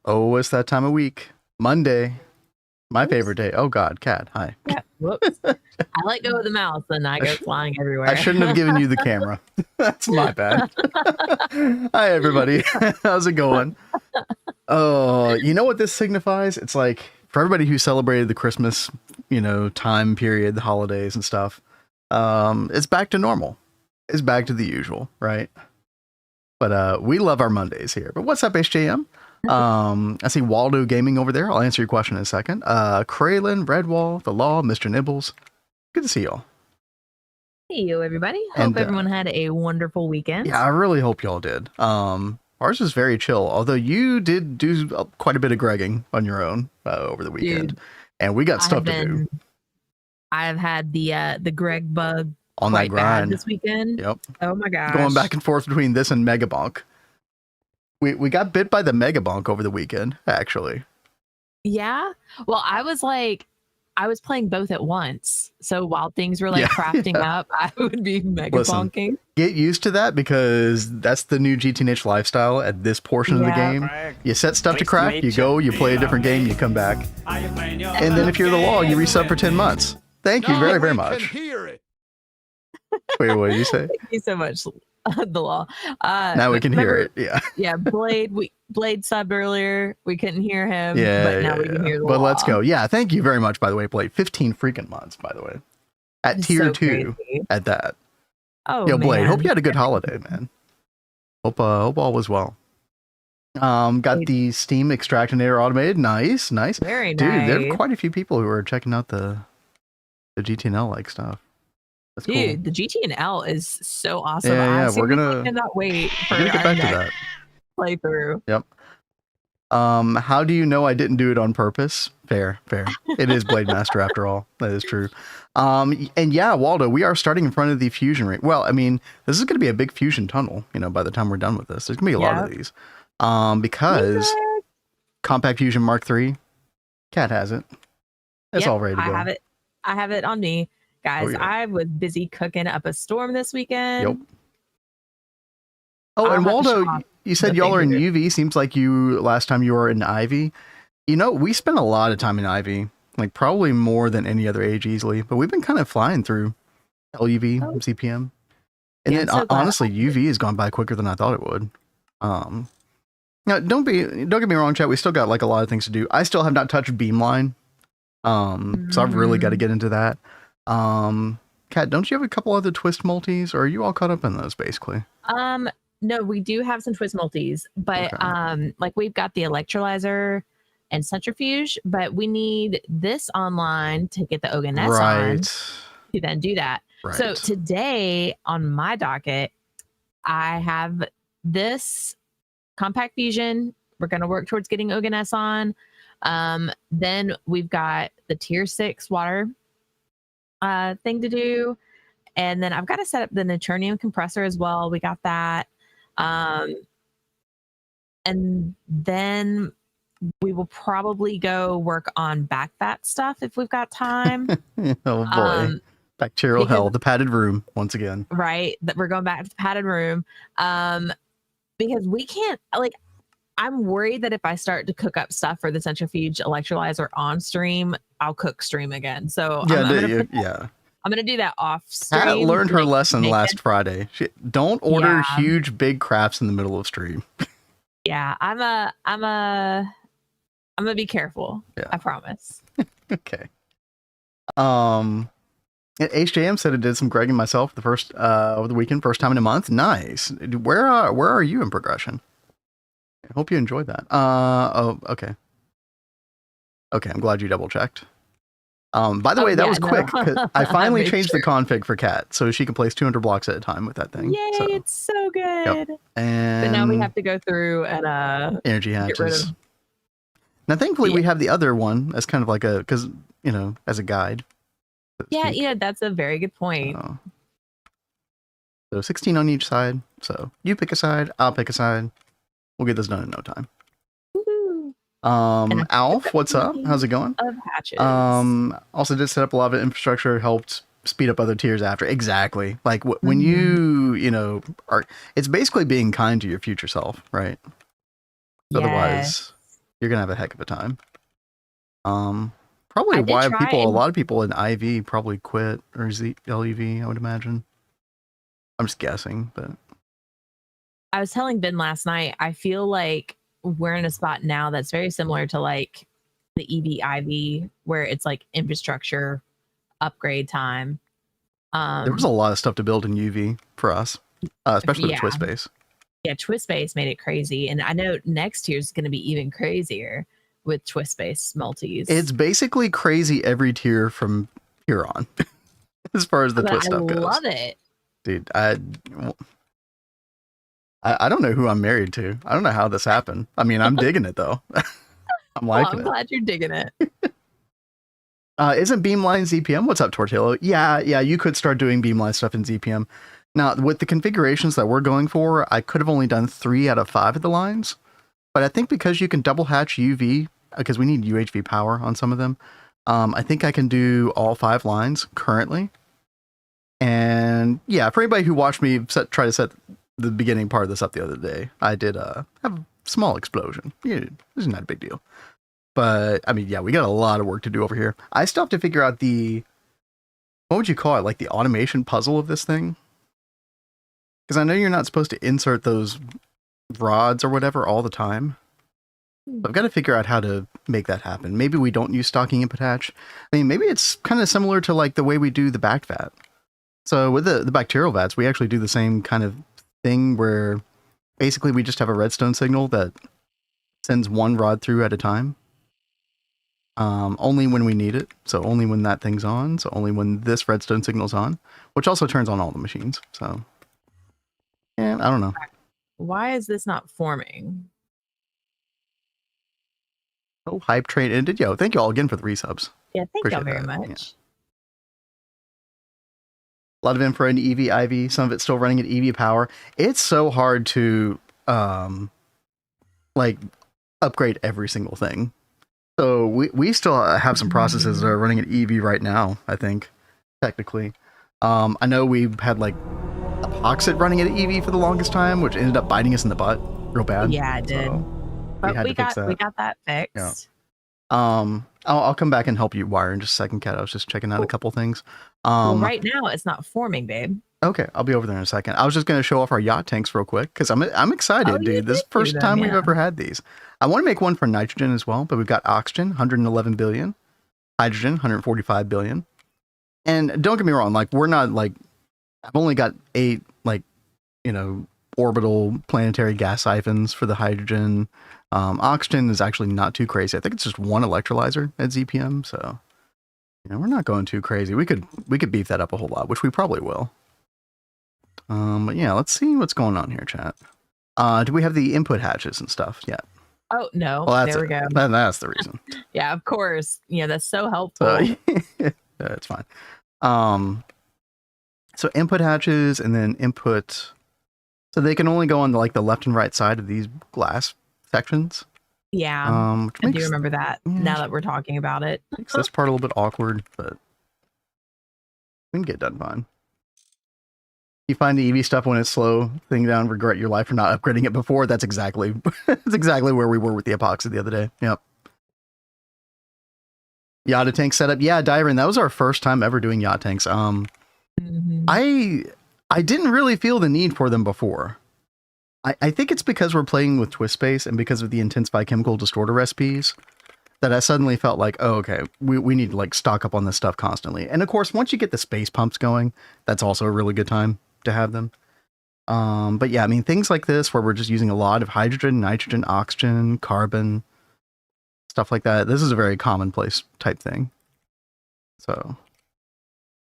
Oh, it's that time of week. Monday, my Oops. favorite day. Oh God, cat. Hi. Yeah. Whoops. I let go of the mouse and I I, go sh- flying I everywhere. shouldn't have given you the camera. That's my bad. Hi, everybody. How's it going? Oh, you know what this signifies? It's like for everybody who celebrated the Christmas, time period, the holidays and stuff. It's back to normal. It's back to the usual, right? But we love our Mondays here. But what's up, HJM? I see Waldo Gaming over there. I'll answer your question in a second. Kraylin, Redwall, The Law, Mr. Nibbles. Good to see y'all. Hey, you everybody. And Hope everyone had a wonderful weekend. yeah, I really hope y'all did. Ours was very chill, although you did do quite a bit of gregging on your own over the weekend. Dude, And we got stuff to do. I've had the Greg bug On that quite bad grind. this weekend. Yep. Oh my gosh. Going back and forth between this and Megabonk. We got bit by the Megabonk over the weekend, actually. Yeah. Well, I was playing both at once. So while things were like crafting up, I would be mega bonking. Get used to that because that's the new GTNH lifestyle at this portion of the game. You set stuff to craft, you go, you play a different game, you come back. And then if you're the law, you resub for 10 months. Thank you very, very much. Wait, what did you say? Thank you so much, the law. Now we can hear it. Yeah. Yeah, Blade subbed earlier. We couldn't hear him. Yeah. But now we can hear the law. But let's go. Yeah, thank you very much, by the way, Blade. 15 freaking months, by the way. At tier 2 crazy. at that. Oh, yo, Blade, man. hope you had a good holiday, man. Hope all was well. Got the Steam Extractinator automated. Nice. Very Dude, nice. there are quite a few people who are checking out the GTNL like stuff. That's Dude, cool. the GTNL is so awesome. Yeah, we're gonna cannot wait for we're gonna get back to that playthrough. Yep. How do you know I didn't do it on purpose? Fair. It is Blade Master after all. That is true. And yeah, Waldo, we are starting in front of the fusion ring. Well, I mean, this is going to be a big fusion tunnel, by the time we're done with this. There's going to be a lot of these. Because Compact Fusion Mark III, Cat has it. It's all ready to go. I have it on me. Guys, I was busy cooking up a storm this weekend. Yep. Oh, and Waldo, you said y'all are in UV. Seems like last time you were in Ivy. We spent a lot of time in Ivy, like probably more than any other age easily, but we've been kind of flying through LUV, CPM. And then honestly, UV has gone by quicker than I thought it would. Now don't get me wrong, chat. We still got like a lot of things to do. I still have not touched Beamline. So I've really got to get into that. Kat, don't you have a couple other twist multis, or are you all caught up in those basically? No, we do have some twist multis, but like we've got the electrolyzer and centrifuge, but we need this online to get the Oganess on to then do that. Right. So today on my docket, I have this compact fusion. We're going to work towards getting Oganess on. Then we've got the tier 6 water thing to do. And then I've got to set up the Naturnium compressor as well. We got that. And then we will probably go work on back fat stuff if we've got time. Oh boy. Bacterial hell, the padded room once again. Right. That we're going back to the padded room. Because we can't, like, I'm worried that if I start to cook up stuff for the centrifuge electrolyzer on stream, I'll cook stream again. So I'm going to do that off stream. I learned her lesson last Friday. Don't order huge, big crafts in the middle of stream. Yeah, I'm going to be careful. Yeah. I promise. Okay. HJM said it did some gregging myself the first over the weekend, first time in a month. Nice. Where are you in progression? I hope you enjoyed that. Oh, okay. Okay, I'm glad you double checked. By the way, that was quick. I finally changed the config for Kat, so she can place 200 blocks at a time with that thing. Yay, it's so good. Yep. And but now we have to go through and energy hatches. Now, thankfully, we have the other one as kind of like as a guide. Yeah, that's a very good point. So 16 on each side. So you pick a side, I'll pick a side. We'll get this done in no time. Alf, what's up? How's it going? Of hatches. Also did set up a lot of infrastructure, helped speed up other tiers after. Exactly. Like when you are, it's basically being kind to your future self, right? Yes. Otherwise, you're gonna have a heck of a time. Probably why a lot of people in IV probably quit, or LEV, I would imagine. I'm just guessing, but I was telling Ben last night, I feel like we're in a spot now that's very similar to like the EV IV, where it's like infrastructure upgrade time. There was a lot of stuff to build in UV for us, especially with Twist Base. Yeah, Twist Base made it crazy, and I know next year's going to be even crazier with Twist Base multis. It's basically crazy every tier from here on, as far as the Twist stuff goes. I love it, dude. I don't know who I'm married to. I don't know how this happened. I mean, I'm digging it though. I'm liking it. I'm glad you're digging it. Isn't Beamline ZPM? What's up, Tortillo? Yeah, you could start doing Beamline stuff in ZPM. Now, with the configurations that we're going for, I could have only done 3 out of 5 of the lines. But I think because you can double hatch UV, because we need UHV power on some of them, I think I can do all 5 lines currently. And yeah, for anybody who watched me try to set the beginning part of this up the other day, I did have a small explosion. Yeah, this is not a big deal. But, I mean, yeah, we got a lot of work to do over here. I still have to figure out what would you call it? Like the automation puzzle of this thing? Because I know you're not supposed to insert those rods or whatever all the time. I've got to figure out how to make that happen. Maybe we don't use stocking input hatch. I mean, maybe it's kind of similar to like the way we do the back vat. So with the bacterial vats, we actually do the same kind of thing where basically we just have a redstone signal that sends one rod through at a time. Only when we need it. So only when that thing's on. So only when this redstone signal's on, which also turns on all the machines. So yeah, I don't know. Why is this not forming? Oh, hype train ended. Yo, thank you all again for the resubs. Yeah, thank y'all very much. Yeah. A lot of infra in EV, IV, some of it's still running at EV power. It's so hard to like upgrade every single thing. So we still have some processes that are running at EV right now, I think, technically. I know we had like Epoxid running at EV for the longest time, which ended up biting us in the butt real bad. Yeah, it did. But we got that fixed. Yeah. I'll come back and help you wire in just a second, Kat. I was just checking out a couple things. Well, right now it's not forming, babe. Okay, I'll be over there in a second. I was just going to show off our yacht tanks real quick because I'm excited, dude. This is the first time we've ever had these. I want to make one for nitrogen as well, but we've got oxygen, 111 billion, hydrogen, 145 billion. And don't get me wrong, like we're not like, I've only got 8 like, orbital planetary gas siphons for the hydrogen. Oxygen is actually not too crazy. I think it's just 1 electrolyzer at ZPM, so we're not going too crazy. We could beef that up a whole lot, which we probably will. But yeah, let's see what's going on here, chat. Do we have the input hatches and stuff yet? Oh no, well, there we go. That's the reason. Yeah, of course. Yeah, that's so helpful. It's fine. So input hatches and then input. So they can only go on the left and right side of these glass sections. Yeah, I do remember that now that we're talking about it. Makes this part a little bit awkward, but we can get done fine. You find the EV stuff when it's slow thing down, regret your life for not upgrading it before. That's exactly where we were with the epoxy the other day. Yep. Yacht tank setup. Yeah, Dyron, that was our first time ever doing yacht tanks. I didn't really feel the need for them before. I think it's because we're playing with Twist Space and because of the intense biochemical distorter recipes that I suddenly felt like, oh, okay, we need to stock up on this stuff constantly. And of course, once you get the space pumps going, that's also a really good time to have them. But yeah, I mean, things like this where we're just using a lot of hydrogen, nitrogen, oxygen, carbon, stuff like that. This is a very commonplace type thing. So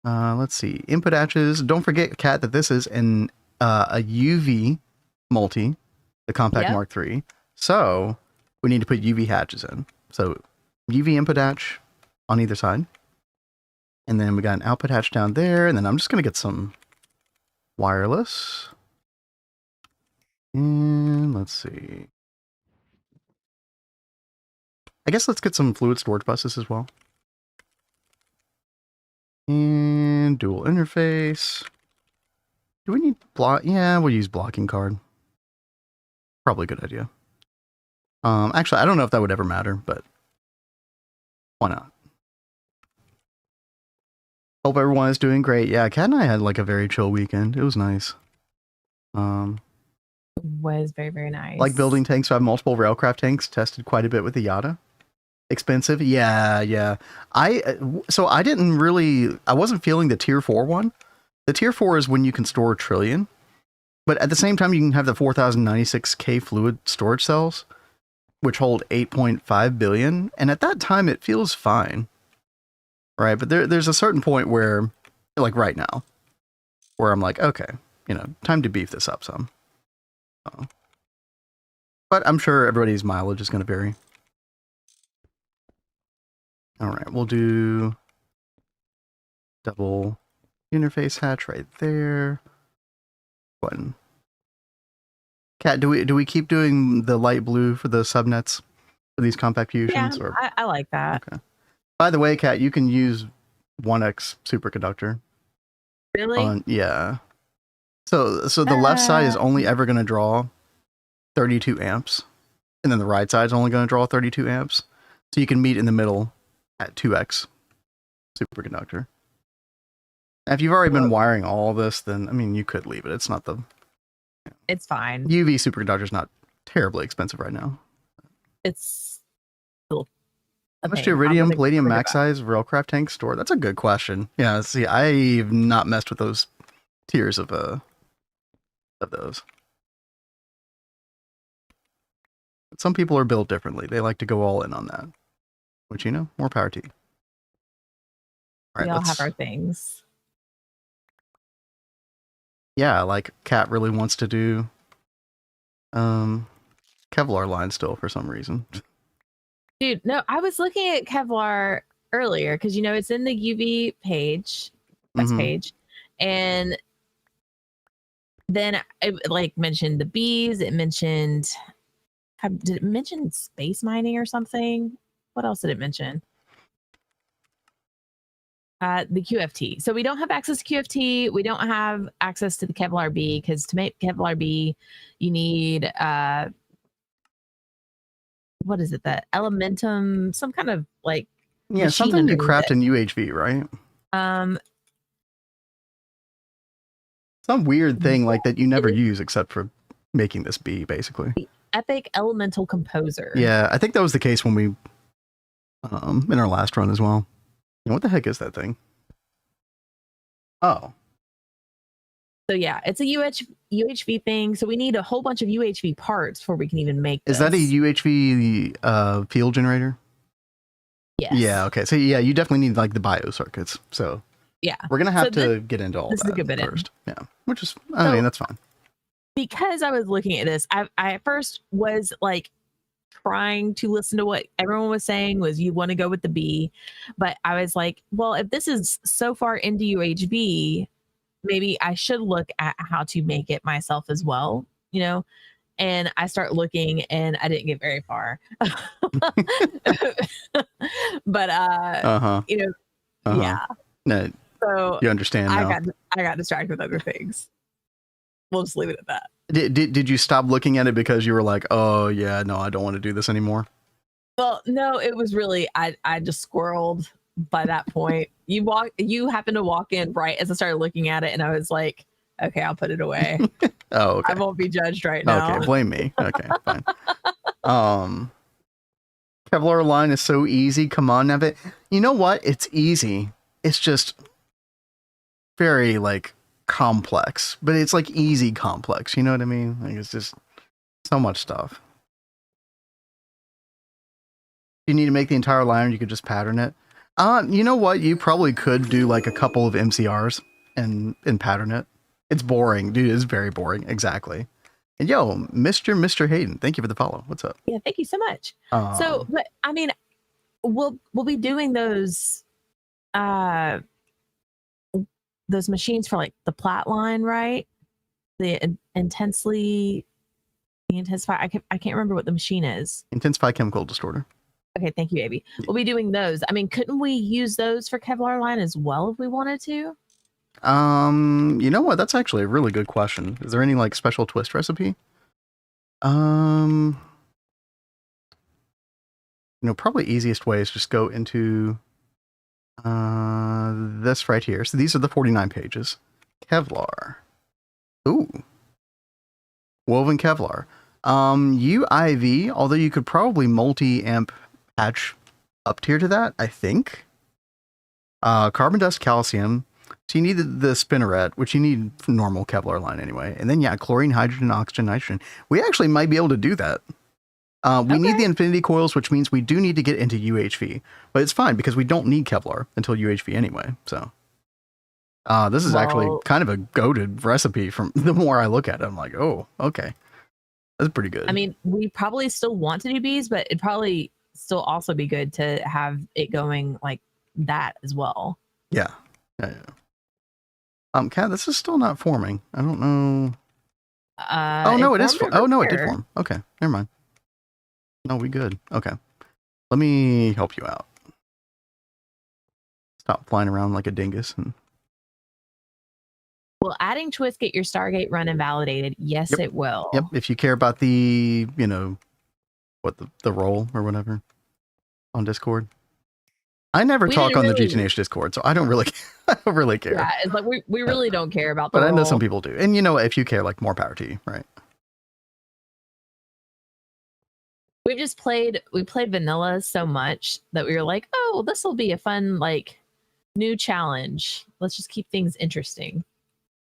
let's see. Input hatches. Don't forget, Kat, that this is a UV multi, the Compact Mark III. So we need to put UV hatches in. So UV input hatch on either side. And then we got an output hatch down there. And then I'm just going to get some wireless. And let's see. I guess let's get some fluid storage buses as well. And dual interface. Do we need block? Yeah, we'll use blocking card. Probably a good idea. Actually, I don't know if that would ever matter, but why not? Hope everyone is doing great. Yeah, Kat and I had like a very chill weekend. It was nice. Was very, very nice. Like building tanks. So I have multiple railcraft tanks. Tested quite a bit with the Yada. Expensive. Yeah. I wasn't feeling the tier 4 one. The tier 4 is when you can store 1 trillion. But at the same time, you can have the 4096K fluid storage cells, which hold 8.5 billion. And at that time, it feels fine. Right. But there's a certain point where, like right now, where I'm like, okay, time to beef this up some. But I'm sure everybody's mileage is going to vary. All right, we'll do double interface hatch right there. Button. Kat, do we keep doing the light blue for the subnets for these compact fusions? Yeah, I like that. Okay. By the way, Kat, you can use 1x superconductor. Really? Yeah. So the left side is only ever going to draw 32 amps, and then the right side is only going to draw 32 amps. So you can meet in the middle at 2x superconductor. Now, if you've already been wiring all this, then I mean you could leave it. It's not the. It's fine. UV superconductor is not terribly expensive right now. It's. How much do iridium, palladium, max size railcraft tanks store? That's a good question. Yeah, see, I've not messed with those tiers of those. But some people are built differently. They like to go all in on that. Which, more power to you. All right, we all have our things. Yeah, like Kat really wants to do Kevlar line still for some reason. Dude, no, I was looking at Kevlar earlier because it's in the UV page, page, and then it mentioned the bees. It mentioned, did it mention space mining or something? What else did it mention? The QFT. So we don't have access to QFT. We don't have access to the Kevlar B because to make Kevlar B, you need what is it? The Elementum, some kind of something you craft in UHV, right? Some weird thing like that you never use except for making this B, basically. The Epic Elemental Composer. Yeah, I think that was the case when we in our last run as well. What the heck is that thing? Oh. So yeah, it's a UHV thing. So we need a whole bunch of UHV parts before we can even make this. Is that a UHV field generator? Yes. Yeah, okay. So yeah, you definitely need like the bio circuits. So yeah, we're gonna have to get into all that first. Yeah, which is I mean that's fine. Because I was looking at this, I at first was trying to listen to what everyone was saying was you want to go with the B, but I was like, well, if this is so far into UHV, maybe I should look at how to make it myself as well, and I start looking and I didn't get very far. But yeah. No, so you understand now. I got distracted with other things. We'll just leave it at that. Did you stop looking at it because you were like, oh yeah, no, I don't want to do this anymore? Well, no, it was really I just squirreled by that point. You happened to walk in right as I started looking at it, and I was like, okay, I'll put it away. Oh, okay. I won't be judged right now. Okay, blame me. Okay, fine. Kevlar line is so easy. Come on, Nevitt. You know what? It's easy. It's just very complex, but it's easy complex. You know what I mean? It's just so much stuff. You need to make the entire line. You could just pattern it. You know what? You probably could do a couple of MCRs and pattern it. It's boring, dude. It's very boring. Exactly. And yo, Mr. Hayden, thank you for the follow. What's up? Yeah, thank you so much. But I mean, we'll be doing those machines for the plat line, right? The intensify. I can't remember what the machine is. Intensify chemical distorter. Okay, thank you, Abby. We'll be doing those. I mean, couldn't we use those for Kevlar line as well if we wanted to? You know what? That's actually a really good question. Is there any special twist recipe? probably easiest way is just go into this right here. So these are the 49 pages. Kevlar. Ooh. Woven Kevlar. UIV, although you could probably multi-amp patch up tier to that, I think. Carbon dust calcium. So you need the spinneret, which you need for normal Kevlar line anyway. And then, yeah, chlorine, hydrogen, oxygen, nitrogen. We actually might be able to do that. We need the infinity coils, which means we do need to get into UHV. But it's fine because we don't need Kevlar until UHV anyway. So this is actually kind of a goated recipe from the more I look at it. I'm like, oh, okay. That's pretty good. I mean, we probably still want to do bees, but it'd probably still also be good to have it going like that as well. Yeah. Kat, this is still not forming. I don't know. Oh no, it is. Oh no, it did form. Okay, never mind. No, we good. Okay, let me help you out. Stop flying around like a dingus. Will adding twist get your Stargate run invalidated? Yes, it will. Yep. If you care about the, what the role or whatever on Discord. I never talk on the GTNH Discord, so I don't really care. Yeah, it's like we really don't care about the But role. I know some people do. And if you care, like, more power to you, right? We played vanilla so much that we were like, oh, this will be a fun, like, new challenge. Let's just keep things interesting.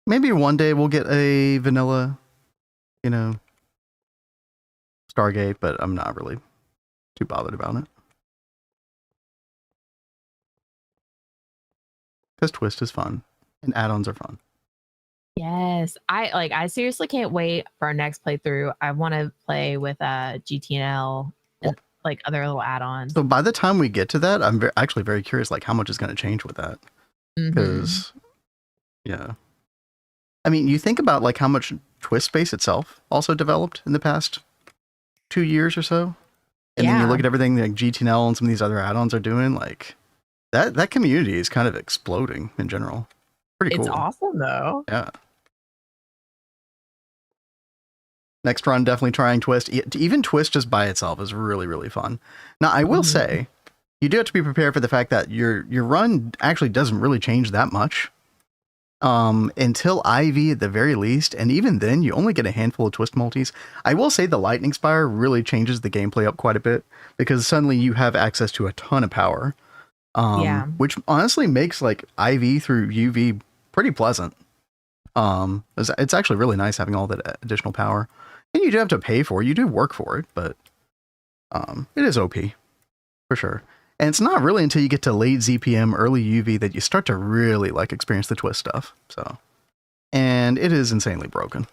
Maybe one day we'll get a vanilla, Stargate, but I'm not really too bothered about it. Because Twist is fun and add-ons are fun. Yes, I seriously can't wait for our next playthrough. I want to play with GTNL and like other little add-ons. So by the time we get to that, I'm actually very curious, like how much is going to change with that? Because, yeah, I mean, you think about like how much Twist space itself also developed in the past 2 years or so, and then you look at everything like GTNL and some of these other add-ons are doing, like. That community is kind of exploding in general. Pretty cool. It's awesome though. Yeah. Next run, definitely trying Twist. Even Twist just by itself is really, really fun. Now, I will say, you do have to be prepared for the fact that your run actually doesn't really change that much until IV at the very least. And even then, you only get a handful of Twist multis. I will say the Lightning Spire really changes the gameplay up quite a bit because suddenly you have access to a ton of power. Which honestly makes like IV through UV pretty pleasant. It's actually really nice having all that additional power, and you do have to pay for it. You do work for it, but it is OP for sure. And it's not really until you get to late ZPM, early UV that you start to really like experience the Twist stuff. So, and it is insanely broken. It's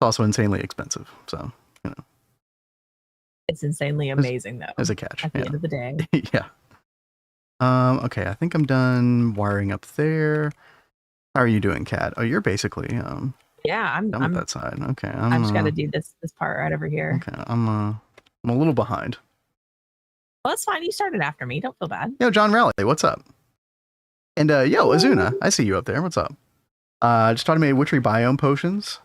also insanely expensive. So, It's insanely amazing, though. As a catch. At the end of the day. Yeah. Okay, I think I'm done wiring up there. How are you doing, Kat? Oh, you're basically yeah, I'm with that side. Okay. I just gotta do this part right over here. Okay. I'm a little behind. Well, that's fine. You started after me. Don't feel bad. Yo, John Raleigh, what's up? And yo, Azuna, I see you up there. What's up? Just automated witchery biome potions.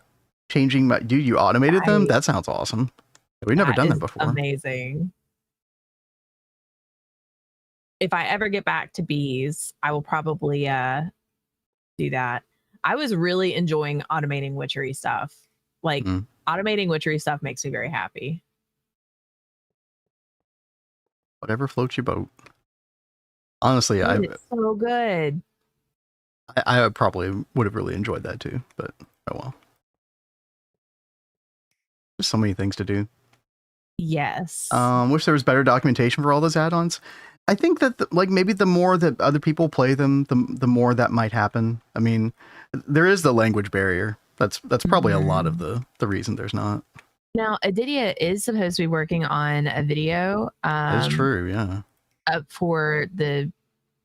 Changing my dude, you automated them? That sounds awesome. We've never done that before. Amazing. If I ever get back to bees, I will probably do that. I was really enjoying automating witchery stuff. Like automating witchery stuff makes me very happy. Whatever floats your boat. Honestly, it's so good. I probably would have really enjoyed that too, but oh well. There's so many things to do. Yes. Wish there was better documentation for all those add-ons. I think that like maybe the more that other people play them, the more that might happen. I mean, there is the language barrier. That's probably a lot of the reason there's not. Now, Adidia is supposed to be working on a video. That's true, yeah. For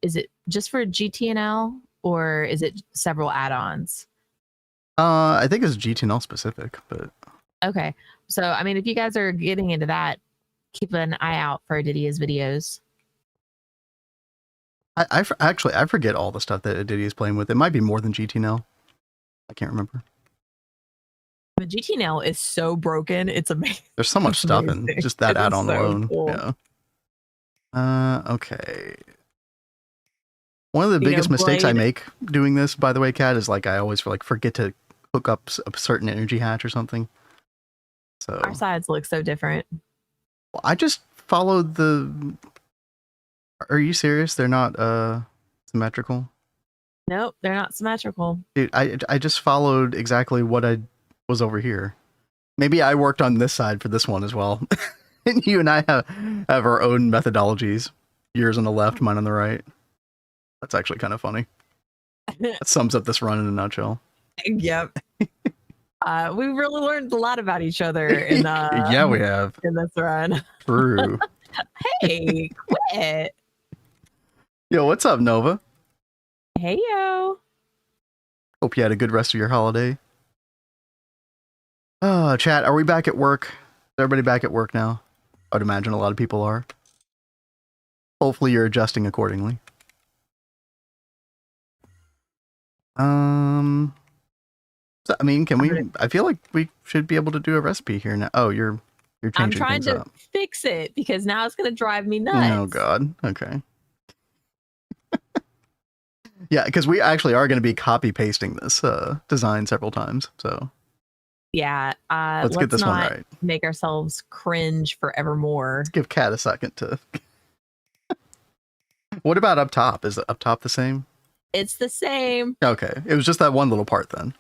is it just for GTNL or is it several add-ons? I think it's GTNL specific, but okay. So, I mean, if you guys are getting into that, keep an eye out for Adidia's videos. I forget all the stuff that Adidia is playing with. It might be more than GTNL. I can't remember. The GT nail is so broken. It's amazing. There's so much stuff in just that add-on alone. Cool. Yeah. Okay. One of the biggest mistakes I make doing this, by the way, Kat, is like I always forget to hook up a certain energy hatch or something. So our sides look so different. Well, I just followed the. Are you serious? They're not symmetrical? Nope, they're not symmetrical. Dude, I just followed exactly what I was over here. Maybe I worked on this side for this one as well. And you and I have our own methodologies. Yours on the left, mine on the right. That's actually kind of funny. That sums up this run in a nutshell. Yep. We really learned a lot about each other in yeah, we have in this run. True. Hey, quit. Yo, what's up, Nova? Hey, yo. Hope you had a good rest of your holiday. Chat, are we back at work? Is everybody back at work now? I'd imagine a lot of people are. Hopefully you're adjusting accordingly. So, I mean, can we? I feel like we should be able to do a recipe here now. Oh, you're changing I'm trying things to up. fix it because now it's going to drive me nuts. Oh God. Okay. Yeah, because we actually are going to be copy pasting this design several times. So yeah, let's get this one right. Make ourselves cringe forevermore. Let's give Kat a second to. What about up top? Is up top the same? It's the same. Okay, it was just that one little part then.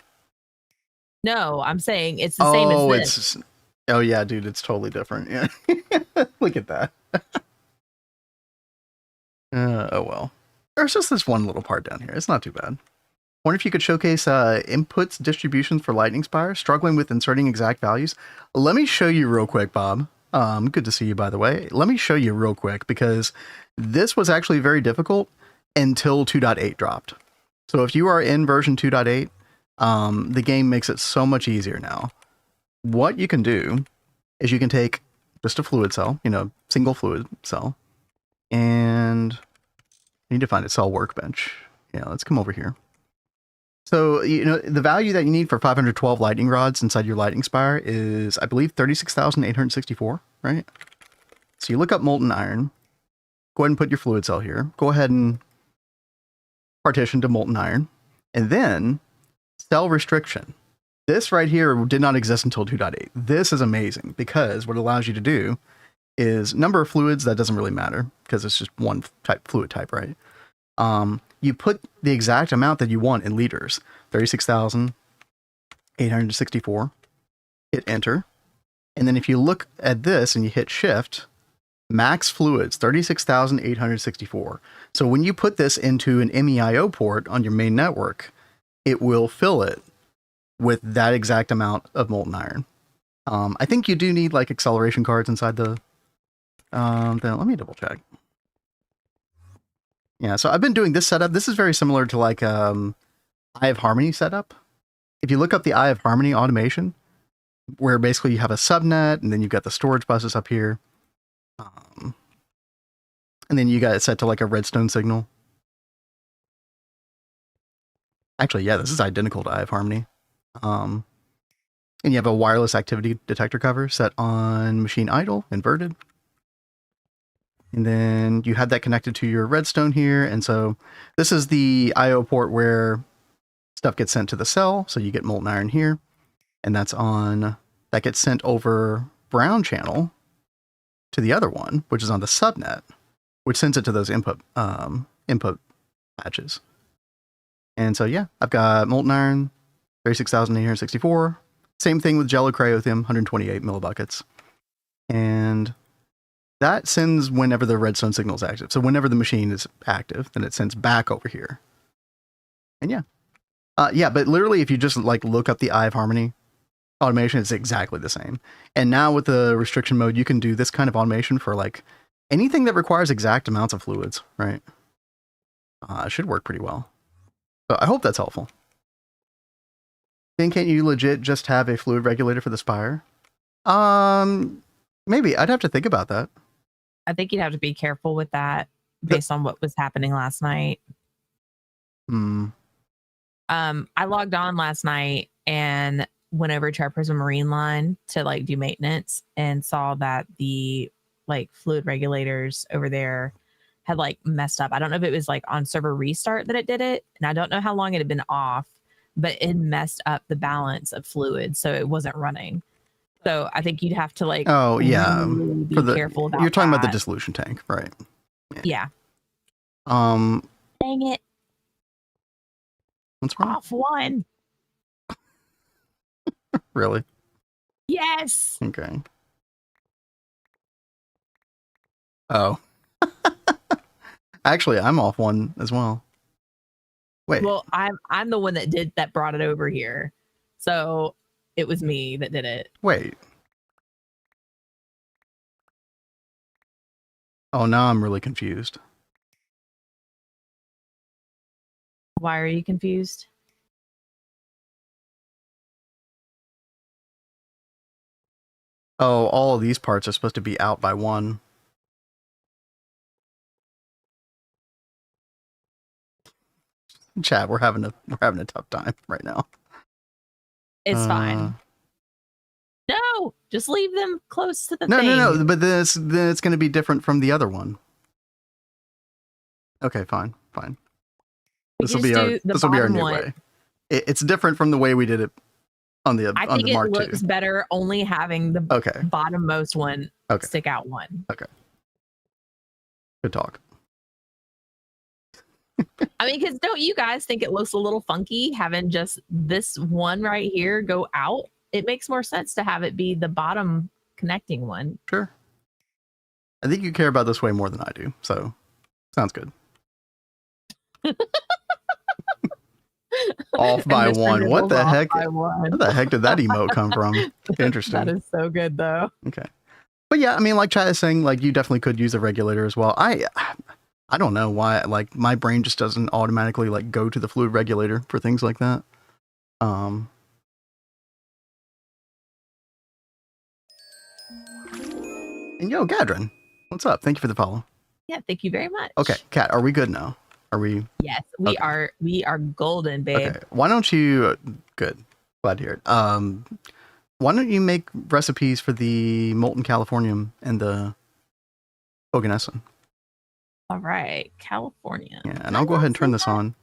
No, I'm saying it's the same as this. Oh yeah, dude, it's totally different. Yeah, look at that. Oh well. There's just this one little part down here. It's not too bad. Wonder if you could showcase inputs distributions for Lightning Spire, struggling with inserting exact values. Let me show you real quick, Bob. Good to see you, by the way. Let me show you real quick because this was actually very difficult until 2.8 dropped. So if you are in version 2.8, the game makes it so much easier now. What you can do is you can take just a fluid cell, single fluid cell, and I need to find a cell workbench. Yeah, let's come over here. So, the value that you need for 512 lightning rods inside your Lightning Spire is, I believe, 36,864, right? So you look up molten iron, go ahead and put your fluid cell here, go ahead and partition to molten iron, and then cell restriction. This right here did not exist until 2.8. This is amazing because what it allows you to do is number of fluids, that doesn't really matter because it's just one fluid type, right? You put the exact amount that you want in liters, 36,864, hit enter. And then if you look at this and you hit shift, max fluids, 36,864. So when you put this into an MEIO port on your main network, it will fill it with that exact amount of molten iron. I think you do need like acceleration cards inside the, then let me double check. Yeah, so I've been doing this setup. This is very similar to like Eye of Harmony setup. If you look up the Eye of Harmony automation, where basically you have a subnet and then you've got the storage buses up here. And then you got it set to like a redstone signal. Actually, yeah, this is identical to Eye of Harmony. And you have a wireless activity detector cover set on machine idle, inverted. And then you have that connected to your redstone here. And so this is the IO port where stuff gets sent to the cell. So you get molten iron here. And that gets sent over brown channel to the other one, which is on the subnet, which sends it to those input patches. And so, yeah, I've got molten iron, 36,864. Same thing with jello cryothium, 128 millibuckets. And that sends whenever the redstone signal is active. So whenever the machine is active, then it sends back over here. And yeah. Yeah, but literally if you just like look up the Eye of Harmony automation, it's exactly the same. And now with the restriction mode, you can do this kind of automation for like anything that requires exact amounts of fluids, right? It should work pretty well. So I hope that's helpful. Then can't you legit just have a fluid regulator for the Spire? Maybe. I'd have to think about that. I think you'd have to be careful with that based on what was happening last night. I logged on last night and went over to our Prism Marine line to like do maintenance and saw that the like fluid regulators over there had like messed up. I don't know if it was like on server restart that it did it, and I don't know how long it had been off, but it messed up the balance of fluid, so it wasn't running. So I think you'd have to like really be careful about you're talking that. about the dissolution tank, right? Yeah. Dang it. What's wrong? Off one. Really? Yes. Okay. Oh. Actually, I'm off one as well. Wait. Well, I'm the one that brought it over here. So it was me that did it. Wait. Oh, now I'm really confused. Why are you confused? Oh, all of these parts are supposed to be out by 1. Chat, we're having a tough time right now. It's fine. No, just leave them close to the thing. No, but then it's going to be different from the other one. Okay, fine. This will be our new way. It's different from the way we did it on the Mark II. I think it looks better only having the bottommost one stick out one. Okay. Good talk. I mean, because don't you guys think it looks a little funky having just this one right here go out? It makes more sense to have it be the bottom connecting one. Sure. I think you care about this way more than I do, so sounds good. Off by 1. What the heck? Where the heck did that emote come from? Interesting. That is so good, though. Okay. But yeah, I mean, like Chad is saying, like you definitely could use a regulator as well. I don't know why, like my brain just doesn't automatically like go to the fluid regulator for things like that. And yo, Gadrin, what's up? Thank you for the follow. Yeah, thank you very much. Okay, Kat, are we good now? Are we? Yes, we are. We are golden, babe. Okay, why don't you? Good, glad to hear it. Why don't you make recipes for the molten californium and the Oganesson? All right, California. Yeah, and I'll go ahead and turn this on.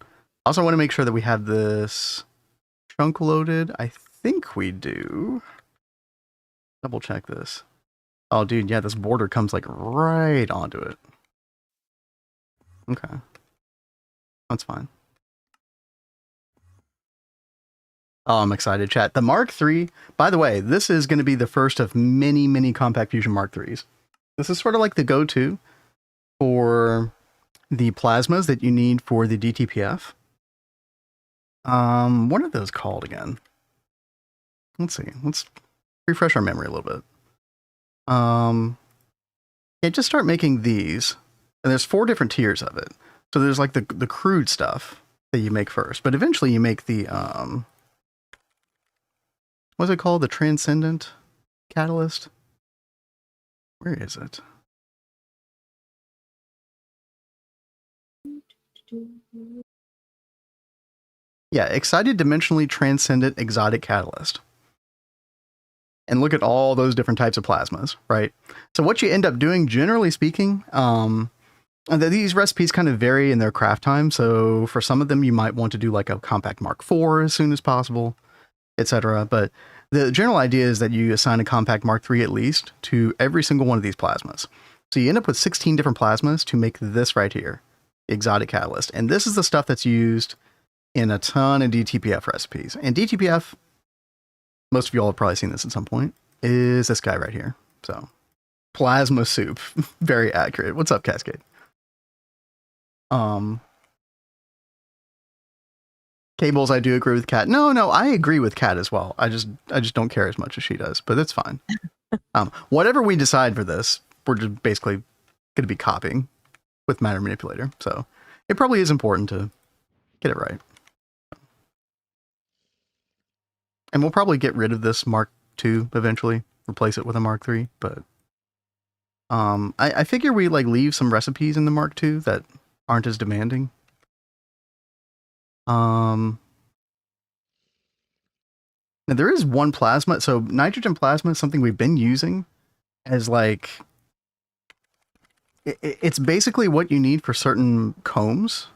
Also, want to make sure that we have this chunk loaded. I think we do. Double check this. Oh, dude, yeah, this border comes like right onto it. Okay. That's fine. Oh, I'm excited, chat. The Mark III, by the way, this is going to be the first of many, many Compact Fusion Mark IIIs. This is sort of like the go-to for the plasmas that you need for the DTPF. What are those called again? Let's see. Let's refresh our memory a little bit. Yeah, just start making these. And there's 4 different tiers of it. So there's like the crude stuff that you make first, but eventually you make the what's it called? The transcendent catalyst? Where is it? Yeah, excited dimensionally transcendent exotic catalyst. And look at all those different types of plasmas, right? So what you end up doing, generally speaking, these recipes kind of vary in their craft time. So for some of them, you might want to do like a compact Mark IV as soon as possible, etc. But the general idea is that you assign a compact Mark III at least to every single one of these plasmas. So you end up with 16 different plasmas to make this right here, the exotic catalyst. And this is the stuff that's used in a ton of DTPF recipes. And DTPF, most of y'all have probably seen this at some point, is this guy right here. So plasma soup, very accurate. What's up, Cascade? Cables, I do agree with Kat. No, I agree with Kat as well. I just don't care as much as she does, but it's fine. Whatever we decide for this, we're just basically going to be copying with Matter Manipulator. So it probably is important to get it right. And we'll probably get rid of this Mark II eventually, replace it with a Mark III. But I figure we like leave some recipes in the Mark II that aren't as demanding. Now, there is one plasma. So nitrogen plasma is something we've been using as like, it's basically what you need for certain combs.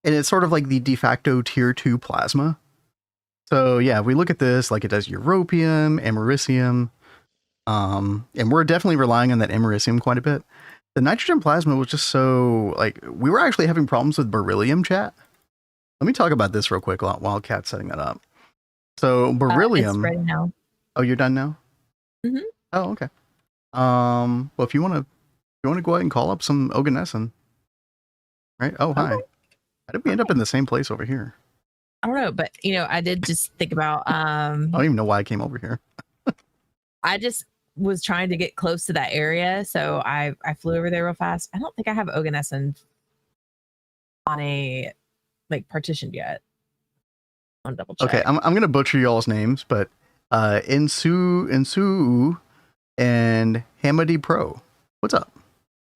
And it's sort of like the de facto tier 2 plasma. So yeah, if we look at this, like it does europium, americium, and we're definitely relying on that americium quite a bit. The nitrogen plasma was just so, like, we were actually having problems with beryllium, chat. Let me talk about this real quick while Kat's setting that up. So beryllium. It's ready now. Oh, you're done now? Mm-hmm. Oh, okay. Well, if you want to go ahead and call up some oganesson. Right? Oh, hi. Okay. How did we end up in the same place over here? I don't know, but I did just think about I don't even know why I came over here. I just was trying to get close to that area, so I flew over there real fast. I don't think I have oganesson on a like partitioned yet. I'll double check. Okay, I'm gonna butcher y'all's names, but Insu and Hamadi Pro. What's up?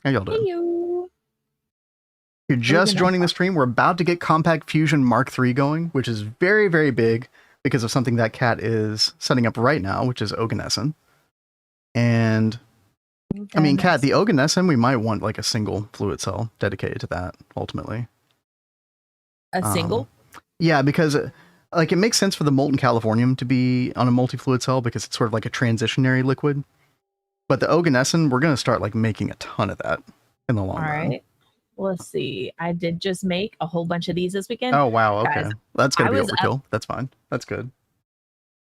How y'all doing? Hey-yo. You're just joining the stream. We're about to get Compact Fusion Mark III going, which is very, very big because of something that Kat is setting up right now, which is oganesson. And I mean, Kat, the oganesson, we might want like a single fluid cell dedicated to that ultimately. A single? Yeah, because like it makes sense for the molten californium to be on a multi-fluid cell because it's sort of like a transitionary liquid. But the oganesson, we're going to start like making a ton of that in the long run. All right. Let's see. I did just make a whole bunch of these this weekend. Oh, wow. Okay. Guys, that's going to be overkill. That's fine. That's good.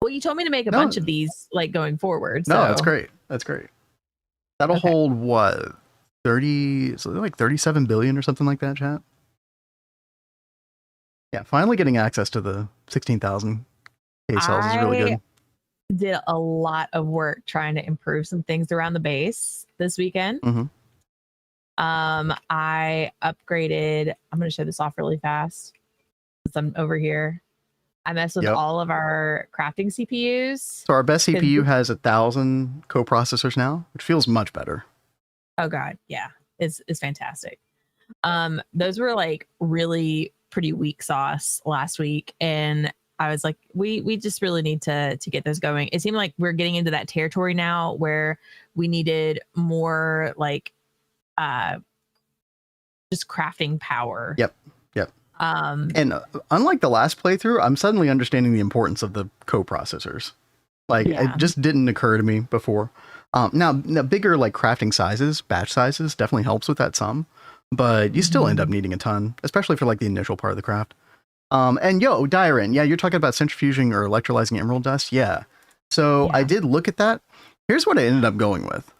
Well, you told me to make a bunch of these like going forward. So. No, that's great. That's great. That'll hold what? 30, so like 37 billion or something like that, chat? Yeah, finally getting access to the 16,000 K cells is really good. Did a lot of work trying to improve some things around the base this weekend. Mm-hmm. I upgraded. I'm going to show this off really fast since I'm over here. I messed with all of our crafting CPUs. So our best CPU has 1,000 co-processors now, which feels much better. Oh God, yeah, it's fantastic. Those were like really pretty weak sauce last week, and I was like, we just really need to get those going. It seemed like we're getting into that territory now where we needed more like just crafting power. Yep. And unlike the last playthrough, I'm suddenly understanding the importance of the co-processors. Like it just didn't occur to me before. Now bigger like crafting sizes, batch sizes definitely helps with that some, but you still end up needing a ton, especially for like the initial part of the craft. And Diren, yeah, you're talking about centrifuging or electrolyzing emerald dust. Yeah. So I did look at that. Here's what I ended up going with.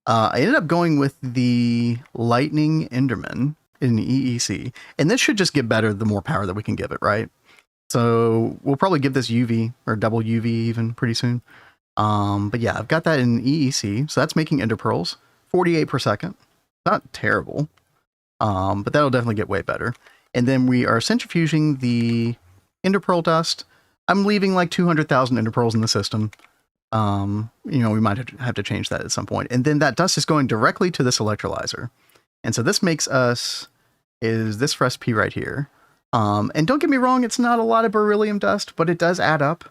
I ended up going with the Lightning Enderman in EEC, and this should just get better the more power that we can give it, right? So we'll probably give this UV or double UV even pretty soon. But yeah, I've got that in EEC, so that's making ender pearls 48 per second. Not terrible, but that'll definitely get way better. And then we are centrifuging the ender pearl dust. I'm leaving like 200,000 ender pearls in the system. We might have to change that at some point. And then that dust is going directly to this electrolyzer. And so this makes us, is this recipe right here. And don't get me wrong, it's not a lot of beryllium dust, but it does add up.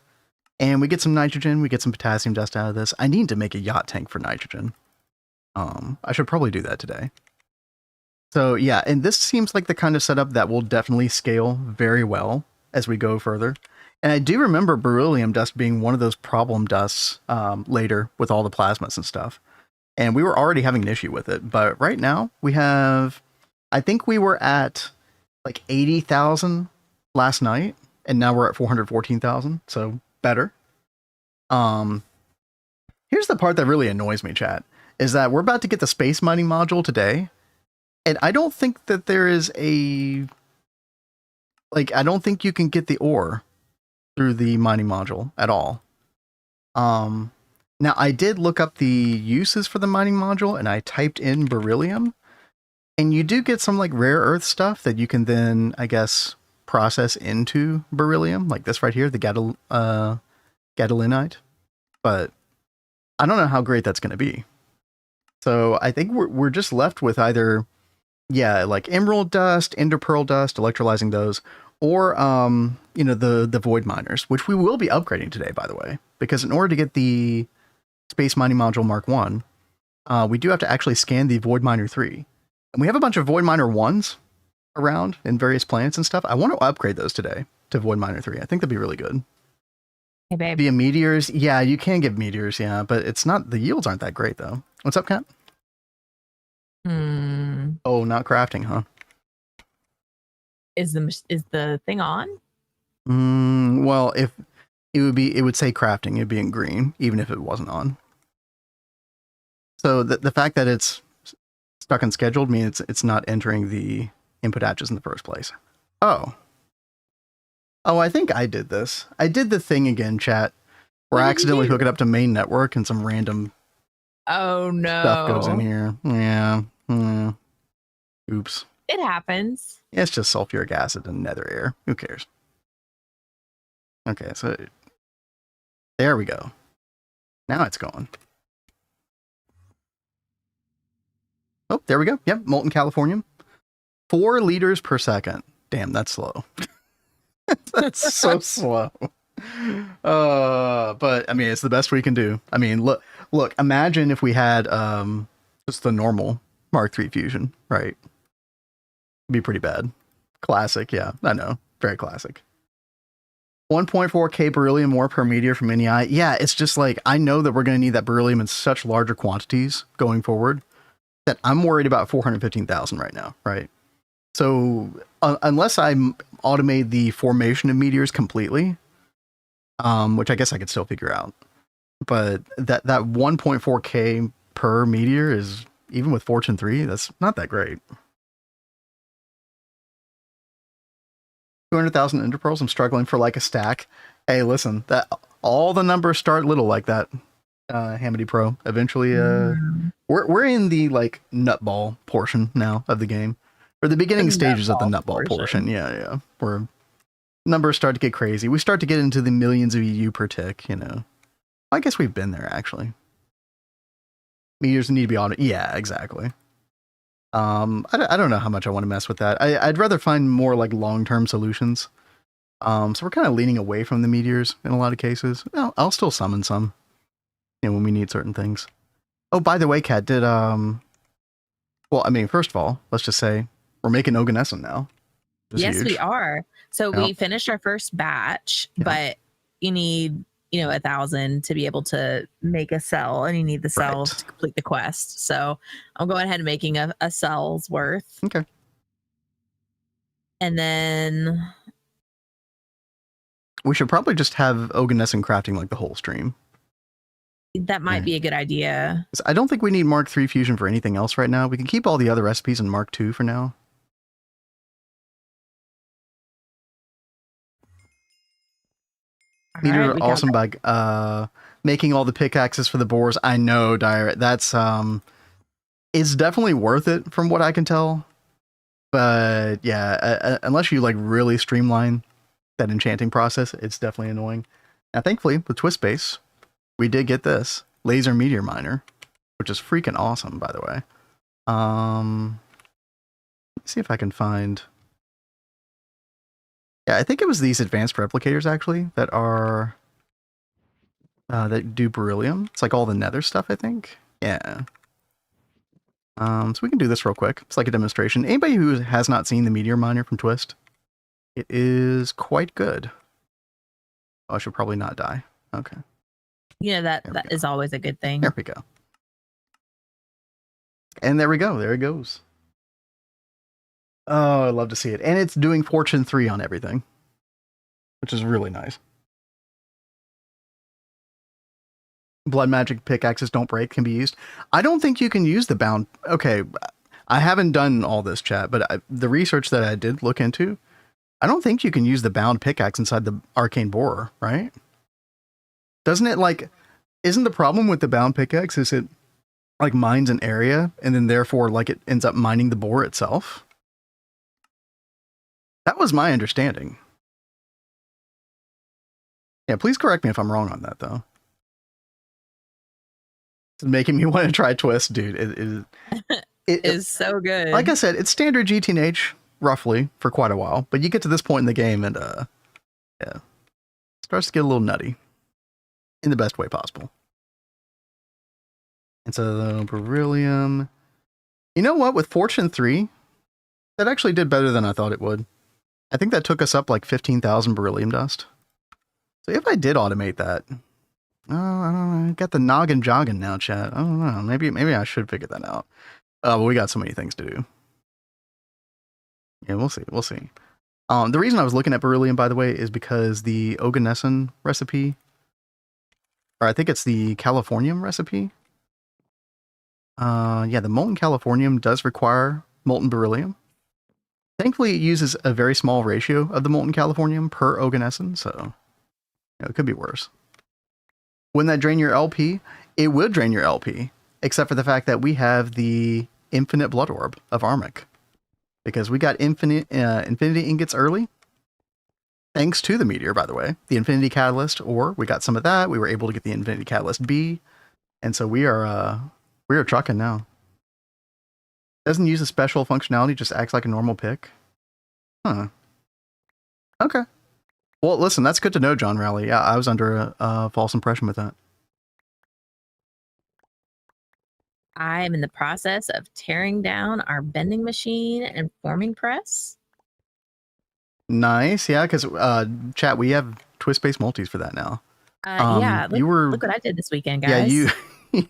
And we get some nitrogen, we get some potassium dust out of this. I need to make a yacht tank for nitrogen. I should probably do that today. So yeah, and this seems like the kind of setup that will definitely scale very well as we go further. And I do remember beryllium dust being one of those problem dusts later with all the plasmas and stuff. And we were already having an issue with it. But right now we have, I think we were at like 80,000 last night. And now we're at 414,000. So better. Here's the part that really annoys me, chat, is that we're about to get the space mining module today. And I don't think that there is I don't think you can get the ore through the mining module at all. Now I did look up the uses for the mining module and I typed in beryllium, and you do get some like rare earth stuff that you can then, I guess, process into beryllium, like this right here, the gadolinite. But I don't know how great that's going to be. So I think we're just left with either, like emerald dust, ender pearl dust, electrolyzing those, Or the void miners, which we will be upgrading today, by the way, because in order to get the space mining module Mark 1, we do have to actually scan the void miner 3. And we have a bunch of void miner 1s around in various planets and stuff. I want to upgrade those today to void miner 3. I think that'd be really good. Hey babe. Via meteors, yeah, you can get meteors, yeah, but it's not, the yields aren't that great though. What's up, Kat? Oh, not crafting, huh? Is the thing on? Well, if it would say crafting, it'd be in green, even if it wasn't on. So the fact that it's stuck and scheduled means it's not entering the input hatches in the first place. Oh, I think I did this. I did the thing again, chat, where I accidentally hook it up to main network and some random stuff goes in here. Yeah. Oops. It happens. It's just sulfuric acid and nether air. Who cares? Okay, so there we go. Now it's going. Oh, there we go. Yep, molten californium. 4 liters per second. Damn, that's slow. That's so slow. But I mean, it's the best we can do. I mean, look, imagine if we had just the normal Mark III fusion, right? It'd be pretty bad. Classic, yeah, I know. Very classic. 1.4k beryllium more per meteor from NEI. Yeah, it's just like, I know that we're going to need that beryllium in such larger quantities going forward that I'm worried about 415,000 right now, right? So unless I automate the formation of meteors completely, which I guess I could still figure out, but that 1.4k per meteor is, even with Fortune 3, that's not that great. 200,000 ender pearls. I'm struggling for like a stack. Hey, listen, that all the numbers start little like that. Hamity Pro. Eventually, we're in the like nutball portion now of the game, or the beginning stages of the nutball portion. Yeah. Where numbers start to get crazy. We start to get into the millions of EU per tick. You know, I guess we've been there actually. Meteors need to be auto. Yeah, exactly. I don't know how much I want to mess with that. I'd rather find more like long-term solutions. So we're kind of leaning away from the meteors in a lot of cases. No, I'll still summon some, you know, when we need certain things. Oh, by the way, Kat, well, I mean, first of all, let's just say we're making Oganescent now. Yes, we are. So we finished our first batch, but you need, 1,000 to be able to make a cell, and you need the cells to complete the quest. So I'm going ahead and making a cell's worth. Okay. And then we should probably just have Oganescent crafting like the whole stream. That might be a good idea. I don't think we need Mark III fusion for anything else right now. We can keep all the other recipes in Mark II for now. Meteor right, awesome by making all the pickaxes for the boars. I know, Dire. That's it's definitely worth it from what I can tell. But yeah, unless you like really streamline that enchanting process, it's definitely annoying. Now, thankfully, with Twist Base, we did get this laser meteor miner, which is freaking awesome, by the way. Let's see if I can find. Yeah, I think it was these advanced replicators actually that are that do beryllium. It's like all the nether stuff, I think. Yeah. So we can do this real quick. It's like a demonstration. Anybody who has not seen the meteor miner from Twist, it is quite good. Oh, I should probably not die. Okay. Yeah, that is always a good thing. There we go. And there we go. There it goes. Oh, I love to see it. And it's doing Fortune 3 on everything, which is really nice. Blood magic pickaxes don't break, can be used. I don't think you can use the bound. Okay, I haven't done all this, chat, but the research that I did look into, I don't think you can use the bound pickaxe inside the arcane borer, right? Doesn't it like, isn't the problem with the bound pickaxe is it like mines an area and then therefore like it ends up mining the borer itself? That was my understanding. Yeah, please correct me if I'm wrong on that, though. It's making me want to try Twist, dude. It is so good. Like I said, it's standard GTNH. roughly for quite a while, but you get to this point in the game and yeah, it starts to get a little nutty in the best way possible. And so beryllium, you know what, with Fortune 3, that actually did better than I thought it would. I think that took us up like 15,000 beryllium dust. So if I did automate that, I don't know, I got the noggin jogging now, chat. I don't know, maybe I should figure that out. But we got so many things to do. Yeah, we'll see. The reason I was looking at beryllium, by the way, is because the oganesson recipe, or I think it's the californium recipe. Yeah, the molten californium does require molten beryllium. Thankfully, it uses a very small ratio of the molten californium per oganesson, so it could be worse. Wouldn't that drain your LP? It would drain your LP, except for the fact that we have the infinite blood orb of Armic. Because we got infinity ingots early, thanks to the meteor, by the way. The Infinity Catalyst, or we got some of that. We were able to get the Infinity Catalyst B, and so we are trucking now. Doesn't use a special functionality, just acts like a normal pick. Huh. Okay. Well, listen, that's good to know, John Rowley. Yeah, I was under a false impression with that. I am in the process of tearing down our bending machine and forming press. Nice, yeah, because chat, we have twist-based multis for that now. Yeah, look what I did this weekend, guys. Yeah,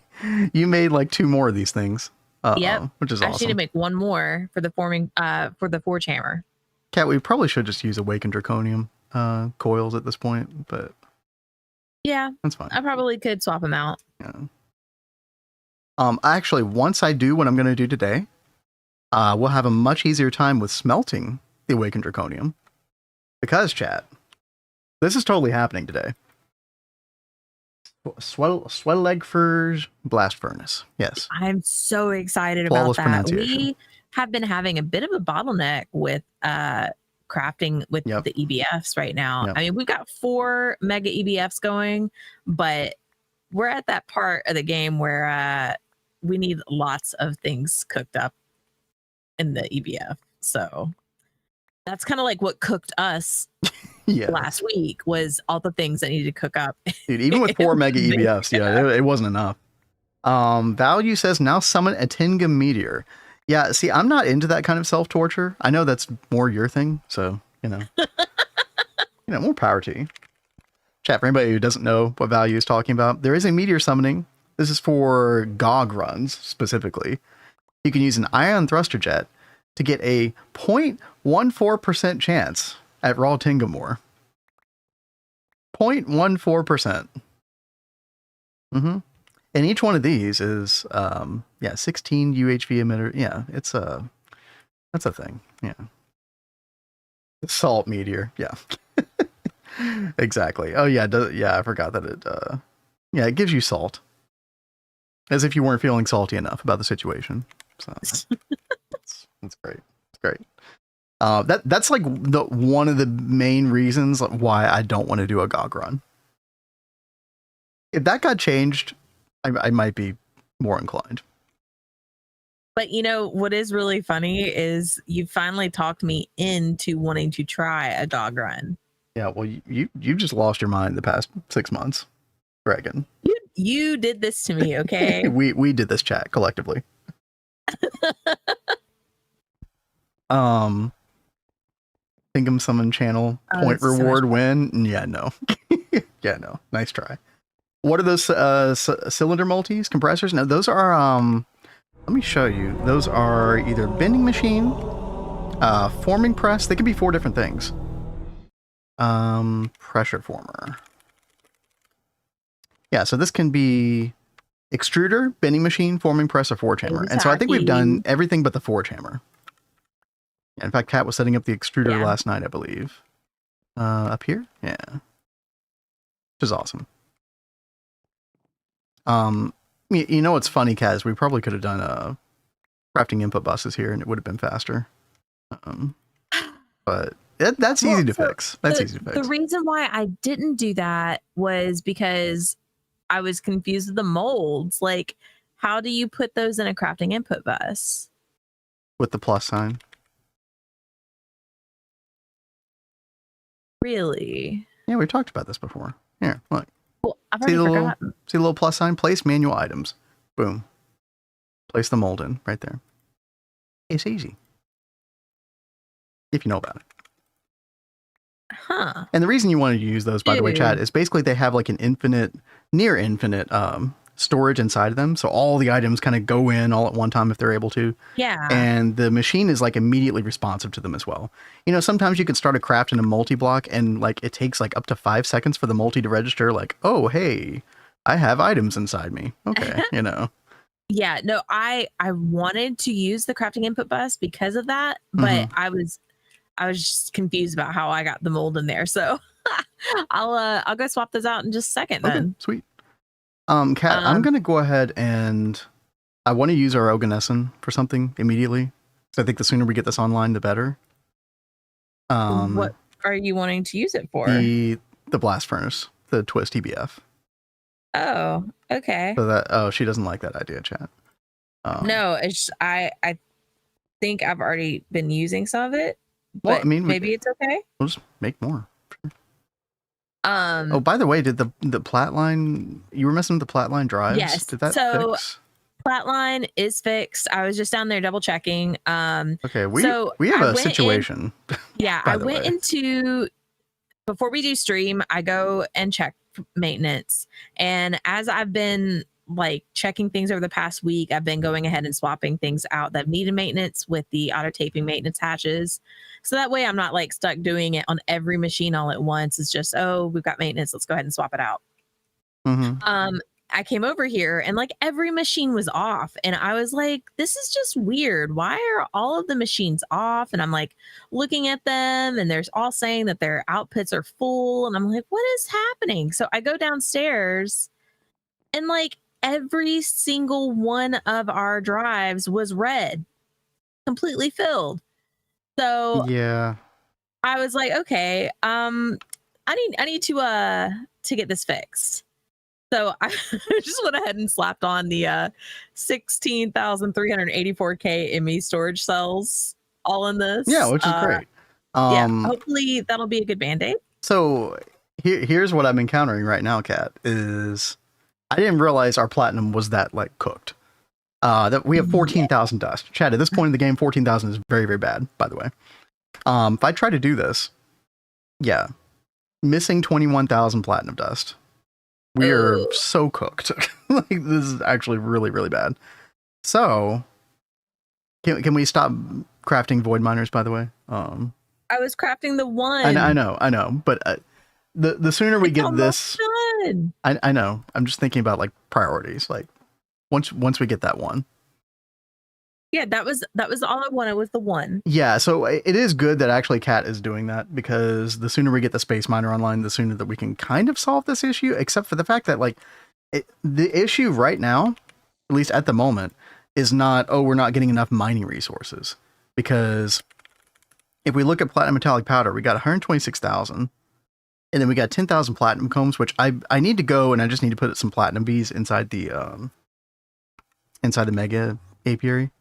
you made like 2 more of these things. Yep, which is I awesome. actually need to make 1 more for the forming for the forge hammer. Cat, we probably should just use awakened draconium coils at this point, but yeah, that's fine. I probably could swap them out. Yeah. Actually, once I do what I'm going to do today, we'll have a much easier time with smelting the awakened draconium. Because, chat, this is totally happening today. Swellegfur's blast furnace. Yes. I'm so excited Flawless about that. We have been having a bit of a bottleneck with crafting with the EBFs right now. Yep. I mean, we've got 4 mega EBFs going, but we're at that part of the game where we need lots of things cooked up in the EBF. So that's kind of like what cooked us last week, was all the things that needed to cook up. Dude, even with 4 mega EBFs, it wasn't enough. Value says now summon a Tinga meteor. Yeah, see, I'm not into that kind of self-torture. I know that's more your thing, so more power to you. Chat, for anybody who doesn't know what Value is talking about, there is a meteor summoning. This is for GOG runs specifically. You can use an ion thruster jet to get a 0.14% chance at raw Tingamore. 0.14%. Mm-hmm. And each one of these is 16 UHV emitter. Yeah, that's a thing. Yeah. The salt meteor. Yeah. Exactly. Oh yeah, I forgot that it gives you salt. As if you weren't feeling salty enough about the situation. So that's great. It's great. That's like one of the main reasons why I don't want to do a GOG run. If that got changed, I might be more inclined. But what is really funny is you finally talked me into wanting to try a GOG run. Yeah, well, you've just lost your mind the past 6 months, Dragon. You did this to me, okay? we did this, chat, collectively. Thinkum Summon channel point reward win. Yeah, no. Yeah, no. Nice try. What are those cylinder multis, compressors? No, those are let me show you. Those are either bending machine, forming press. They could be 4 different things. Pressure former. Yeah, so this can be extruder, bending machine, forming press, or forge hammer. And so I think we've done everything but the forge hammer. Yeah, in fact, Kat was setting up the extruder last night, I believe. Up here? Yeah. Which is awesome. You know what's funny, Kat, is we probably could have done crafting input buses here and it would have been faster. But that's easy to fix. That's easy to fix. The reason why I didn't do that was because I was confused with the molds. Like, how do you put those in a crafting input bus? With the plus sign. Really? Yeah, we talked about this before. Here, look. Well, I've See already the little, forgotten. see the little plus sign? Place manual items. Boom. Place the mold in right there. It's easy. If you know about it. Huh. And the reason you wanted to use those, by the way, chat, Dude. is basically they have like an near infinite storage inside of them. So all the items kind of go in all at one time if they're able to. Yeah. And the machine is like immediately responsive to them as well. You know, sometimes you could start a craft in a multi-block and like it takes like up to 5 seconds for the multi to register like, oh, hey, I have items inside me. Okay, you know. Yeah, no, I wanted to use the crafting input bus because of that, but I was just confused about how I got the mold in there. So I'll go swap those out in just a second Okay, then. sweet. Kat, I'm gonna go ahead and I want to use our Oganesson for something immediately. So I think the sooner we get this online, the better. What are you wanting to use it for? The blast furnace, the twist EBF. Oh, okay. So that she doesn't like that idea, chat. No, it's I think I've already been using some of it, but well, I mean, maybe it's okay. We'll just make more. Sure. Um. Oh, by the way, did the Platline? You were messing with the Platline drives? Yes. Did that fix? Platline is fixed. I was just down there double checking. Okay, we have a situation. Yeah, I went into before we do stream, I go and check maintenance. And as I've been like checking things over the past week, I've been going ahead and swapping things out that needed maintenance with the auto taping maintenance hatches. So that way I'm not like stuck doing it on every machine all at once. It's just, oh, we've got maintenance. Let's go ahead and swap it out. I came over here and like every machine was off. And I was like, this is just weird. Why are all of the machines off? And I'm like looking at them and they're all saying that their outputs are full. And I'm like, what is happening? So I go downstairs and like every single one of our drives was red, completely filled. So yeah, I was like, okay, I need to get this fixed. So I just went ahead and slapped on the 16,384K ME storage cells all in this. Yeah, which is great. Yeah, hopefully that'll be a good band-aid. So here's what I'm encountering right now, Kat, is I didn't realize our platinum was that like cooked. That we have 14,000 dust. Chad, at this point in the game, 14,000 is very, very bad, by the way. If I try to do this, yeah, missing 21,000 platinum dust. We are so cooked. Like this is actually really, really bad. So can we stop crafting void miners, by the way? I was crafting the one. I know, but the sooner we get this done. I know. I'm just thinking about like priorities. Like once we get that one. Yeah, that was all I wanted was the one. Yeah, so it is good that actually Kat is doing that, because the sooner we get the space miner online, the sooner that we can kind of solve this issue, except for the fact that like the issue right now, at least at the moment, is not, oh, we're not getting enough mining resources. Because if we look at platinum metallic powder, we got 126,000. And then we got 10,000 platinum combs, which I need to go and I just need to put some platinum bees inside the mega apiary.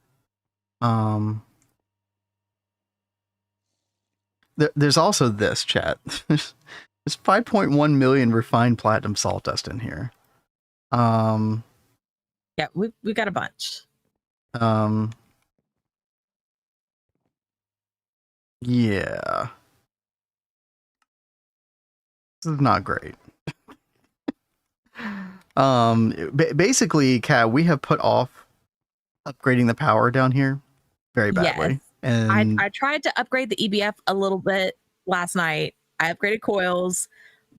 There's also this, chat. There's 5.1 million refined platinum salt dust in here. Yeah, we got a bunch. Yeah. This is not great. Basically, Kat, we have put off upgrading the power down here very badly. Yes. And I tried to upgrade the EBF a little bit last night. I upgraded coils,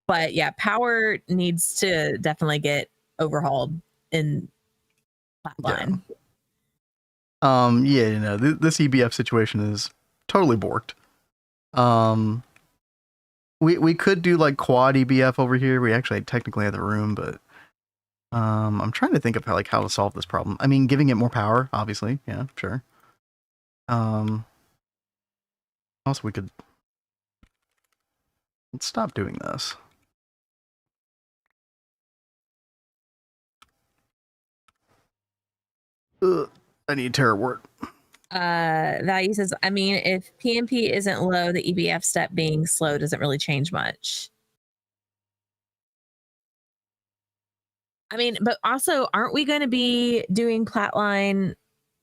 but yeah, power needs to definitely get overhauled in Flatline. Yeah, you know, this EBF situation is totally borked. We could do like quad EBF over here. We actually technically have the room, but I'm trying to think of how to solve this problem. I mean, giving it more power, obviously. Yeah, sure. Also, we could... Let's stop doing this. I need terror wort. Value says, I mean, if PMP isn't low, the EBF step being slow doesn't really change much. I mean, but also, aren't we going to be doing Platline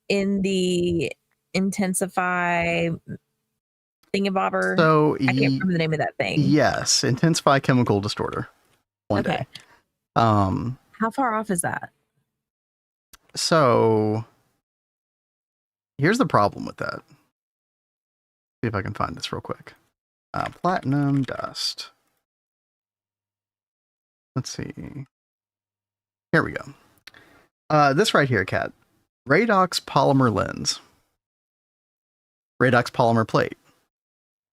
in the intensify thingamabobber? So I can't remember the name of that thing. yes, intensify chemical distorter. One day. How far off is that? So here's the problem with that. See if I can find this real quick. Platinum dust. Let's see. Here we go. This right here, Kat. Radox polymer lens. Radox polymer plate.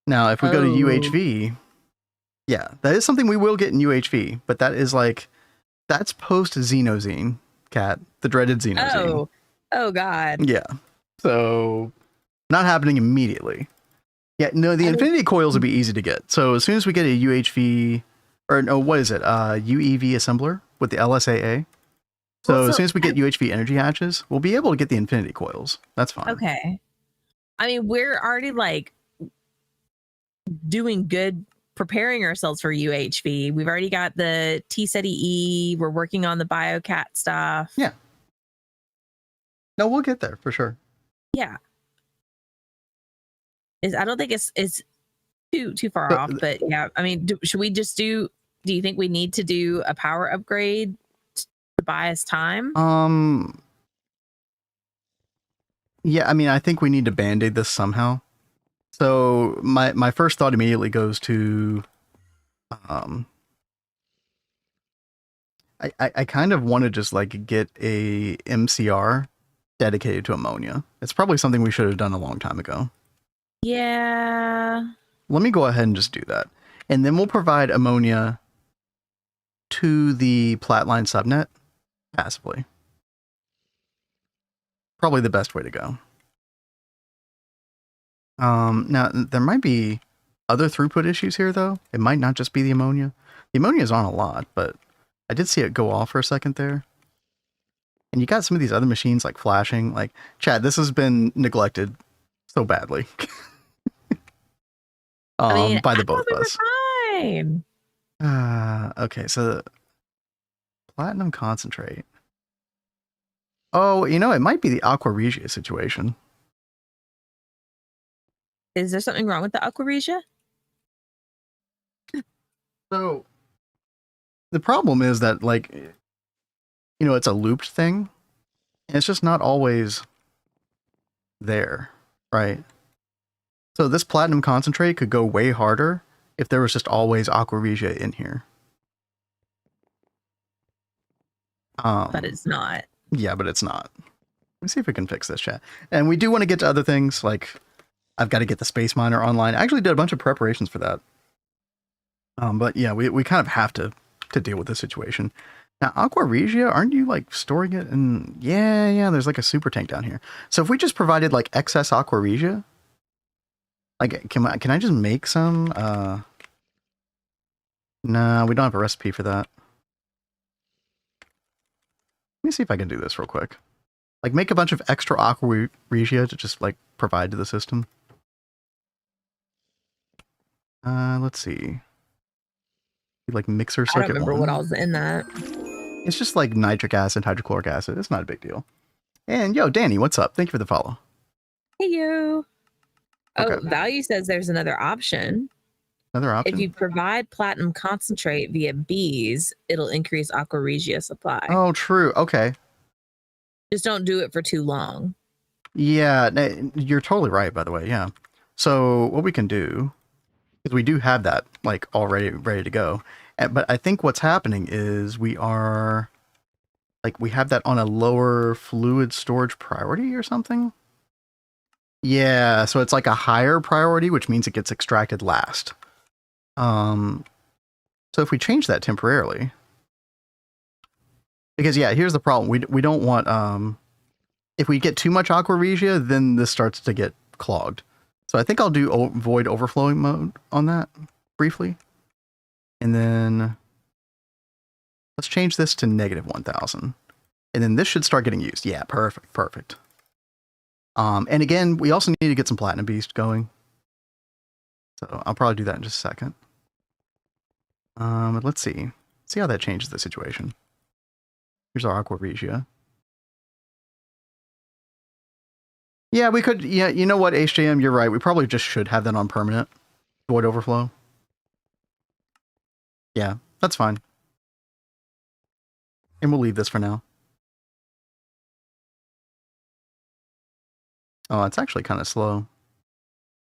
Now, if we go to UHV, yeah, that is something we will get in UHV, but that is like, that's post Xenozine, Kat, the dreaded Xenozine. Oh God. Yeah. So, not happening immediately. Yeah, no, the infinity coils would be easy to get. So, as soon as we get a UHV, or no, what is it? UEV assembler with the LSAA. So, as soon as we get UHV energy hatches, we'll be able to get the infinity coils. That's fine. Okay. I mean, we're already like doing good, preparing ourselves for UHV. We've already got the T-SETI-E. We're working on the BioCat stuff. Yeah. No, we'll get there for sure. Yeah. I don't think it's too far off, but yeah. I mean, should we just do you think we need to do a power upgrade to buy us time? Yeah, I mean, I think we need to band-aid this somehow. So my first thought immediately goes to I kind of want to just like get a MCR dedicated to ammonia. It's probably something we should have done a long time ago. Yeah. Let me go ahead and just do that. And then we'll provide ammonia to the Platline subnet passively. Probably the best way to go. Now, there might be other throughput issues here, though. It might not just be the ammonia. The ammonia is on a lot, but I did see it go off for a second there. And you got some of these other machines like flashing. Like, Chad, this has been neglected so badly. I mean, by the both of us. Fine. Okay, so platinum concentrate. Oh, you know, it might be the Aqua Regia situation. Is there something wrong with the Aqua Regia? So the problem is that, like, you know, it's a looped thing, and it's just not always there, right? So this platinum concentrate could go way harder if there was just always Aqua Regia in here. But it's not. Yeah, but it's not. Let me see if we can fix this, chat. And we do want to get to other things, like I've got to get the Space Miner online. I actually did a bunch of preparations for that. But yeah, we kind of have to deal with this situation. Now, Aqua Regia, aren't you like storing it in... Yeah, there's like a super tank down here. So if we just provided like excess Aqua Regia, like, can I just make some? No, we don't have a recipe for that. Let me see if I can do this real quick. Like, make a bunch of extra Aqua Regia to just, like, provide to the system. Let's see. Like, mixer circuit. I don't remember what else in that. It's just, like, nitric acid, hydrochloric acid. It's not a big deal. And, yo, Danny, what's up? Thank you for the follow. Hey, you. Okay. Oh, Value says there's another option. Another option? If you provide platinum concentrate via bees, it'll increase Aqua Regia supply. Oh, true. Okay. Just don't do it for too long. Yeah, you're totally right, by the way. Yeah. So what we can do, because we do have that like already ready to go, but I think what's happening is we have that on a lower fluid storage priority or something. Yeah, so it's like a higher priority, which means it gets extracted last. So if we change that temporarily, because yeah, here's the problem. We don't want if we get too much Aqua Regia, then this starts to get clogged. So I think I'll do void overflowing mode on that briefly. And then let's change this to -1000. And then this should start getting used. Yeah, perfect. And again, we also need to get some Platinum Beast going. So I'll probably do that in just a second. Let's see. See how that changes the situation. Here's our Aqua Regia. Yeah, we could. Yeah, you know what, HJM, you're right. We probably just should have that on permanent. Void Overflow. Yeah, that's fine. And we'll leave this for now. Oh, it's actually kind of slow.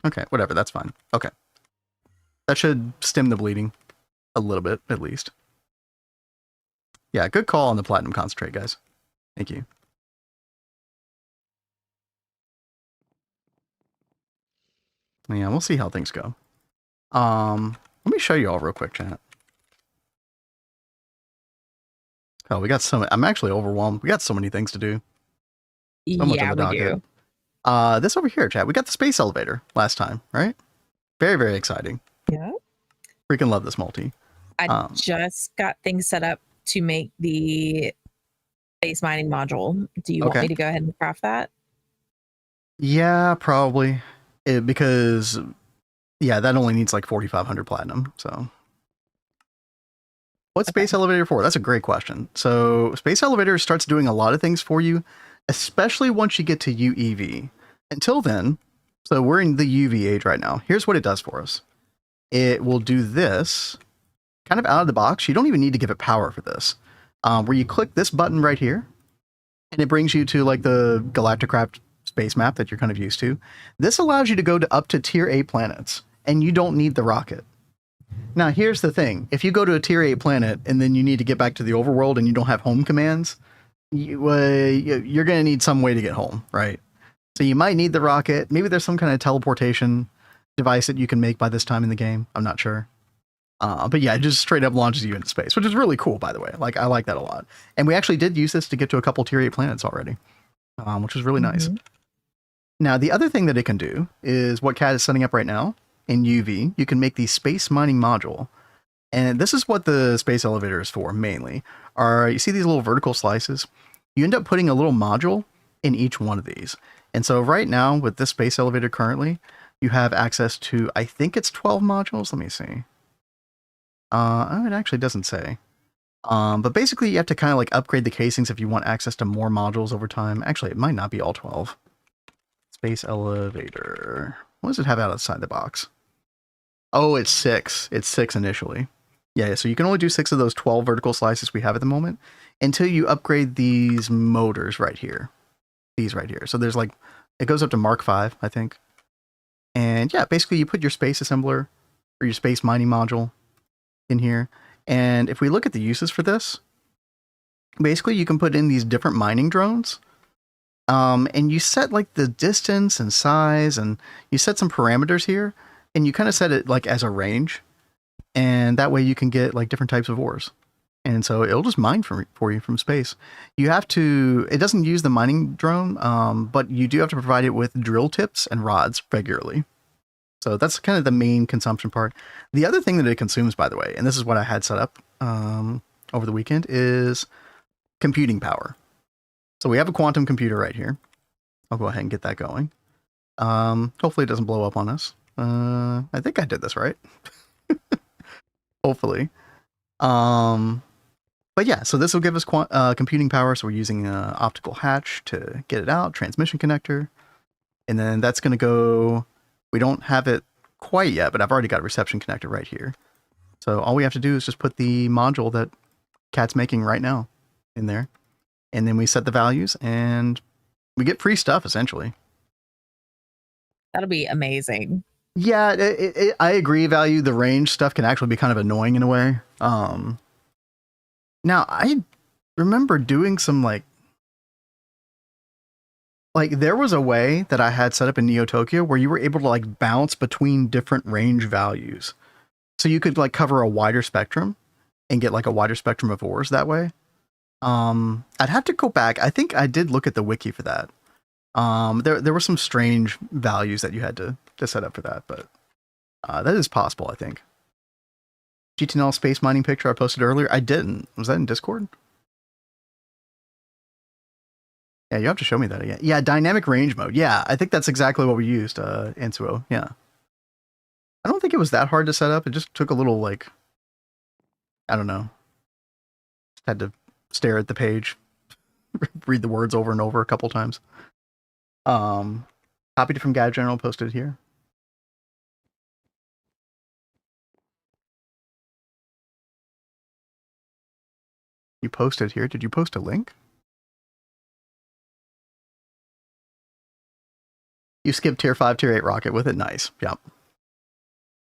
Okay, whatever, that's fine. Okay. That should stem the bleeding. A little bit, at least. Yeah, good call on the Platinum Concentrate, guys. Thank you. Yeah, we'll see how things go. Let me show you all real quick, chat. Oh, we got so. I'm actually overwhelmed. We got so many things to do. So much on the docket. Do. This over here, chat. We got the space elevator last time, right? Very, very exciting. Yeah. Freaking love this multi. I just got things set up to make the space mining module. Do you want me to go ahead and craft that? Yeah, probably. Because, yeah, that only needs like 4,500 platinum. So, what's Space Elevator for? That's a great question. So, Space Elevator starts doing a lot of things for you, especially once you get to UEV. Until then, so we're in the UV age right now. Here's what it does for us. It will do this kind of out of the box. You don't even need to give it power for this. Where you click this button right here, and it brings you to like the Galacticraft space map that you're kind of used to. This allows you to go to up to tier 8 planets, and you don't need the rocket. Now, here's the thing. If you go to a tier 8 planet, and then you need to get back to the overworld, and you don't have home commands, you're going to need some way to get home, right? So you might need the rocket. Maybe there's some kind of teleportation device that you can make by this time in the game. I'm not sure. But yeah, it just straight up launches you into space, which is really cool, by the way. Like, I like that a lot. And we actually did use this to get to a couple tier 8 planets already, which is really nice. Now, the other thing that it can do is what Cat is setting up right now in UV. You can make the space mining module. And this is what the space elevator is for, mainly. You see these little vertical slices? You end up putting a little module in each one of these. And so right now, with this space elevator currently, you have access to, I think it's 12 modules. Let me see. It actually doesn't say. But basically, you have to kind of like upgrade the casings if you want access to more modules over time. Actually, it might not be all 12. Space elevator. What does it have outside the box? Oh, it's 6. It's 6 initially. Yeah, so you can only do 6 of those 12 vertical slices we have at the moment until you upgrade these motors right here. These right here. So there's like, it goes up to Mark 5, I think. And yeah, basically you put your space assembler or your space mining module in here. And if we look at the uses for this, basically you can put in these different mining drones. And you set like the distance and size, and you set some parameters here, and you kind of set it like as a range. And that way you can get like different types of ores. And so it'll just mine for you from space. You have to, it doesn't use the mining drone, but you do have to provide it with drill tips and rods regularly. So that's kind of the main consumption part. The other thing that it consumes, by the way, and this is what I had set up over the weekend, is computing power. So we have a quantum computer right here. I'll go ahead and get that going. Hopefully it doesn't blow up on us. I think I did this right. Hopefully. But yeah, so this will give us computing power. So we're using an optical hatch to get it out, transmission connector. And then that's going to go, we don't have it quite yet, but I've already got a reception connector right here. So all we have to do is just put the module that Cat's making right now in there. And then we set the values and we get free stuff, essentially. That'll be amazing. Yeah, I agree, Value. The range stuff can actually be kind of annoying in a way. Now, I remember doing some like there was a way that I had set up in Neo Tokyo where you were able to like bounce between different range values. So you could like cover a wider spectrum and get like a wider spectrum of ores that way. I'd have to go back. I think I did look at the wiki for that. There were some strange values that you had to set up for that, but that is possible, I think. GTNL space mining picture I posted earlier. I didn't. Was that in Discord? Yeah, you have to show me that again. Yeah, dynamic range mode. Yeah, I think that's exactly what we used, Ansuo. Yeah. I don't think it was that hard to set up. It just took a little, like, I don't know. Had to stare at the page, read the words over and over a couple times. Copied it from Guide General, posted here. You posted here. Did you post a link? You skipped tier 5, tier 8 rocket with it. Nice. Yep.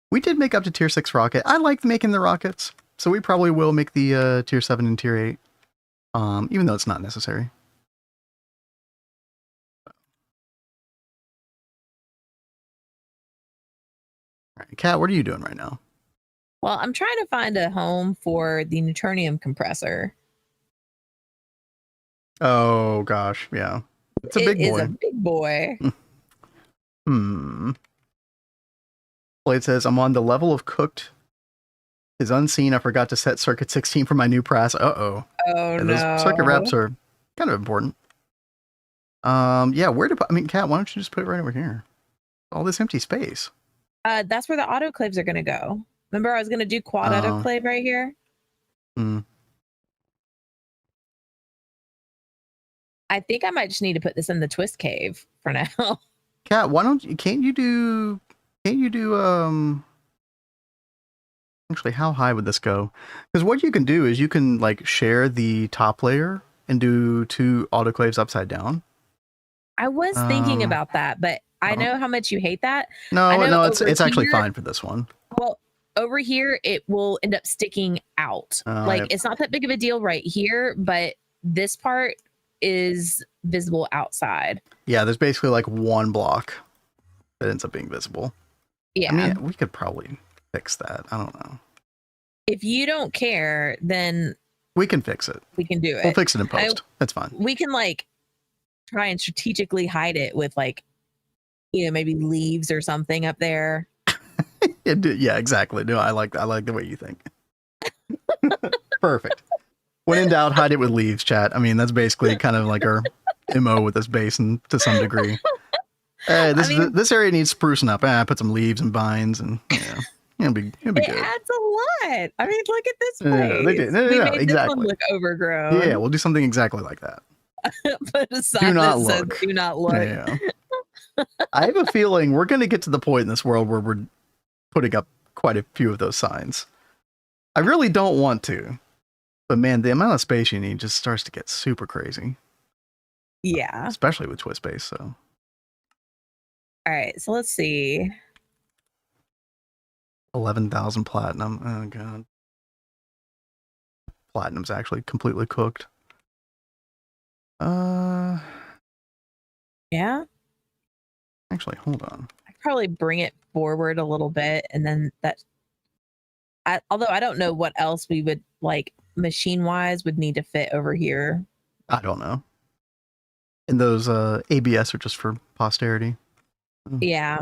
We did make up to tier 6 rocket. I liked making the rockets, so we probably will make the tier 7 and tier 8, even though it's not necessary. All right, Kat, what are you doing right now? Well, I'm trying to find a home for the neutronium compressor. Oh gosh, yeah. It's a big boy. It is a big boy. Blade says, I'm on the level of cooked is unseen. I forgot to set circuit 16 for my new press. Oh yeah, no. those circuit wraps are kind of important. Yeah, where to put, I mean, Kat, why don't you just put it right over here? All this empty space. That's where the autoclaves are gonna go. Remember, I was gonna do quad autoclave right here. I think I might just need to put this in the twist cave for now. Kat, why don't you, can't you do, actually, how high would this go? Because what you can do is you can, like, share the top layer and do 2 autoclaves upside down. I was thinking about that, but I know how much you hate that. No, it's actually fine for this one. Well, over here, it will end up sticking out. It's not that big of a deal right here, but this part is visible outside. Yeah, there's basically like one block that ends up being visible. Yeah. I mean, we could probably fix that. I don't know. If you don't care, then we can fix it. We can do it. We'll fix it in post. That's fine. We can, like, try and strategically hide it with, like, maybe leaves or something up there. Yeah, exactly. No, I like the way you think. Perfect. When in doubt, hide it with leaves, chat. I mean, that's basically kind of like our MO with this basin to some degree. Hey, this area needs sprucing up. Put some leaves and vines, and it'll be good. It adds a lot. I mean, look at this place. They did. No, we made exactly. This one look overgrown. Yeah, we'll do something exactly like that. Put a sign that says "Do not look." Yeah. I have a feeling we're going to get to the point in this world where we're putting up quite a few of those signs. I really don't want to, but man, the amount of space you need just starts to get super crazy. Yeah, especially with twist base. So, all right, so let's see. 11,000 platinum. Oh god, platinum's actually completely cooked. Yeah. Actually, hold on. I'd probably bring it forward a little bit, and then although I don't know what else we would, like, machine-wise would need to fit over here. I don't know. And those ABS are just for posterity. Yeah.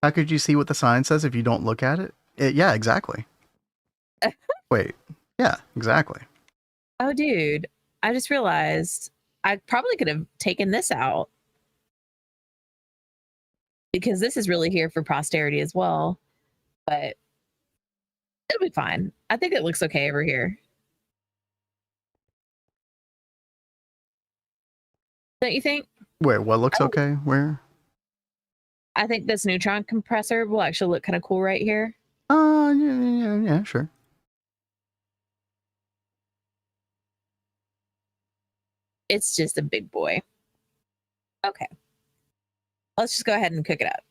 How could you see what the sign says if you don't look at it? Yeah, exactly. Wait. Yeah, exactly. Oh, dude. I just realized I probably could have taken this out, because this is really here for posterity as well, but it'll be fine. I think it looks okay over here. Don't you think? Wait, what looks okay? Where? I think this neutron compressor will actually look kind of cool right here. Yeah, sure. It's just a big boy. Okay. Let's just go ahead and cook it up.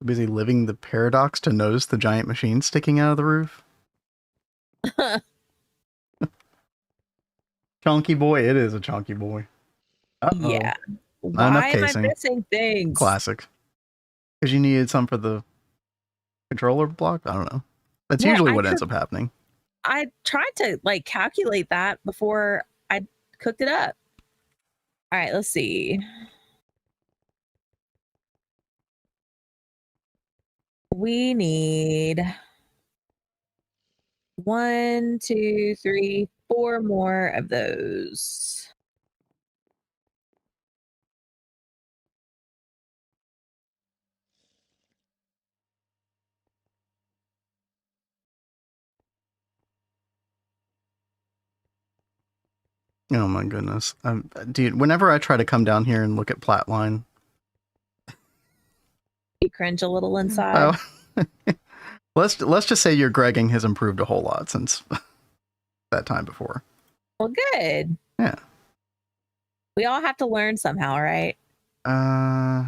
Busy living the paradox to notice the giant machine sticking out of the roof. Chunky boy, it is a chunky boy. Uh-oh. Yeah. Not enough Why am casing. I missing things? Classic. Because you needed some for the controller block? I don't know. That's usually what ends up happening. I tried to, like, calculate that before I cooked it up. All right, let's see. We need 1, 2, 3, 4 more of those. Oh my goodness. Dude, whenever I try to come down here and look at Platline, You cringe a little inside. Oh, let's just say your Gregging has improved a whole lot since that time before. Well, good. Yeah. We all have to learn somehow, right? Yeah.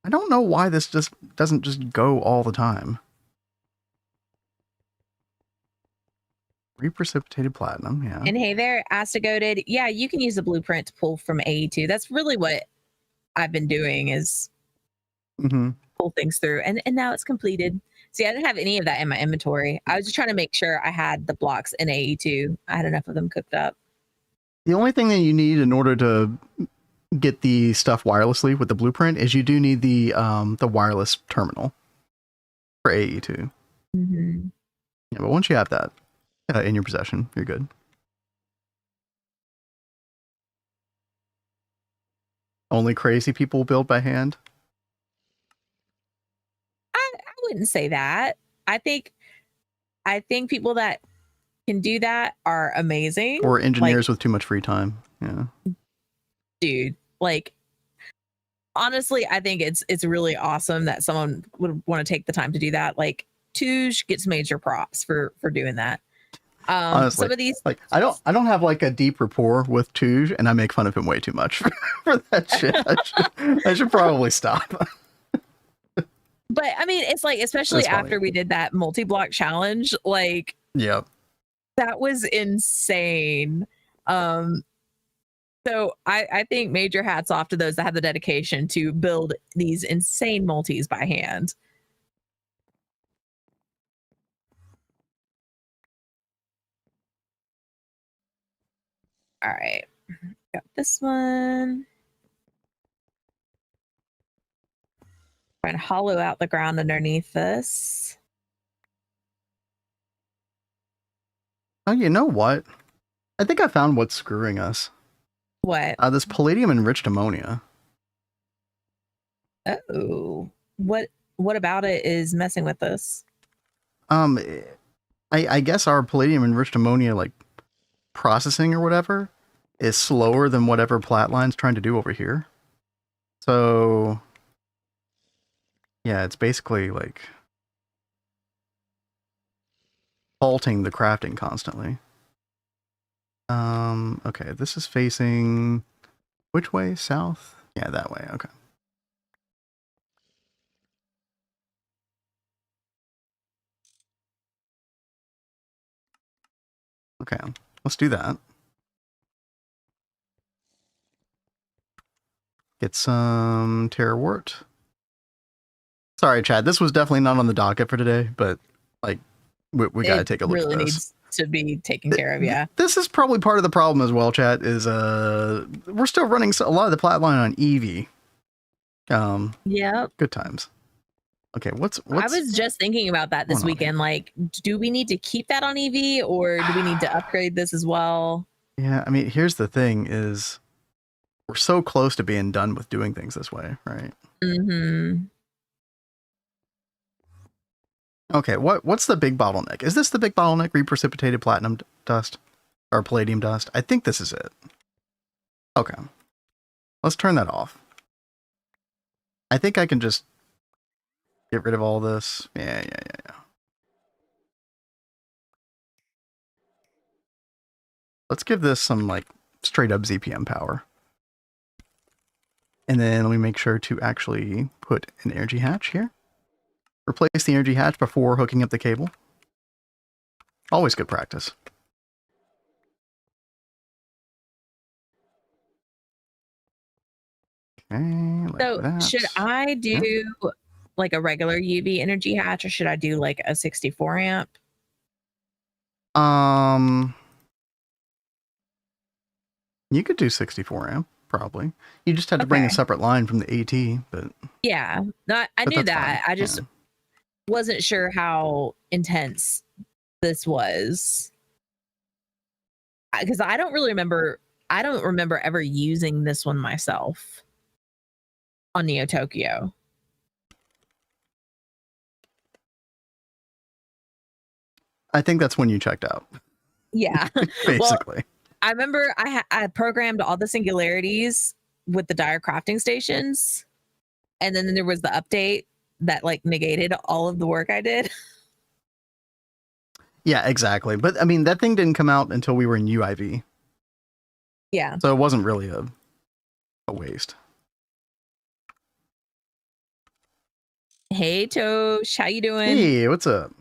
I don't know why this just doesn't just go all the time. Reprecipitated platinum, yeah. And hey there, Astigoted. Yeah, you can use the blueprint to pull from AE2. That's really what I've been doing is pull things through. And now it's completed. See, I didn't have any of that in my inventory. I was just trying to make sure I had the blocks in AE2. I had enough of them cooked up. The only thing that you need in order to get the stuff wirelessly with the blueprint is you do need the wireless terminal for AE2. Mm-hmm. Yeah, but once you have that in your possession, you're good. Only crazy people build by hand? I wouldn't say that. I think people that can do that are amazing. Or engineers with too much free time. Yeah. Dude, like honestly, I think it's really awesome that someone would want to take the time to do that. Like Touge gets major props for doing that. Honestly, some of these, like I don't have like a deep rapport with Touge, and I make fun of him way too much for that shit. I should probably stop. But I mean, it's like, especially after we did that multi-block challenge, like, yep, that was insane. So I think major hats off to those that have the dedication to build these insane multis by hand. All right, got this one. Try and hollow out the ground underneath this. Oh, you know what? I think I found what's screwing us. What? This palladium enriched ammonia. Oh, what about it is messing with us? I guess our palladium enriched ammonia like processing or whatever is slower than whatever Platline's trying to do over here. So yeah, it's basically like halting the crafting constantly. Okay, this is facing which way? South? Yeah, that way. Okay. Okay, let's do that. Get some terrawort. Sorry, Chad. This was definitely not on the docket for today, but like we got to take a look at this. Really needs to be taken care of. Yeah. This is probably part of the problem as well, Chat, is we're still running a lot of the Platline on Eevee. Yeah. Good times. Okay, what's I was just thinking about that this weekend. Like, do we need to keep that on Eevee or do we need to upgrade this as well? Yeah, I mean, here's the thing is we're so close to being done with doing things this way, right? Mm-hmm. Okay, what's the big bottleneck? Is this the big bottleneck, reprecipitated platinum dust or palladium dust? I think this is it. Okay, let's turn that off. I think I can just get rid of all this. Yeah. Let's give this some like straight up ZPM power. And then let me make sure to actually put an energy hatch here. Replace the energy hatch before hooking up the cable. Always good practice. Okay, like so that. Should I do like a regular UV energy hatch or should I do like a 64 amp? You could do 64 amp. probably. You just had to bring a separate line from the AT, but yeah, I knew that. Fine. I just wasn't sure how intense this was, because I don't remember ever using this one myself on Neo Tokyo. I think that's when you checked out. Yeah. Basically. Well, I remember I programmed all the singularities with the dire crafting stations, and then there was the update that like negated all of the work I did. Yeah, exactly. But I mean, that thing didn't come out until we were in UIV. Yeah. So it wasn't really a waste. Hey Tosh, how you doing? Hey, what's up?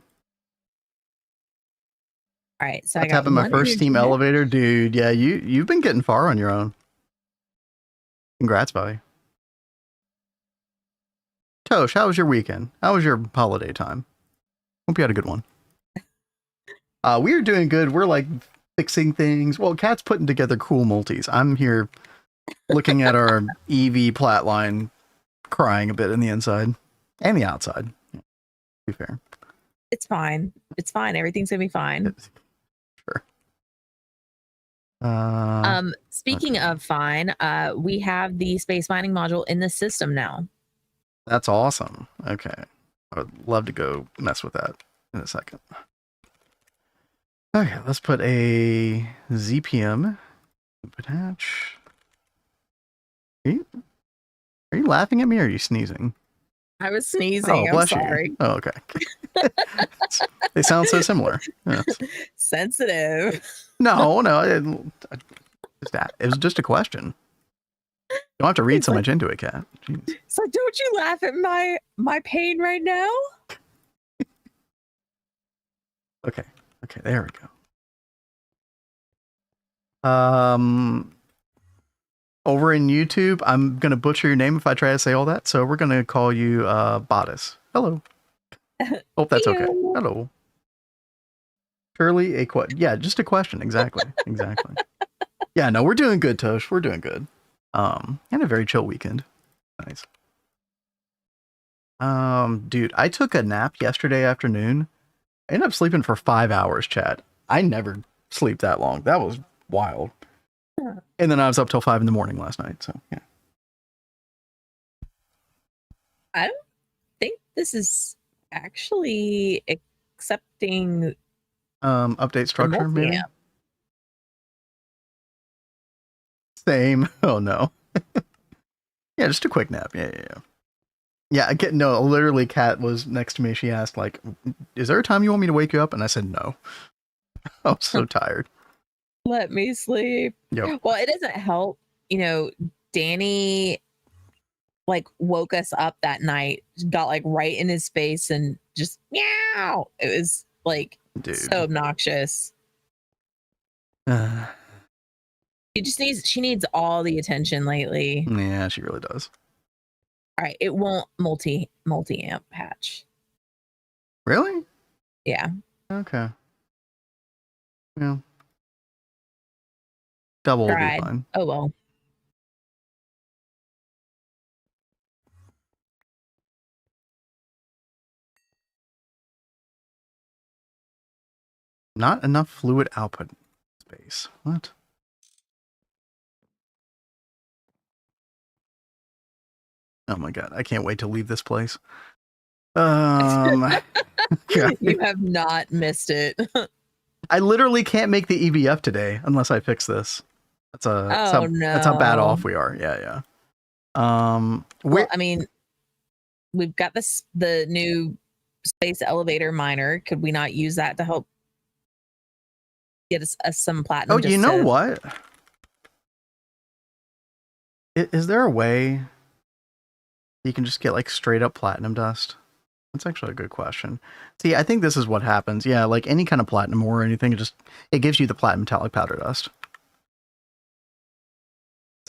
All right, so I got my first Steam elevator, dude. Yeah, you've been getting far on your own. Congrats, buddy. Tosh, how was your weekend? How was your holiday time? Hope you had a good one. We are doing good. We're like fixing things. Well, Kat's putting together cool multis. I'm here looking at our EV plat line, crying a bit in the inside and the outside. Yeah, to be fair. It's fine. It's fine. Everything's gonna be fine. Sure. Speaking of fine, we have the space mining module in the system now. That's awesome. Okay. I would love to go mess with that in a second. Okay, let's put a ZPM. Hatch. Are you laughing at me or are you sneezing? I was sneezing. Oh, I'm sorry. You. Oh, okay. They sound so similar. Yes. Sensitive. No, it was just a question. You don't have to read so much into it, Kat. Jeez. So don't you laugh at my pain right now? Okay, there we go. Over in YouTube, I'm gonna butcher your name if I try to say all that, so we're gonna call you Bodice. Hello. Hope that's okay. Hello. Shirley, yeah, just a question. Exactly. Yeah, no, we're doing good, Tosh. We're doing good. And a very chill weekend. Nice. Dude, I took a nap yesterday afternoon. I ended up sleeping for 5 hours, chat. I never sleep that long. That was wild. And then I was up till 5 a.m. last night, so yeah. I don't think this is actually accepting update structure, maybe? Same. Oh no. Yeah, just a quick nap. Yeah, I get no, literally Kat was next to me. She asked, like, is there a time you want me to wake you up? And I said no. I was so tired. Let me sleep. Yep. Well, it doesn't help. You know, Danny like woke us up that night, got like right in his face and just meow. It was like so obnoxious. She needs all the attention lately. Yeah, she really does. All right, it won't multi-amp patch. Really? Yeah. Okay. Yeah. Double will be fine. Oh well. Not enough fluid output space. What? Oh my god, I can't wait to leave this place. You have not missed it. I literally can't make the EBF today unless I fix this. That's how bad off we are. Yeah. Well, I mean, we've got the new space elevator miner. Could we not use that to help get us some platinum? Oh, you know what? Is there a way you can just get like straight up platinum dust? That's actually a good question. See, I think this is what happens. Yeah, like any kind of platinum ore or anything, it gives you the platinum metallic powder dust.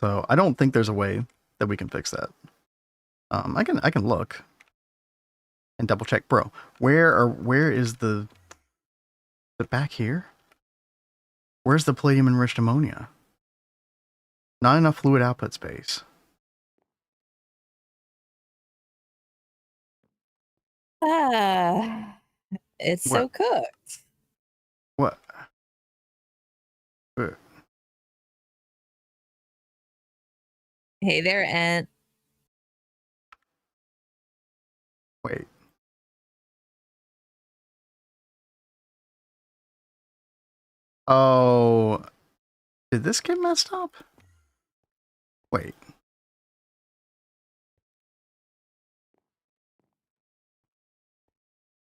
So I don't think there's a way that we can fix that. I can look and double check, bro. Where is the back here? Where's the palladium enriched ammonia? Not enough fluid output space. It's What? so cooked. What? Hey there, Ant. Wait. Oh, did this get messed up? Wait.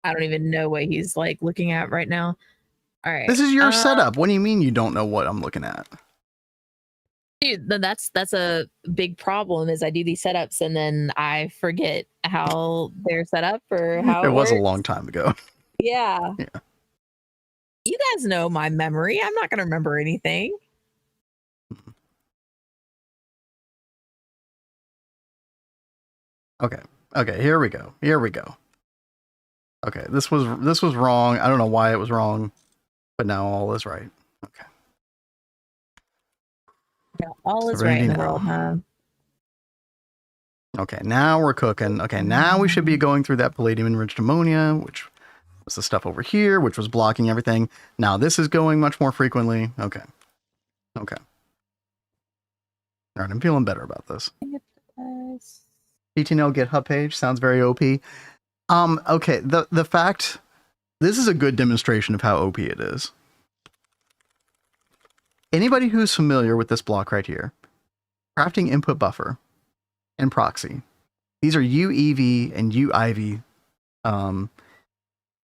I don't even know what he's like looking at right now. All right. This is your setup. What do you mean you don't know what I'm looking at? Dude, that's a big problem is I do these setups and then I forget how they're set up or how It it was works. a long time ago. Yeah. Yeah. You guys know my memory. I'm not going to remember anything. Okay. Okay, here we go. Here we go. Okay, this was wrong. I don't know why it was wrong, but now all is right. Okay. Yeah, all is Serenity right in the now. world, huh? Okay, now we're cooking. Okay, now we should be going through that palladium enriched ammonia, which was the stuff over here, which was blocking everything. Now this is going much more frequently. Okay. Okay. All right, I'm feeling better about this. GTNL GitHub page sounds very OP. Okay, the fact, this is a good demonstration of how OP it is. Anybody who's familiar with this block right here, crafting input buffer and proxy. These are UEV and UIV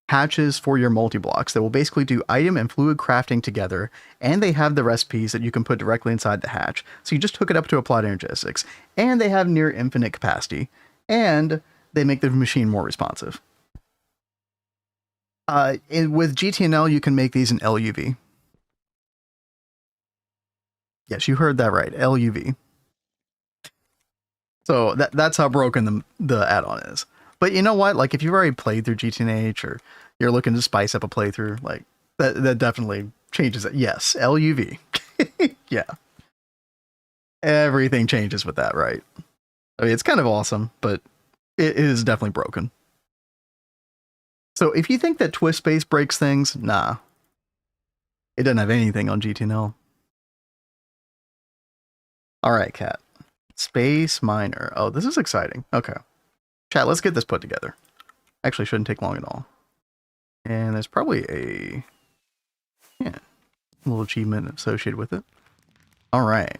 hatches for your multi-blocks that will basically do item and fluid crafting together, and they have the recipes that you can put directly inside the hatch. So you just hook it up to applied energetics, and they have near infinite capacity, and they make the machine more responsive. With GTNL, you can make these in LUV. Yes, you heard that right, LUV. So that's how broken the add-on is. But you know what? Like, if you've already played through GTNH or you're looking to spice up a playthrough, like that definitely changes it. Yes, LUV. Yeah. Everything changes with that, right? I mean, it's kind of awesome, but it is definitely broken. So if you think that Twist Space breaks things, nah. It doesn't have anything on GTNL. All right, Cat. Space Miner. Oh, this is exciting. Okay. Chat, let's get this put together. Actually, shouldn't take long at all. And there's probably a little achievement associated with it. All right.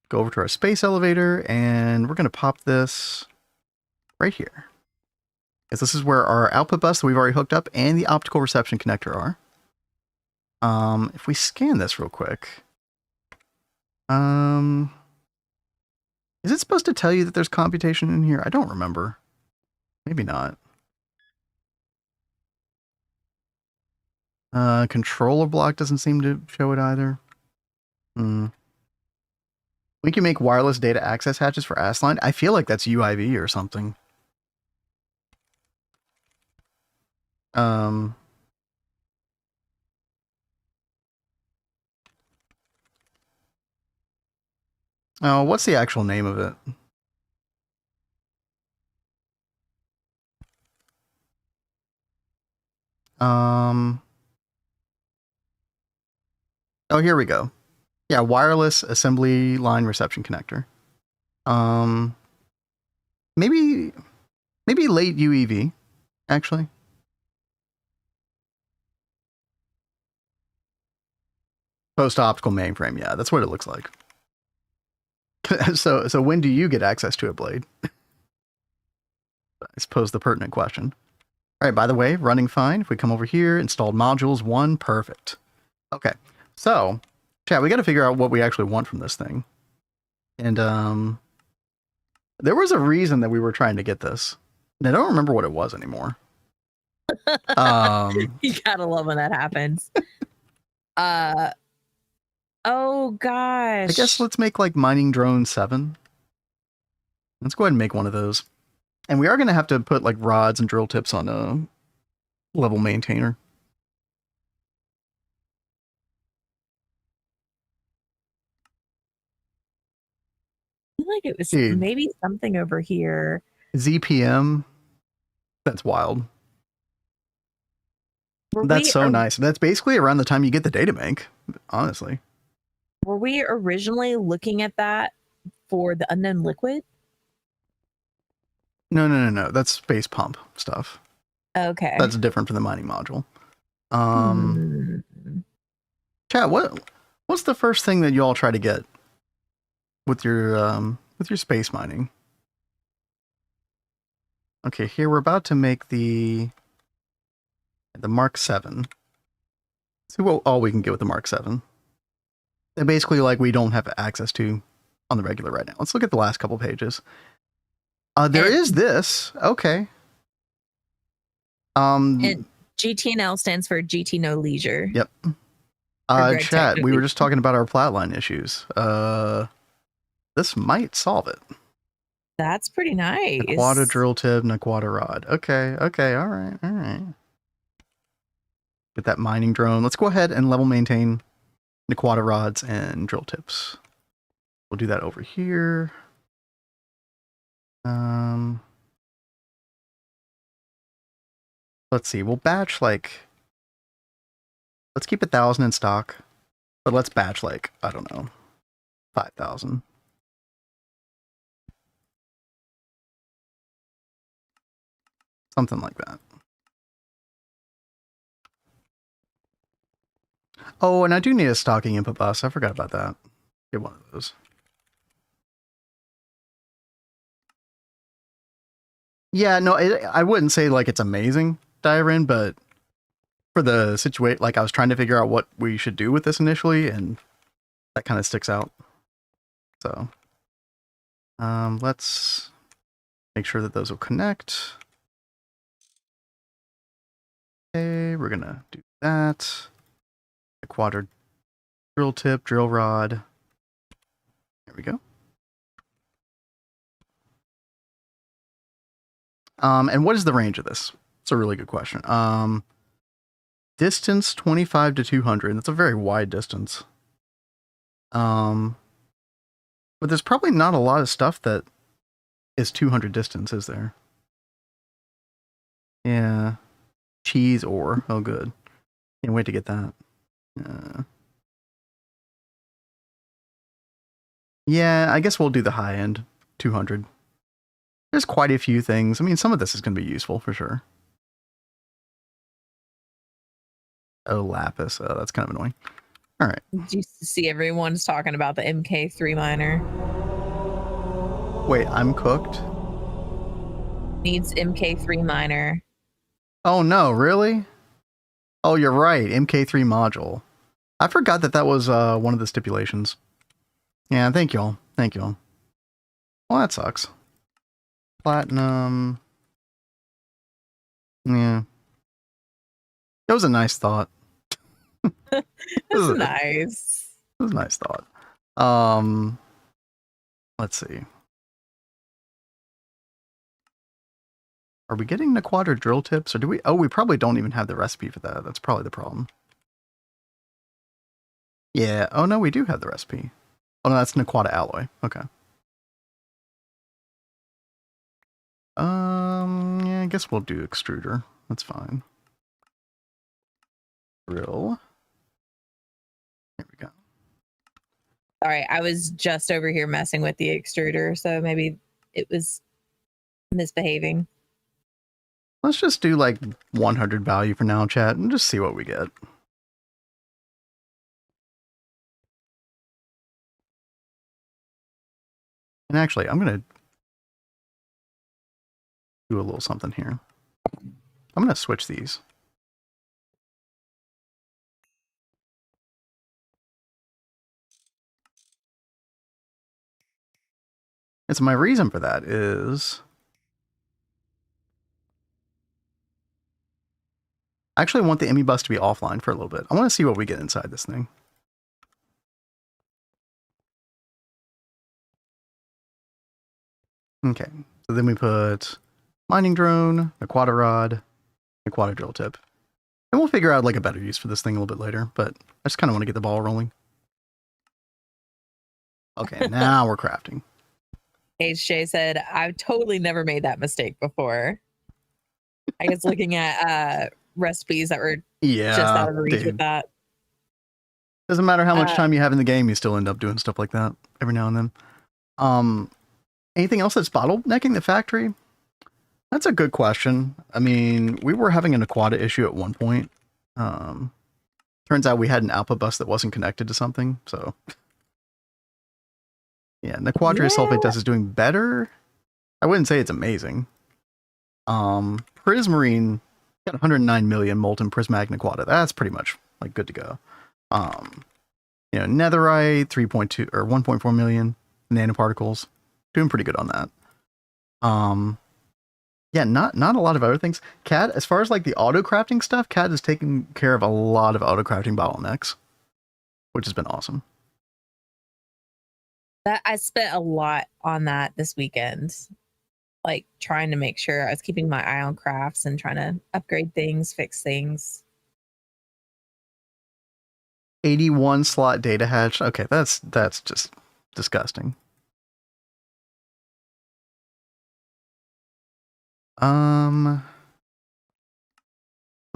Go over to our space elevator, and we're going to pop this right here. Because this is where our output bus that we've already hooked up and the optical reception connector are. If we scan this real quick. Is it supposed to tell you that there's computation in here? I don't remember. Maybe not. Controller block doesn't seem to show it either. We can make wireless data access hatches for ASLine. I feel like that's UIV or something. Oh, what's the actual name of it? Oh, here we go. Yeah, wireless assembly line reception connector. Maybe late UEV, actually. Post-optical mainframe, yeah, that's what it looks like. So when do you get access to it, Blade? I suppose the pertinent question. All right, by the way, running fine. If we come over here, installed modules 1, perfect. Okay, so, chat, we got to figure out what we actually want from this thing. And there was a reason that we were trying to get this. And I don't remember what it was anymore. You gotta love when that happens. Oh gosh. I guess let's make like mining drone 7. Let's go ahead and make one of those. And we are going to have to put like rods and drill tips on a level maintainer. like it was Dude. maybe something over here. ZPM. That's wild. That's so nice. That's basically around the time you get the data bank, honestly. Were we originally looking at that for the unknown liquid? No. That's space pump stuff. Okay. That's different from the mining module. Chat, what's the first thing that you all try to get with your space mining? Okay, here we're about to make the Mark 7. See what all we can get with the Mark 7. They're basically like we don't have access to on the regular right now. Let's look at the last couple pages. There is this. Okay. And GTNL stands for GT No Leisure. Yep. Chat, we were just talking about our flatline issues. This might solve it. That's pretty nice. Naquata drill tip, Naquata rod. Okay, all right. Get that mining drone. Let's go ahead and level maintain Naquata rods and drill tips. We'll do that over here. Let's see. We'll batch like. Let's keep 1,000 in stock, but let's batch like, I don't know, 5,000. Something like that. Oh, and I do need a stocking input bus. I forgot about that. Get one of those. Yeah, no, I wouldn't say like it's amazing, Diarin, but for the situation, like I was trying to figure out what we should do with this initially, and that kind of sticks out. So, let's make sure that those will connect. Okay, we're gonna do that. A quadra drill tip, drill rod. There we go. And what is the range of this? It's a really good question. Distance 25 to 200. That's a very wide distance. But there's probably not a lot of stuff that is 200 distance, is there? Yeah. Cheese ore. Oh, good. Can't wait to get that. Yeah, I guess we'll do the high end, 200. There's quite a few things. I mean, some of this is going to be useful for sure. Oh, lapis. Oh, that's kind of annoying. All right. Do you see everyone's talking about the MK3 miner? Wait, I'm cooked? Needs MK3 miner. Oh, no, really? Oh, you're right. MK3 module. I forgot that was one of the stipulations. Yeah, thank y'all. Thank y'all. Well, that sucks. Platinum. Yeah. It was a nice thought. That's nice. It was a nice thought. Let's see. Are we getting the quadra drill tips, or do we? Oh, we probably don't even have the recipe for that. That's probably the problem. Yeah. Oh no, we do have the recipe. Oh no, that's Naquata alloy. Okay. Yeah, I guess we'll do extruder. That's fine. Drill. Here we go. All right, I was just over here messing with the extruder, so maybe it was misbehaving. Let's just do like 100 value for now, chat, and just see what we get. And actually, I'm going to do a little something here. I'm going to switch these. And so my reason for that is I actually want the ME bus to be offline for a little bit. I want to see what we get inside this thing. Okay, so then we put mining drone, a quad rod, a quad drill tip. And we'll figure out like a better use for this thing a little bit later, but I just kind of want to get the ball rolling. Okay, now we're crafting. HJ said, I've totally never made that mistake before. I guess looking at recipes that were just out of reach with that. Doesn't matter how much time you have in the game, you still end up doing stuff like that every now and then. Anything else that's bottlenecking the factory? That's a good question. I mean, we were having an Aquata issue at one point. Turns out we had an output bus that wasn't connected to something, so... Yeah, and the Quadria sulfate test is doing better. I wouldn't say it's amazing. Prismarine got 109 million molten prismatic Naquata. That's pretty much like good to go. Netherite 3.2 or 1.4 million nanoparticles, doing pretty good on that. Yeah, not a lot of other things. CAD, as far as like the auto crafting stuff, CAD is taking care of a lot of auto crafting bottlenecks, which has been awesome. That I spent a lot on that this weekend, like trying to make sure I was keeping my eye on crafts and trying to upgrade things, fix things. 81 slot data hatch. Okay, that's just disgusting.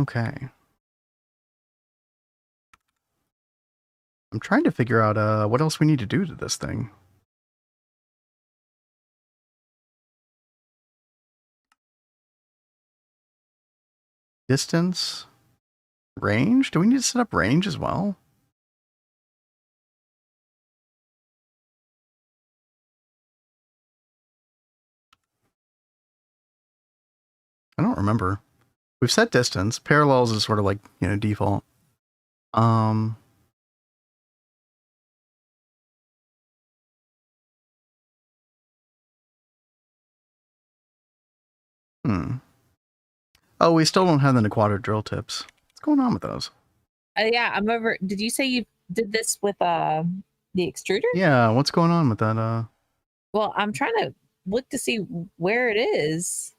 Okay. I'm trying to figure out what else we need to do to this thing. Distance, range. Do we need to set up range as well? I don't remember. We've set distance. Parallels is sort of like, default. Oh, we still don't have the Naquata drill tips. What's going on with those? Yeah, I'm over. Did you say you did this with the extruder? Yeah, what's going on with that? Well, I'm trying to look to see where it is.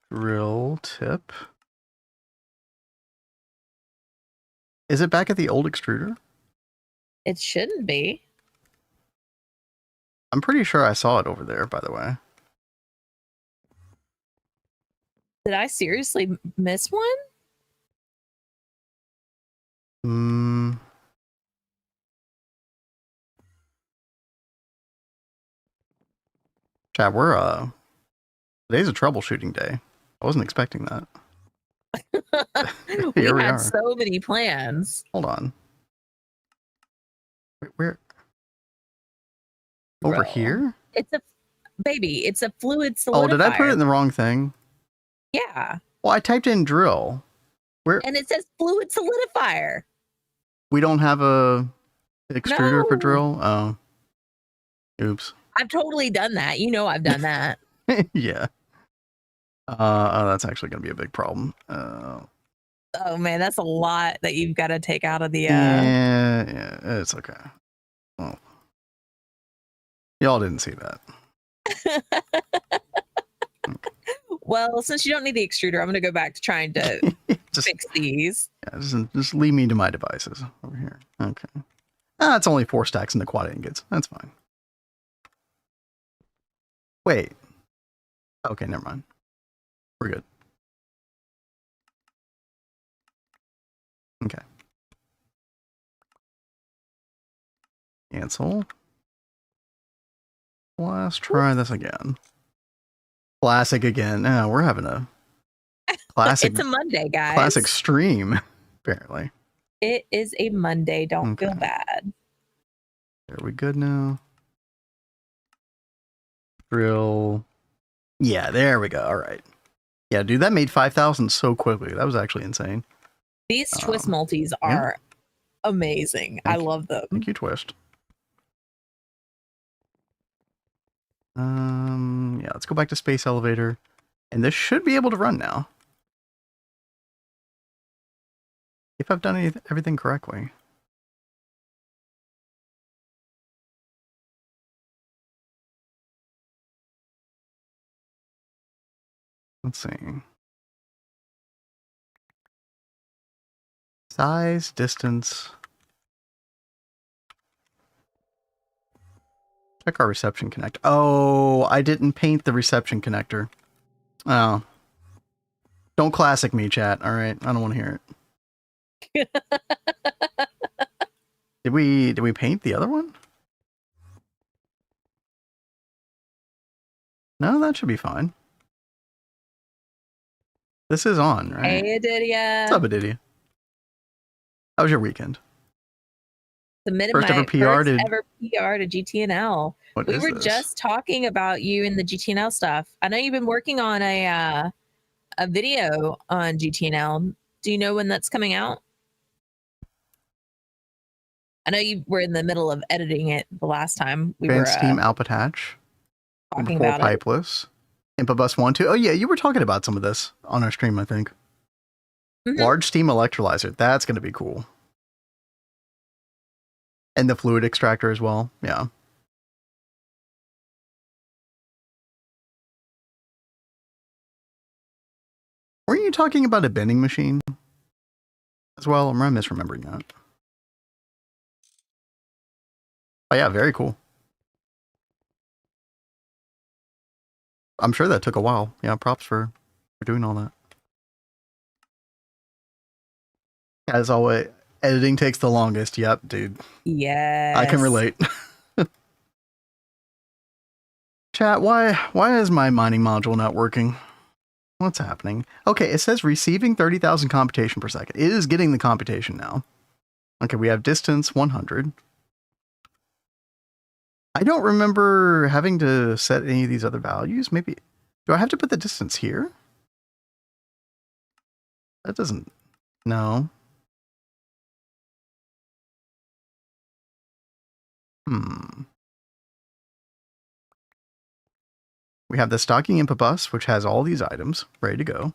Drill tip. Is it back at the old extruder? It shouldn't be. I'm pretty sure I saw it over there, by the way. Did I seriously miss one? Chad, today's a troubleshooting day. I wasn't expecting that. we had so many plans. Hold on. Wait, where? Over here? It's a fluid solidifier. Oh, did I put it in the wrong thing? Yeah. Well, I typed in drill. Where? And it says fluid solidifier. We don't have a extruder for drill? Oh. Oops. I've totally done that. I've done that. Yeah. Oh, that's actually going to be a big problem. Oh man, that's a lot that you've got to take out of the. Yeah, it's okay. Well, y'all didn't see that. Okay. Well, since you don't need the extruder, I'm going to go back to trying to fix these. Yeah, just leave me to my devices over here. Okay. It's only 4 stacks in the quad ingots. That's fine. Wait. Okay, never mind. We're good. Okay. Cancel. Let's try this again. Classic again. We're having a classic. It's a Monday, guys. Classic stream, apparently. It is a Monday. Don't feel bad. Are we good now? Drill. Yeah, there we go. All right. Yeah, dude, that made 5,000 so quickly. That was actually insane. These twist multis are amazing. I love them. Thank you, Twist. Yeah, let's go back to Space Elevator. And this should be able to run now. If I've done everything correctly. Let's see. Size, distance. Check our reception connector. Oh, I didn't paint the reception connector. Oh. Don't classic me, chat. All right. I don't want to hear it. Did we paint the other one? No, that should be fine. This is on, right? Hey, Adidia. What's up, Adidia? How was your weekend? Submitted First my ever PR ever PR to GTNL. We were just talking about you and the GTNL stuff. I know you've been working on a video on GTNL. Do you know when that's coming out? I know you were in the middle of editing it the last time we Advanced were Steam Output Hatch. talking Number 4 about pipeless. Impabus 1, 2. Oh yeah, you were talking about some of this on our stream, I think. Large steam electrolyzer. That's going to be cool. And the fluid extractor as well. Yeah. Were you talking about a bending machine as well? Am I misremembering that? Oh yeah, very cool. I'm sure that took a while. Yeah, props for doing all that. As always, editing takes the longest. Yep, dude. Yes. I can relate. Chat, why is my mining module not working? What's happening? Okay, it says receiving 30,000 computation per second. It is getting the computation now. Okay, we have distance 100. I don't remember having to set any of these other values. Maybe, do I have to put the distance here? That doesn't, no. We have the stocking input bus, which has all these items ready to go.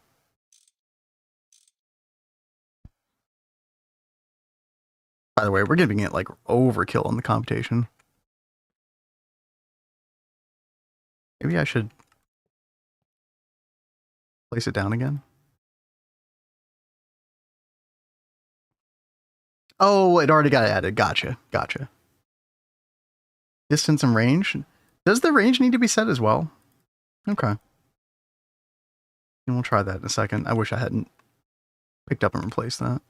By the way, we're giving it like overkill on the computation. Maybe I should place it down again. Oh, it already got added. Gotcha. Gotcha. Distance and range. Does the range need to be set as well? Okay. And we'll try that in a second. I wish I hadn't picked up and replaced that.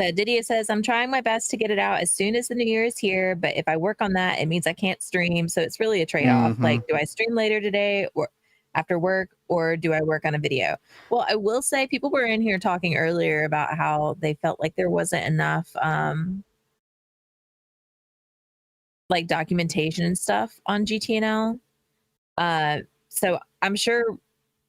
Didia says, I'm trying my best to get it out as soon as the new year is here, but if I work on that, it means I can't stream. So it's really a trade-off. Like, do I stream later today or after work, or do I work on a video? Well, I will say people were in here talking earlier about how they felt like there wasn't enough like documentation and stuff on GTNL. So I'm sure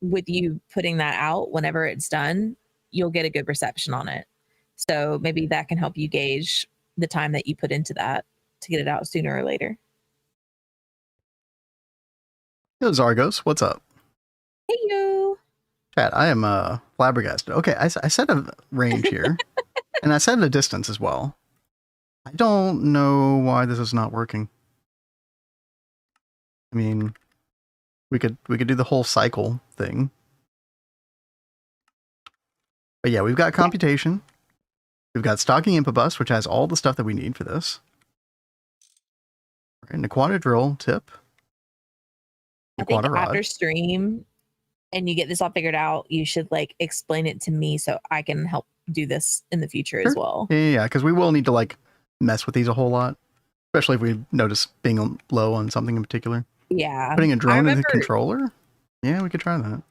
with you putting that out whenever it's done, you'll get a good reception on it. So maybe that can help you gauge the time that you put into that to get it out sooner or later. Yo, Zargos, what's up? Hey, you. Chat, I am flabbergasted. Okay, I set a range here, and I set a distance as well. I don't know why this is not working. I mean, we could do the whole cycle thing. But yeah, we've got computation. We've got stocking input bus, which has all the stuff that we need for this. Right, and the quad drill tip. I think after stream and you get this all figured out, you should like explain it to me so I can help do this in the future as well. Yeah, because we will need to like mess with these a whole lot, especially if we notice being low on something in particular. Yeah. Putting a drone in the controller? Yeah, we could try that.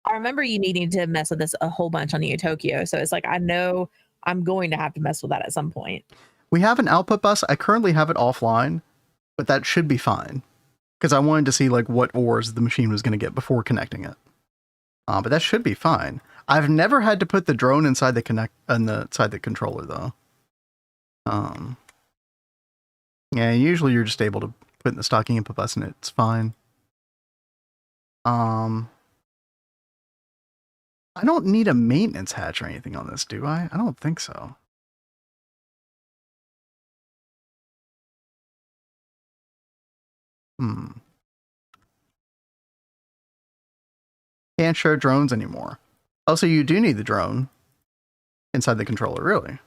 I remember you needing to mess with this a whole bunch on Neo Tokyo. So it's like, I know I'm going to have to mess with that at some point. We have an output bus. I currently have it offline, but that should be fine. Because I wanted to see like what ores the machine was going to get before connecting it. But that should be fine. I've never had to put the drone inside the inside the controller though. Yeah, usually you're just able to put in the stocking input bus and it's fine. I don't need a maintenance hatch or anything on this, do I? I don't think so. Can't share drones anymore. Oh, so you do need the drone inside the controller, really?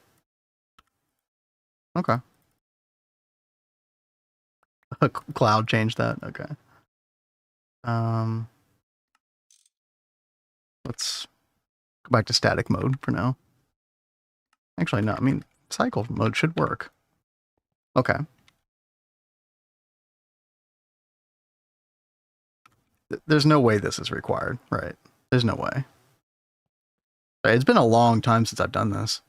Okay. Cloud changed that. Okay. Let's go back to static mode for now. Actually, no. I mean, cycle mode should work. Okay. There's no way this is required, right? There's no way. It's been a long time since I've done this.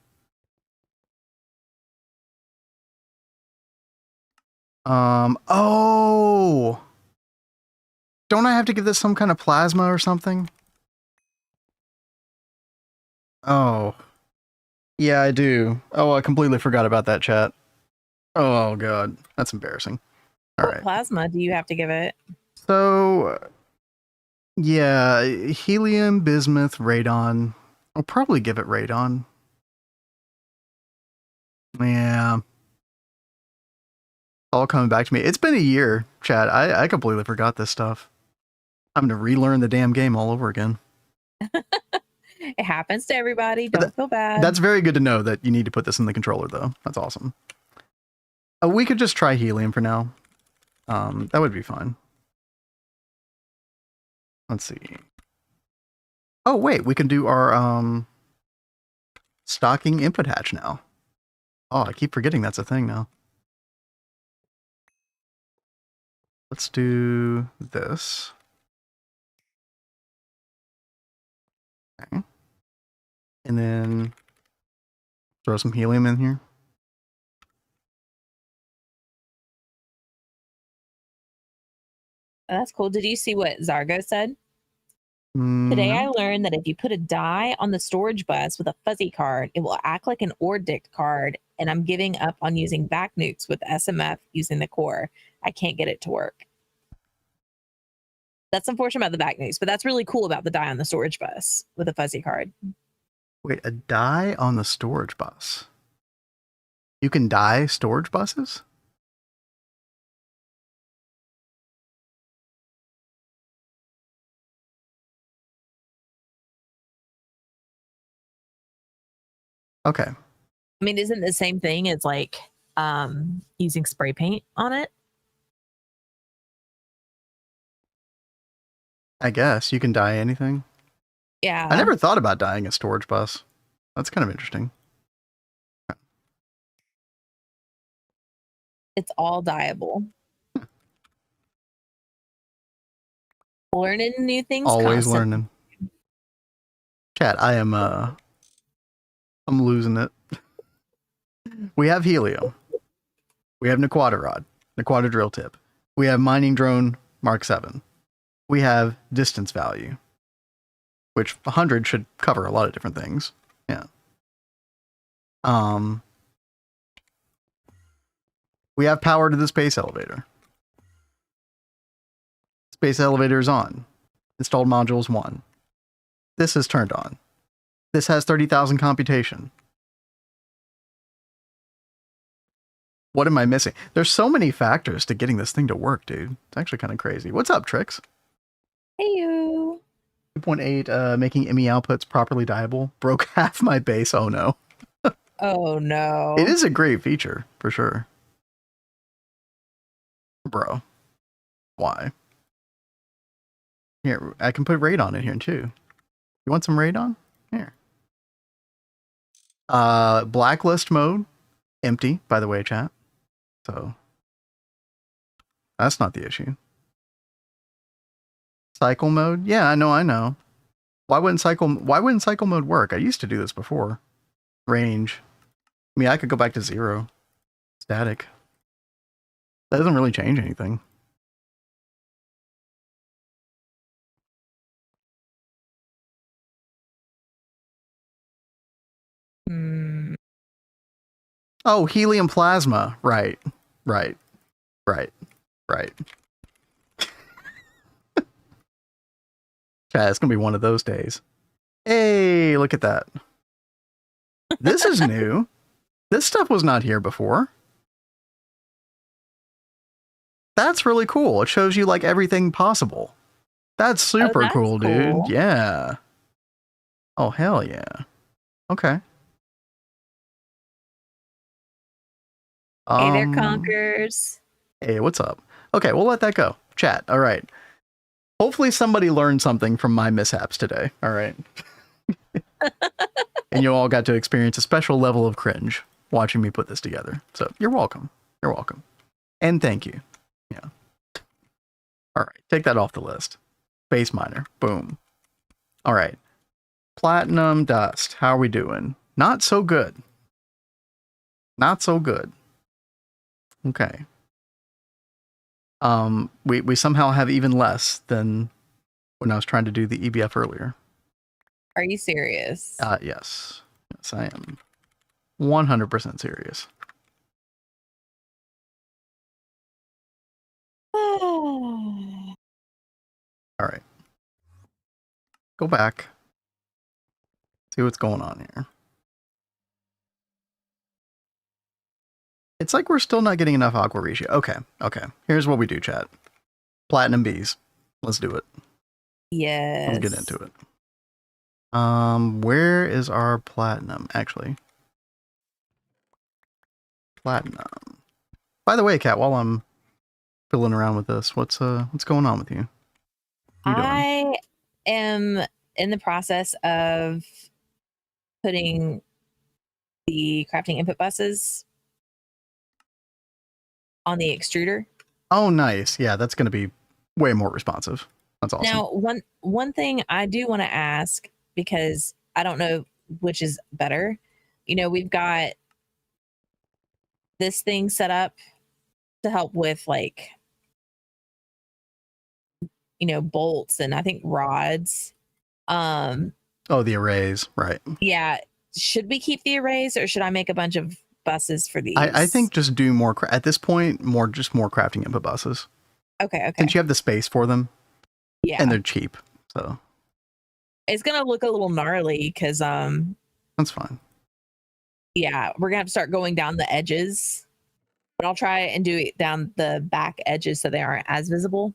Oh! Don't I have to give this some kind of plasma or something? Oh. Yeah, I do. Oh, I completely forgot about that, chat. Oh, God. That's embarrassing. All right. What plasma do you have to give it? So, yeah, helium, bismuth, radon. I'll probably give it radon. Yeah. All coming back to me. It's been a year, chat. I completely forgot this stuff. I'm going to relearn the damn game all over again. It happens to everybody. Don't feel bad. That's very good to know that you need to put this in the controller, though. That's awesome. We could just try helium for now. That would be fine. Let's see. Oh, wait. We can do our stocking input hatch now. Oh, I keep forgetting that's a thing now. Let's do this. Okay. And then throw some helium in here. That's cool. Did you see what Zargo said? Today I learned that if you put a die on the storage bus with a fuzzy card, it will act like an ORDICT card, and I'm giving up on using back nukes with SMF using the core. I can't get it to work. That's unfortunate about the back nukes, but that's really cool about the die on the storage bus with a fuzzy card. Wait, a die on the storage bus? You can die storage buses? Okay. I mean, isn't it the same thing as like using spray paint on it? I guess you can die anything. Yeah. I never thought about dying a storage bus. That's kind of interesting. It's all dieable. Learning new things. Always learning. Chat, I'm losing it. We have helium. We have Naquata rod, Naquata drill tip. We have mining drone Mark 7. We have distance value, which 100 should cover a lot of different things. Yeah. We have power to the space elevator. Space elevator is on. Installed modules 1. This is turned on. This has 30,000 computation. What am I missing? There's so many factors to getting this thing to work, dude. It's actually kind of crazy. What's up, Trix? Hey, you. 2.8, making ME outputs properly dieable. Broke half my base. Oh, no. Oh, no. It is a great feature, for sure. Bro. Why? Here, I can put radon in here, too. You want some radon? Here. Blacklist mode. Empty, by the way, chat. So that's not the issue. Cycle mode? Yeah, I know. Why wouldn't cycle mode work? I used to do this before. Range. I mean, I could go back to 0. Static. That doesn't really change anything. Oh, helium plasma. Right. Chat, it's gonna be one of those days. Hey, look at that. This is new. This stuff was not here before. That's really cool. It shows you like everything possible. That's super that's cool, dude. cool. Yeah. Oh, hell yeah. Okay. Hey there, Conkers. Hey, what's up? Okay, we'll let that go. Chat. All right. Hopefully somebody learned something from my mishaps today. All right. And you all got to experience a special level of cringe watching me put this together. So you're welcome. You're welcome. And thank you. Yeah. All right. Take that off the list. Base miner. Boom. All right. Platinum dust. How are we doing? Not so good. Not so good. Okay. We somehow have even less than when I was trying to do the EBF earlier. Are you serious? Yes. Yes, I am 100% serious. All right. Go back. See what's going on here. It's like we're still not getting enough aqua ratio. Okay. Okay. Here's what we do, chat. Platinum bees. Let's do it. Yes. Let's get into it. Where is our platinum? Actually. Platinum. By the way, Kat, while I'm fiddling around with this, what's going on with you? I am in the process of putting the crafting input buses on the extruder. Oh, nice. Yeah, that's going to be way more responsive. That's awesome. Now, one thing I do want to ask, because I don't know which is better. You know, we've got this thing set up to help with, like, you know, bolts and I think rods. Oh, the arrays, right? Yeah. Should we keep the arrays, or should I make a bunch of buses for these? I think just do more at this point. More crafting input buses. Okay. Since you have the space for them. Yeah. And they're cheap, so it's gonna look a little gnarly because that's fine. Yeah, we're gonna have to start going down the edges, but I'll try and do it down the back edges so they aren't as visible.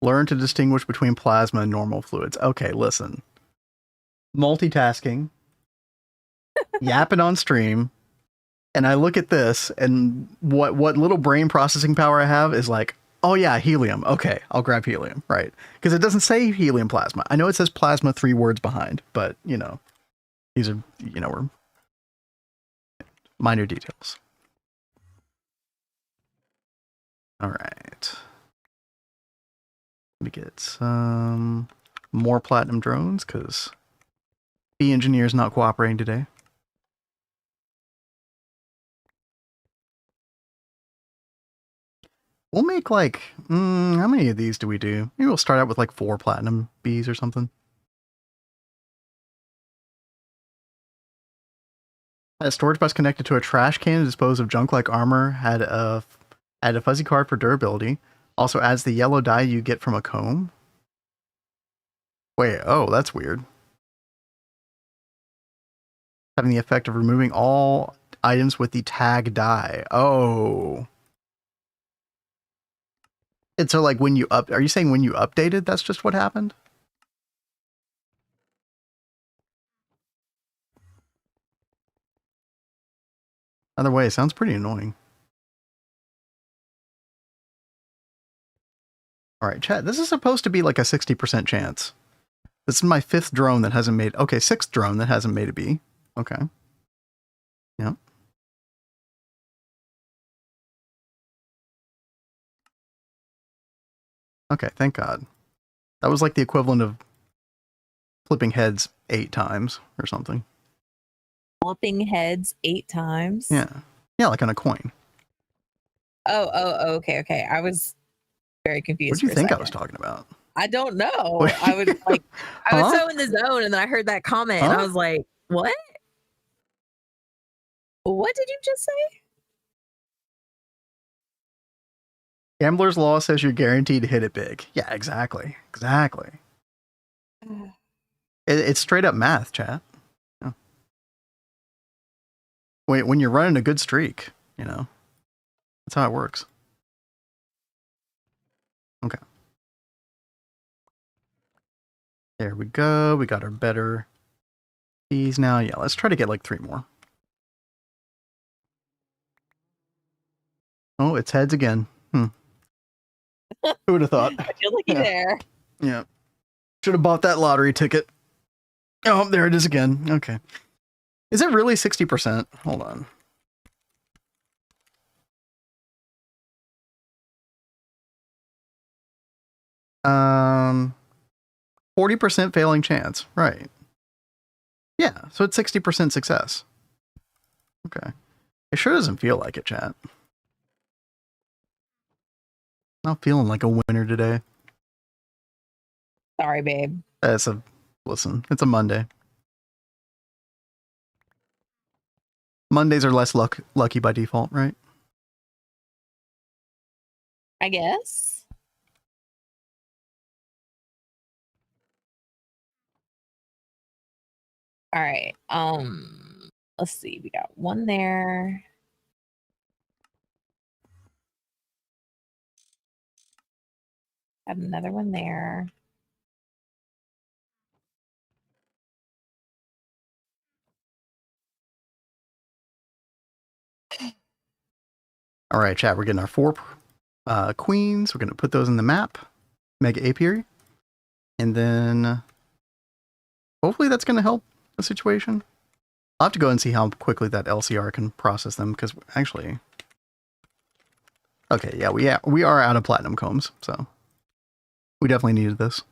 Learn to distinguish between plasma and normal fluids. Okay, listen. Multitasking, yapping on stream, and I look at this, and what little brain processing power I have is like, oh yeah, helium. Okay, I'll grab helium, right? Because it doesn't say helium plasma. I know it says plasma 3 words behind, but you know, these are, you know, we're minor details. All right. Let me get some more platinum drones because the engineer's not cooperating today. We'll make like, how many of these do we do? Maybe we'll start out with like 4 platinum bees or something. A storage bus connected to a trash can to dispose of junk like armor had a fuzzy card for durability. Also adds the yellow dye you get from a comb. Wait, oh, that's weird. Having the effect of removing all items with the tag dye. Oh. And so like when you are you saying when you updated, that's just what happened? Either way, it sounds pretty annoying. All right, chat, this is supposed to be like a 60% chance. This is my 5th drone that hasn't made, okay, 6th drone that hasn't made a bee. Okay. Yep. Okay, thank God. That was like the equivalent of flipping heads 8 times or something. Flipping heads 8 times? Yeah. Yeah, like on a coin. Oh, okay. I was very confused. What do you think I was talking about? I don't know. I was like, I was so in the zone, and then I heard that comment, and I was like, what? What did you just say? Gambler's Law says you're guaranteed to hit it big. Yeah, exactly. Exactly. It's straight up math, chat. Yeah. When you're running a good streak, you know, that's how it works. Okay. There we go. We got our better fees now. Yeah, let's try to get like 3 more. Oh, it's heads again. Who would have thought? I feel lucky there. Yeah. Should have bought that lottery ticket. Oh, there it is again. Okay. Is it really 60%? Hold on. Um, 40% failing chance. Right. Yeah, so it's 60% success. Okay. It sure doesn't feel like it, chat. Not feeling like a winner today. Sorry, babe. Listen, it's a Monday. Mondays are less lucky by default, right? I guess. All right. Let's see. We got one there. Got another one there. All right, chat. We're getting our 4 queens. We're going to put those in the map. Mega apiary. And then hopefully that's going to help the situation. I'll have to go and see how quickly that LCR can process them, because actually... Okay, yeah, we are out of platinum combs, so we definitely needed this.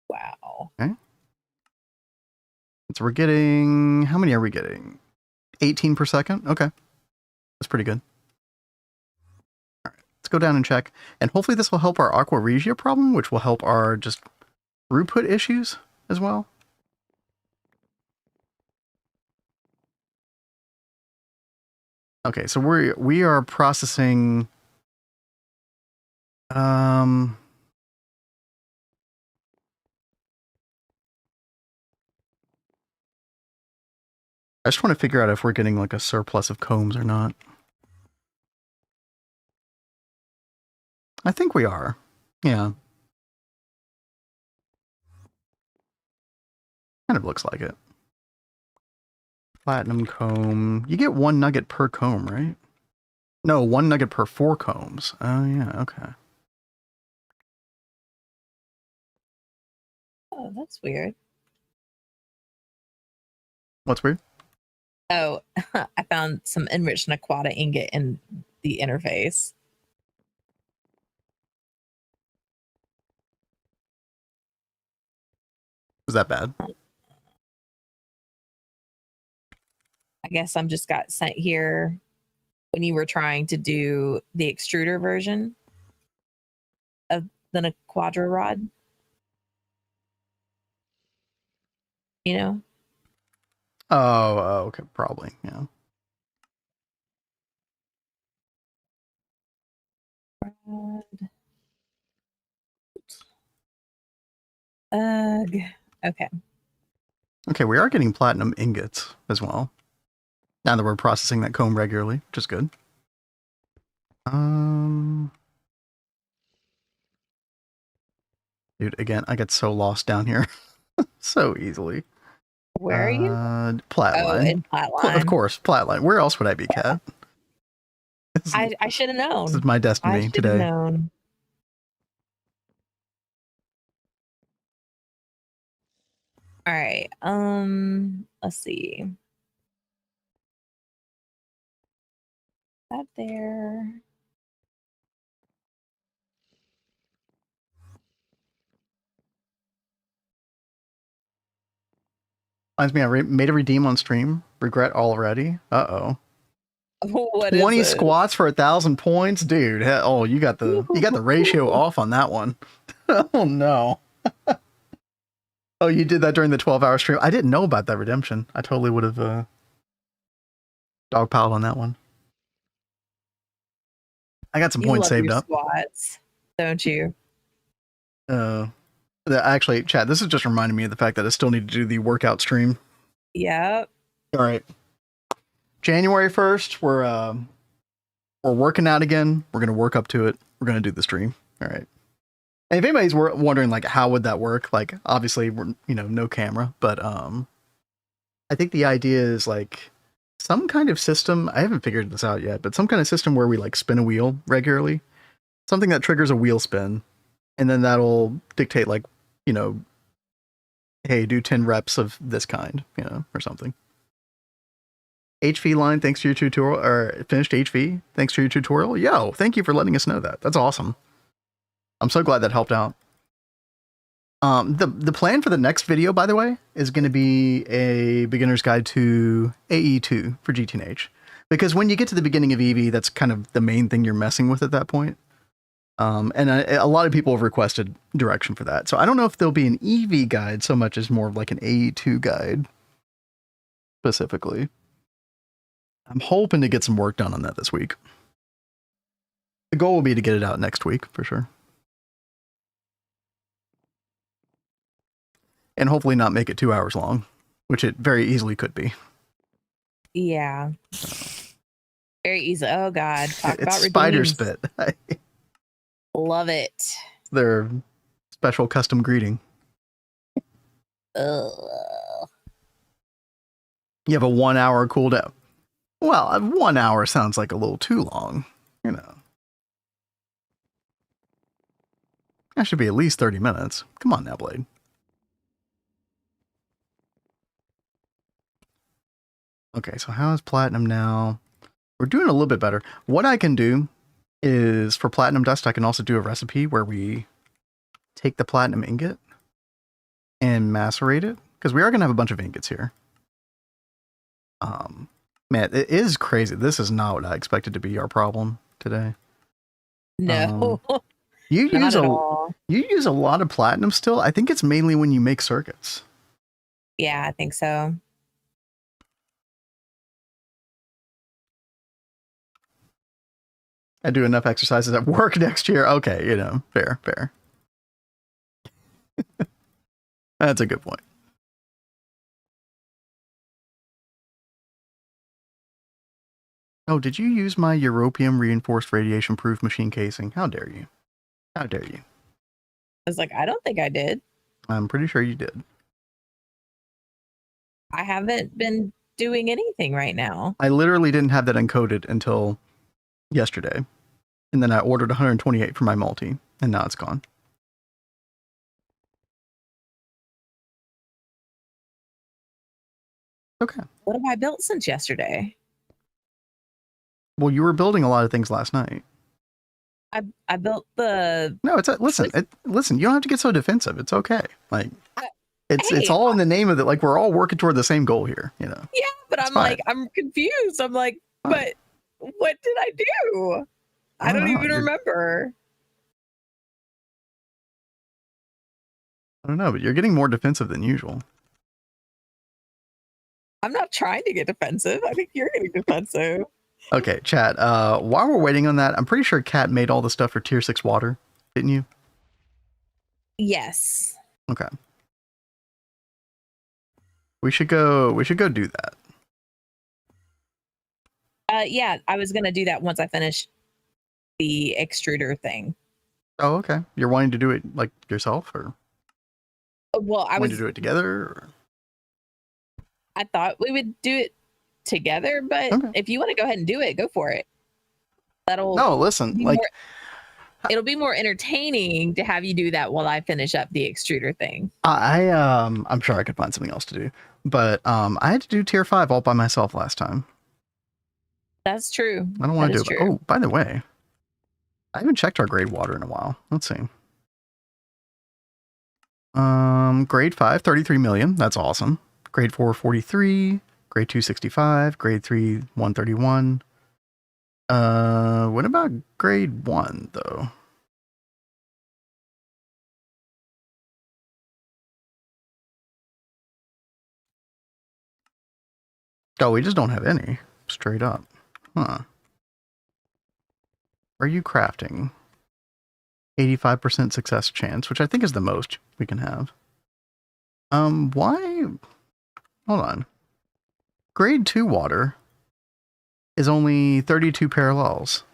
Wow. Okay. So we're getting... How many are we getting? 18 per second? Okay. That's pretty good. All right, let's go down and check. And hopefully this will help our Aqua Regia problem, which will help our just throughput issues as well. Okay, so we are processing I just want to figure out if we're getting like a surplus of combs or not. I think we are. Yeah. Kind of looks like it. Platinum comb. You get 1 nugget per comb, right? No, 1 nugget per 4 combs. Oh, yeah, okay. Oh, that's weird. What's weird? Oh, I found some enriched Naquata ingot in the interface. Was that bad? I guess I'm just got sent here when you were trying to do the extruder version of the Quadra rod. You know? Oh, okay, probably, yeah. Ugh. Okay. Okay, we are getting platinum ingots as well. Now that we're processing that comb regularly, which is good. Dude, again, I get so lost down here. So easily. Where are you? Platline. Oh, in Platline. Of course, Platline. Where else would I be, Kat? I should have known. This is my destiny today. Known. All right. Let's see. That there. Reminds me, I made a redeem on stream. Regret already. Uh-oh. What 20 is it? squats for 1,000 points, dude. Oh, you got the ratio off on that one. Oh no. Oh, you did that during the 12-hour stream. I didn't know about that redemption. I totally would have dogpiled on that one. I got some points saved up. Squats, don't you? Actually, chat, this is just reminding me of the fact that I still need to do the workout stream. Yep. All right. January 1st, we're working out again. We're going to work up to it. We're going to do the stream. All right. And if anybody's wondering, like, how would that work? Like, obviously, we're, no camera, but I think the idea is like some kind of system. I haven't figured this out yet, but some kind of system where we like spin a wheel regularly, something that triggers a wheel spin, and then that'll dictate like, hey, do 10 reps of this kind, or something. HV line, thanks to your tutorial, or finished HV, thanks to your tutorial. Yo, thank you for letting us know that. That's awesome. I'm so glad that helped out. The plan for the next video, by the way, is going to be a beginner's guide to AE2 for GTNH. Because when you get to the beginning of EV, that's kind of the main thing you're messing with at that point. And a lot of people have requested direction for that. So I don't know if there'll be an EV guide so much as more of like an AE2 guide specifically. I'm hoping to get some work done on that this week. The goal will be to get it out next week for sure. And hopefully not make it 2 hours long, which it very easily could be. Yeah. Very easy. Oh God. Talk it's about spider redeems. spit. Love it. Their special custom greeting. Ugh. You have a 1 hour cooldown. Well, 1 hour sounds like a little too long, That should be at least 30 minutes. Come on now, Blade. Okay, so how is platinum now? We're doing a little bit better. What I can do is for platinum dust, I can also do a recipe where we take the platinum ingot and macerate it, because we are going to have a bunch of ingots here. Man, it is crazy. This is not what I expected to be our problem today. No. You Not at all. use a lot of platinum still. I think it's mainly when you make circuits. Yeah, I think so. I do enough exercises at work next year. Okay, fair. That's a good point. Oh, did you use my European reinforced radiation proof machine casing? How dare you? How dare you? I was like, I don't think I did. I'm pretty sure you did. I haven't been doing anything right now. I literally didn't have that encoded until yesterday. And then I ordered 128 for my multi, and now it's gone. Okay. What have I built since yesterday? Well, you were building a lot of things last night. I built the... No, listen, you don't have to get so defensive. It's okay. Like, it's Hey, all in the name of it. Like, we're all working toward the same goal here, Yeah, but I'm fine. like, I'm confused. I'm like, Fine. but what did I do? I don't even remember. I don't know, but you're getting more defensive than usual. I'm not trying to get defensive. I think you're getting defensive. Okay, chat. While we're waiting on that, I'm pretty sure Kat made all the stuff for tier 6 water, didn't you? Yes. Okay. We should go do that. Yeah, I was gonna do that once I finished the extruder thing. Oh, okay. You're wanting to do it like yourself, or Well, I wanting was to do it together? Or? I thought we would do it together, but Okay. if you want to go ahead and do it, go for it. No, listen, like it'll be more entertaining to have you do that while I finish up the extruder thing. I'm sure I could find something else to do, but I had to do tier 5 all by myself last time. That's true. I don't want to do it. Oh, by the way, I haven't checked our grade water in a while. Let's see. Grade 5, 33 million. That's awesome. Grade 4, 43. Grade 2, 65. Grade 3, 131. What about grade 1 though? Oh, we just don't have any. Straight up. Huh. Are you crafting? 85% success chance, which I think is the most we can have. Why? Hold on. Grade 2 water is only 32 parallels.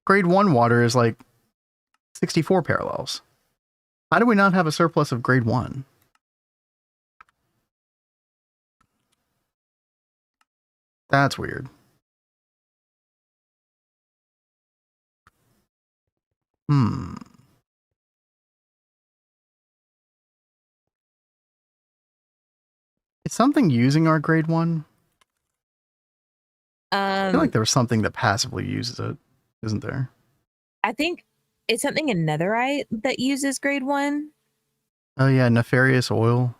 Grade 1 water is like 64 parallels. How do we not have a surplus of grade 1? That's weird. Is something using our grade 1? I feel like there was something that passively uses it, isn't there? I think it's something in netherite that uses grade 1. Oh yeah, nefarious oil.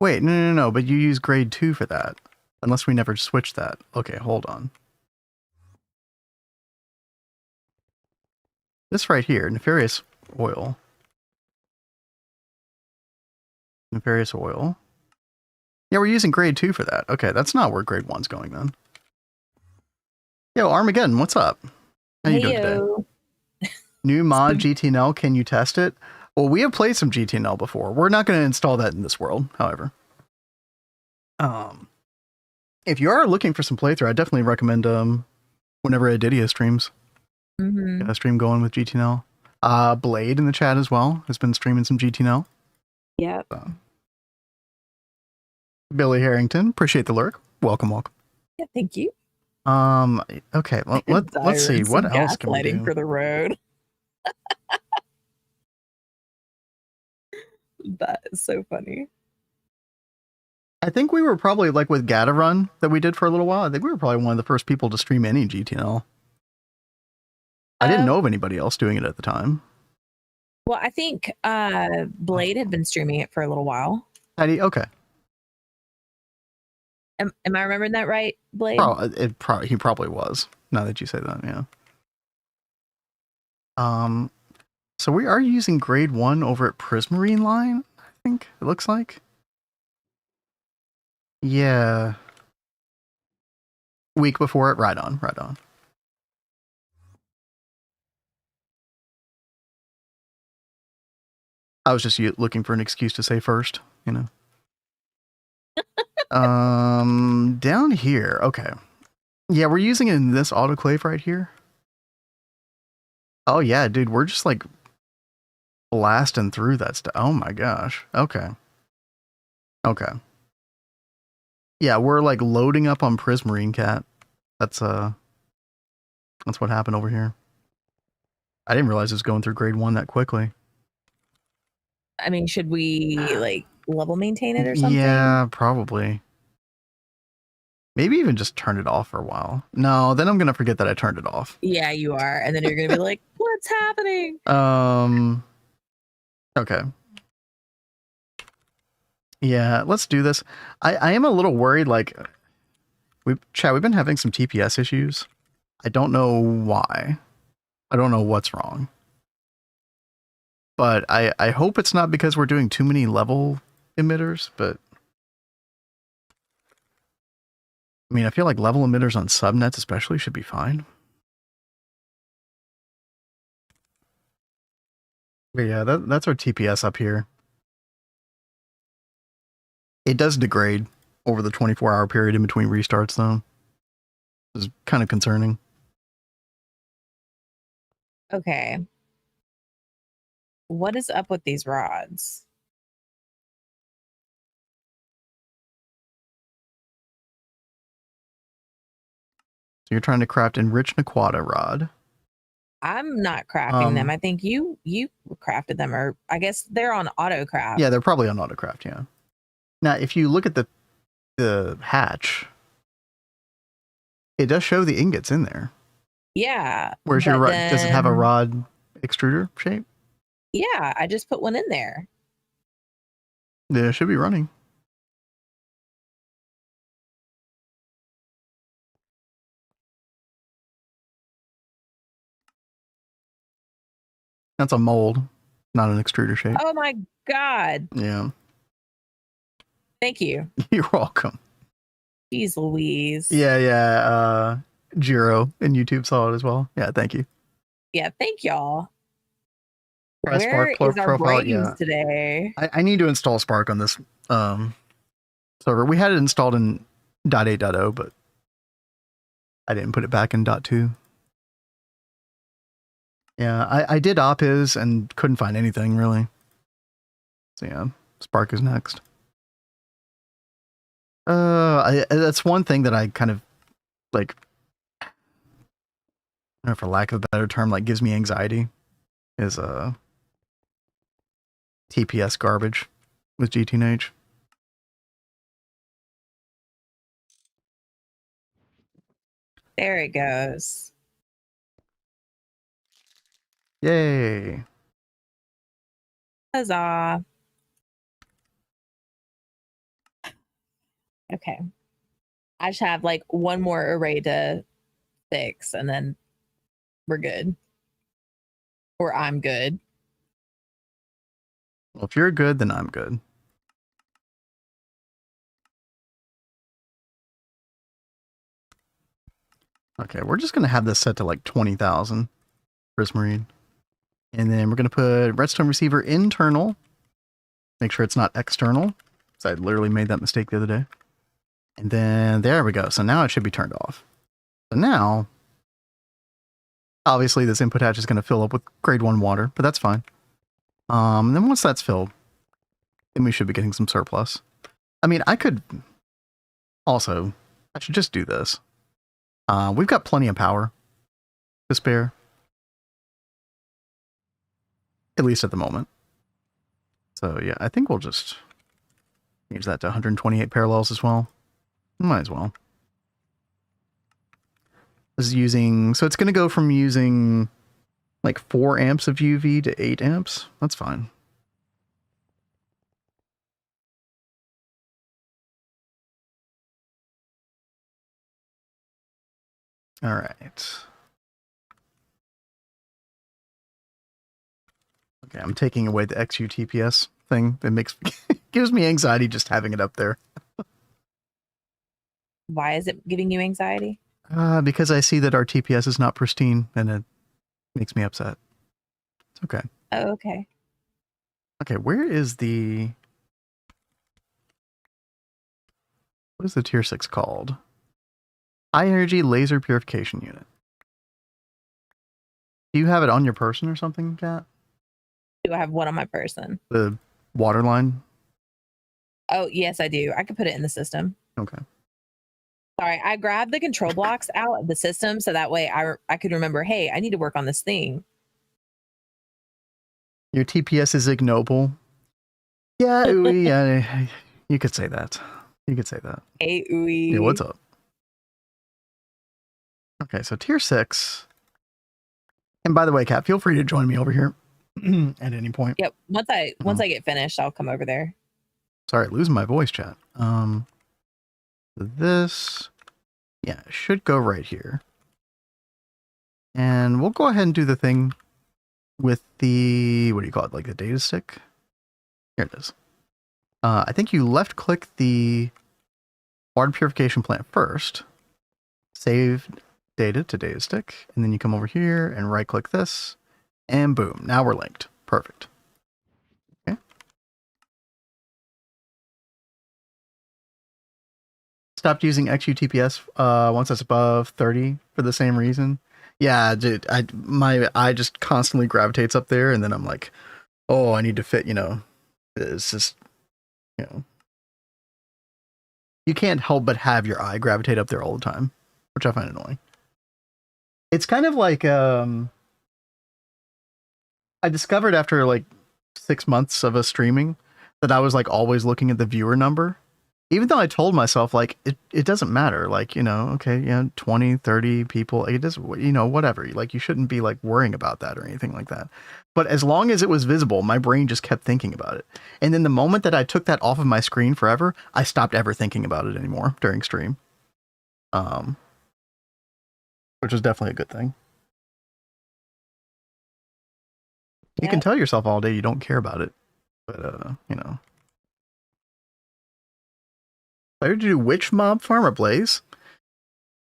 Wait, no, but you use grade 2 for that. Unless we never switched that. Okay, hold on. This right here, nefarious oil. Nefarious oil. Yeah, we're using grade 2 for that. Okay, that's not where grade 1's going then. Yo, Armageddon, what's up? How you doing today? New mod GTNL, can you test it? Well, we have played some GTNL before. We're not going to install that in this world, however. If you are looking for some playthrough, I definitely recommend whenever Adidia streams. Get a stream going with GTNL. Blade in the chat as well has been streaming some GTNL. Yep. Billy Harrington, appreciate the lurk. Welcome. Yeah, thank you. Okay, well, let's see. What else can we do? For the road. That is so funny. I think we were probably like with Gata Run that we did for a little while. I think we were probably one of the first people to stream any GTNL. I didn't know of anybody else doing it at the time. Well, I think Blade had been streaming it for a little while. Okay. Am I remembering that right, Blade? He probably was. Now that you say that, yeah. So we are using grade 1 over at Prismarine Line, I think it looks like. Yeah. Week before it, right on. I was just looking for an excuse to say first, down here, okay. Yeah, we're using it in this autoclave right here. Oh yeah, dude, we're just like blasting through that stuff. Oh my gosh. Okay. Yeah, we're like loading up on Prismarine Cat. That's what happened over here. I didn't realize it was going through grade 1 that quickly. I mean, should we like level maintain it or something? Yeah, probably. Maybe even just turn it off for a while. No, then I'm gonna forget that I turned it off. Yeah, you are, and then you're gonna be like, "What's happening?" Okay. Yeah, let's do this. I am a little worried. Like, we've been having some TPS issues. I don't know why. I don't know what's wrong. But I hope it's not because we're doing too many level emitters, but I mean, I feel like level emitters on subnets especially should be fine. But yeah, that's our TPS up here. It does degrade over the 24-hour period in between restarts, though. This is kind of concerning. Okay. What is up with these rods? So you're trying to craft Enriched Naquata rod. I'm not crafting them. I think you crafted them, or I guess they're on autocraft. Yeah, they're probably on autocraft, yeah. Now, if you look at the hatch, it does show the ingots in there. Yeah. Where's your rod? Does it have a rod extruder shape? Yeah, I just put one in there. Yeah, it should be running. That's a mold, not an extruder shape. Oh my god. Yeah. Thank you. You're welcome. Jeez Louise. Yeah. Jiro in YouTube saw it as well. Yeah, thank you. Yeah, thank y'all. Where Spark is our profile? Yeah. Today? I need to install Spark on this server. We had it installed in .8.0, but I didn't put it back in .2. Yeah, I did op his and couldn't find anything really. So yeah, Spark is next. That's one thing that I kind of like, I don't know, for lack of a better term, like gives me anxiety is TPS garbage with GTH. There it goes. Yay. Huzzah. Okay. I just have like one more array to fix and then we're good. Or I'm good. Well, if you're good, then I'm good. Okay, we're just going to have this set to like 20,000 Prismarine. And then we're going to put Redstone Receiver internal. Make sure it's not external. So I literally made that mistake the other day. And then there we go. So now it should be turned off. So now, obviously this input hatch is going to fill up with grade 1 water, but that's fine. Then once that's filled, then we should be getting some surplus. I mean, I should just do this. We've got plenty of power to spare. At least at the moment. So yeah, I think we'll just change that to 128 parallels as well. Might as well. This is using, so it's going to go from using like 4 amps of UV to 8 amps. That's fine. All right. Okay, I'm taking away the XUTPS thing. That gives me anxiety just having it up there. Why is it giving you anxiety? Because I see that our TPS is not pristine, and it makes me upset. It's okay. Oh, okay. Okay, where is the... What is the tier 6 called? High Energy Laser Purification Unit. Do you have it on your person or something, Kat? Do I have one on my person? The water line? Oh, yes, I do. I could put it in the system. Okay. Sorry, I grabbed the control blocks out of the system so that way I could remember, hey, I need to work on this thing. Your TPS is ignoble. Yeah, ooey, yeah, you could say that. You could say that. Hey, ooey. Yeah, what's up? Okay, so tier 6. And by the way, Kat, feel free to join me over here at any point. Yep. Once I get finished, I'll come over there. Sorry, losing my voice, chat. This, yeah, should go right here. And we'll go ahead and do the thing with the, what do you call it, like the data stick? Here it is. I think you left click the water purification plant first, save data to data stick, and then you come over here and right click this, and boom, now we're linked. Perfect. Okay. Stopped using XUTPS once it's above 30 for the same reason. Yeah, dude, my eye just constantly gravitates up there, and then I'm like, oh, I need to fit, it's just, you can't help but have your eye gravitate up there all the time, which I find annoying. It's kind of like, I discovered after like 6 months of us streaming that I was like always looking at the viewer number, even though I told myself like, it doesn't matter. Like, okay, yeah, 20, 30 people, it does, whatever. Like, you shouldn't be like worrying about that or anything like that. But as long as it was visible, my brain just kept thinking about it. And then the moment that I took that off of my screen forever, I stopped ever thinking about it anymore during stream. Which is definitely a good thing. You can tell yourself all day you don't care about it, but I heard you do witch mob farm or blaze.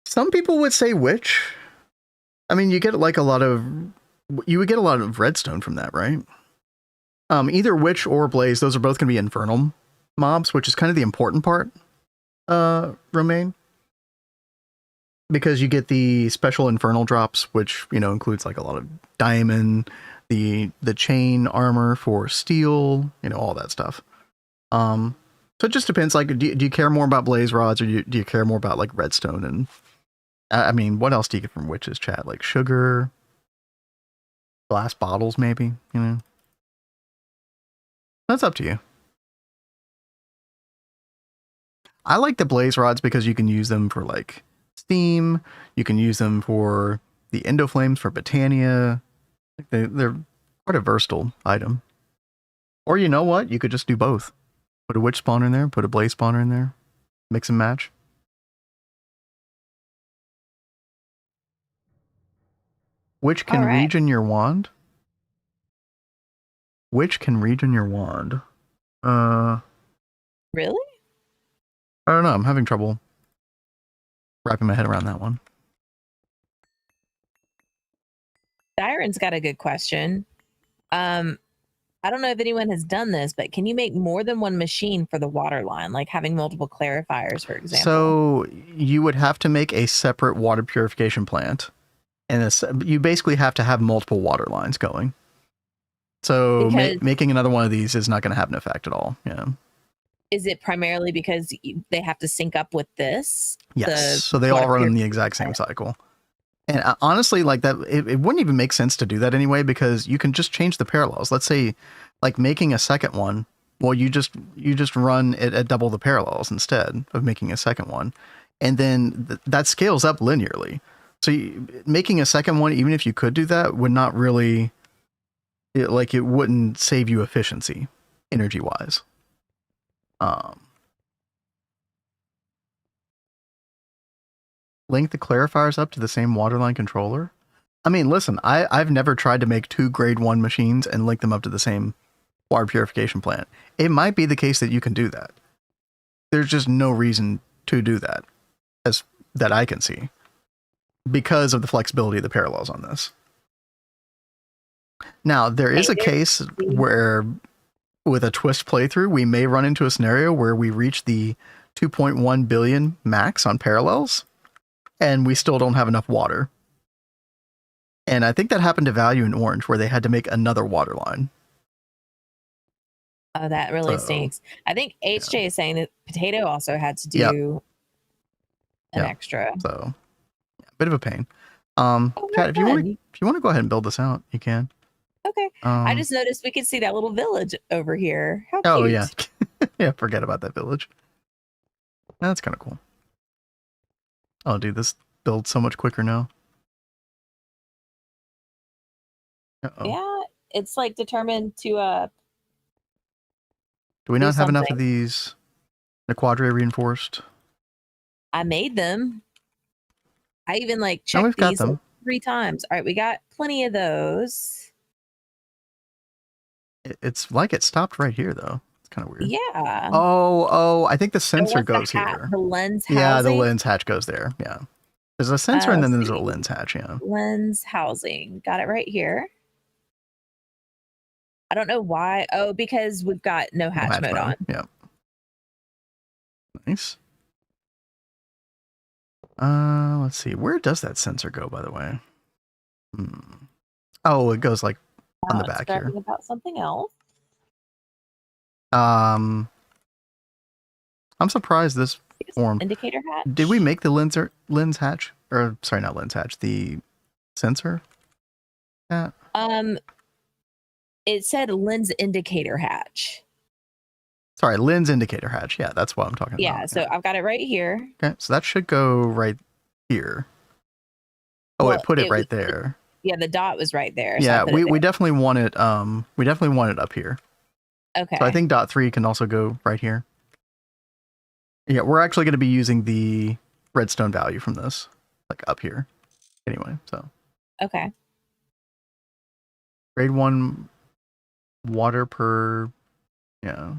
Some people would say witch. I mean, you get like you would get a lot of redstone from that, right? Either witch or blaze, those are both going to be infernal mobs, which is kind of the important part, Romaine. because you get the special infernal drops, which, you know, includes like a lot of diamond, the chain armor for steel, you know, all that stuff. So it just depends. Like, do you care more about blaze rods, or do you care more about like redstone? And I mean, what else do you get from witches, chat? Like sugar, glass bottles, maybe, you know? That's up to you. I like the blaze rods because you can use them for like steam. You can use them for the endoflames for Botania. They're quite a versatile item. Or you know what? You could just do both. Put a witch spawner in there, put a blaze spawner in there, mix and match. Which can regen your wand? Which can regen your wand? Really? I don't know. I'm having trouble wrapping my head around that one. Dyron's got a good question. I don't know if anyone has done this, but can you make more than one machine for the water line, like having multiple clarifiers, for example? So you would have to make a separate water purification plant, and you basically have to have multiple water lines going. So making another one of these is not going to have an effect at all. Yeah. Is it primarily because they have to sync up with this? Yes. So they all run in the exact same cycle. And honestly, like that, it wouldn't even make sense to do that anyway, because you can just change the parallels. Let's say, like making a second one. Well, you just run it at double the parallels instead of making a second one, and then that scales up linearly. So making a second one, even if you could do that, would not really, it wouldn't save you efficiency, energy wise. Link the clarifiers up to the same waterline controller. I mean, listen, I've never tried to make 2 grade 1 machines and link them up to the same water purification plant. It might be the case that you can do that. There's just no reason to do that, as that I can see, because of the flexibility of the parallels on this. Now, there is a case where, with a twist playthrough, we may run into a scenario where we reach the 2.1 billion max on parallels, and we still don't have enough water. And I think that happened to Value in Orange, where they had to make another water line. Oh, that really stinks. I think HJ is saying that Potato also had to do an extra. So, bit of a pain. Kat, if you want to go ahead and build this out, you can. Okay. I just noticed we could see that little village over here. How cute. Oh yeah, yeah. Forget about that village. That's kind of cool. Oh, dude, this builds so much quicker now. Yeah, it's like determined to do we not have enough of these Quadre reinforced? I made them. I even like checked these like 3 times. All right, we got plenty of those. It's like it stopped right here though. It's kind of weird. Yeah. Oh, I think the sensor goes here. The lens housing? Yeah, the lens hatch goes there. Yeah. There's a sensor and then there's a lens hatch, yeah. Lens housing. Got it right here. I don't know why. Oh, because we've got no hatch mode on. Yeah. Nice. Let's see. Where does that sensor go, by the way? Oh, it goes like on the back here. About something else. I'm surprised this formed. Indicator hatch. Did we make the lens hatch? Or sorry, not lens hatch. The sensor. Yeah. It said lens indicator hatch. Sorry, lens indicator hatch. Yeah, that's what I'm talking about. Yeah, so I've got it right here. Okay, so that should go right here. Oh, well, it put it right there. Yeah, the dot was right there. So yeah, we definitely want it. We definitely want it up here. Okay. So I think dot 3 can also go right here. Yeah, we're actually going to be using the redstone value from this, like up here. Anyway, so. Okay. Grade 1 water per, yeah.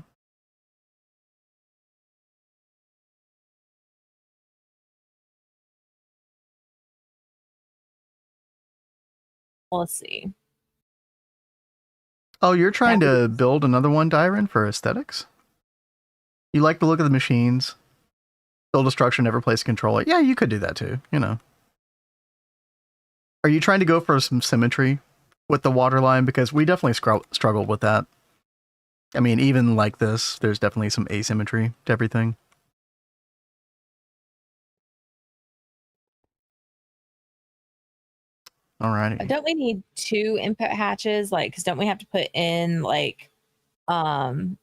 Let's see. Oh, you're trying to build another one, Dyron, for aesthetics? You like the look of the machines? Fill destruction, never place a controller. Yeah, you could do that too, you know. Are you trying to go for some symmetry with the water line? Because we definitely struggled with that. I mean, even like this, there's definitely some asymmetry to everything. Alrighty. Don't we need 2 input hatches? Like, because don't we have to put in like some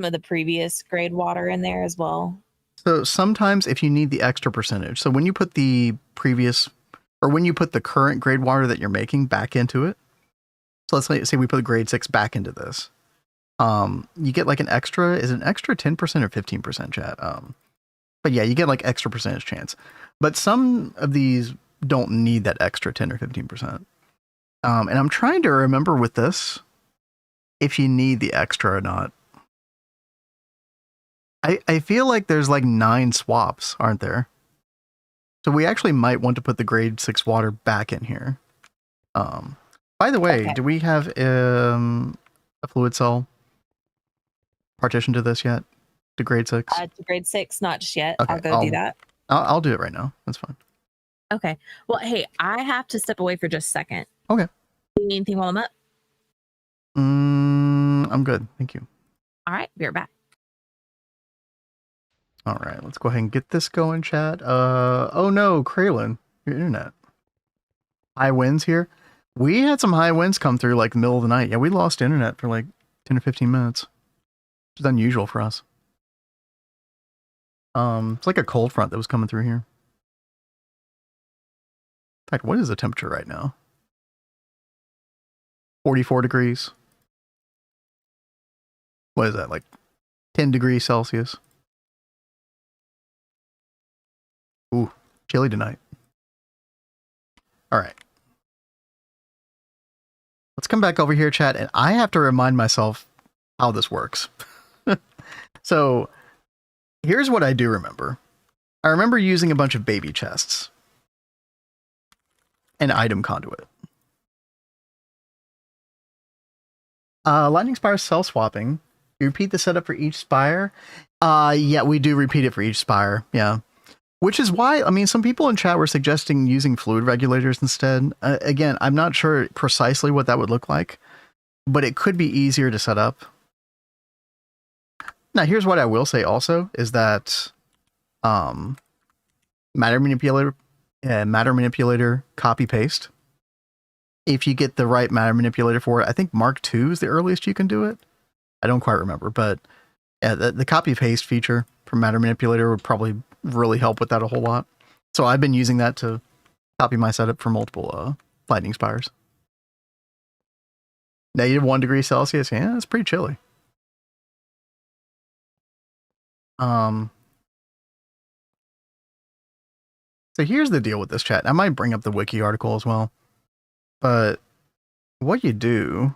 of the previous grade water in there as well? So sometimes if you need the extra percentage, so when you put the previous, or when you put the current grade water that you're making back into it, so let's say we put grade 6 back into this, you get like an extra, is it an extra 10% or 15% chat? But yeah, you get like extra percentage chance. But some of these don't need that extra 10 or 15%. And I'm trying to remember with this, if you need the extra or not. I feel like there's like 9 swaps, aren't there? So we actually might want to put the grade 6 water back in here. By the way, do we have a fluid cell partition to this yet? To grade 6? To grade 6, not just yet. Okay, I'll go do that. I'll do it right now. That's fine. Okay. Well, hey, I have to step away for just a second. Okay. Do you need anything while I'm up? I'm good. Thank you. All right. Be right back. All right. Let's go ahead and get this going, chat. Oh no, Kraylin, your internet. High winds here. We had some high winds come through like the middle of the night. Yeah, we lost internet for like 10 or 15 minutes. Which is unusual for us. It's like a cold front that was coming through here. In fact, what is the temperature right now? 44 degrees. What is that, like 10 degrees Celsius? Ooh, chilly tonight. All right. Let's come back over here, chat, and I have to remind myself how this works. So, here's what I do remember. I remember using a bunch of baby chests. And item conduit. Lightning Spire cell swapping. You repeat the setup for each spire. Yeah, we do repeat it for each spire. Yeah. Which is why, I mean, some people in chat were suggesting using fluid regulators instead. Again, I'm not sure precisely what that would look like, but it could be easier to set up. Now, here's what I will say also, is that matter manipulator copy paste. If you get the right matter manipulator for it, I think Mark II is the earliest you can do it. I don't quite remember, but yeah, the copy paste feature from matter manipulator would probably really help with that a whole lot. So I've been using that to copy my setup for multiple lightning spires. -1 degree Celsius, yeah, it's pretty chilly. So here's the deal with this, chat. I might bring up the wiki article as well. But what you do,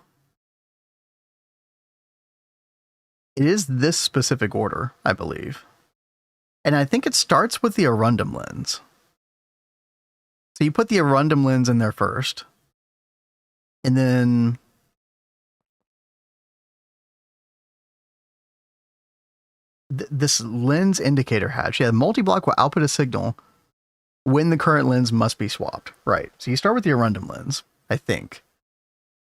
it is this specific order, I believe. And I think it starts with the Arundum lens. So you put the Arundum lens in there first. And then this lens indicator hatch. Yeah, multi-block will output a signal when the current lens must be swapped. Right. So you start with the Arundum lens, I think.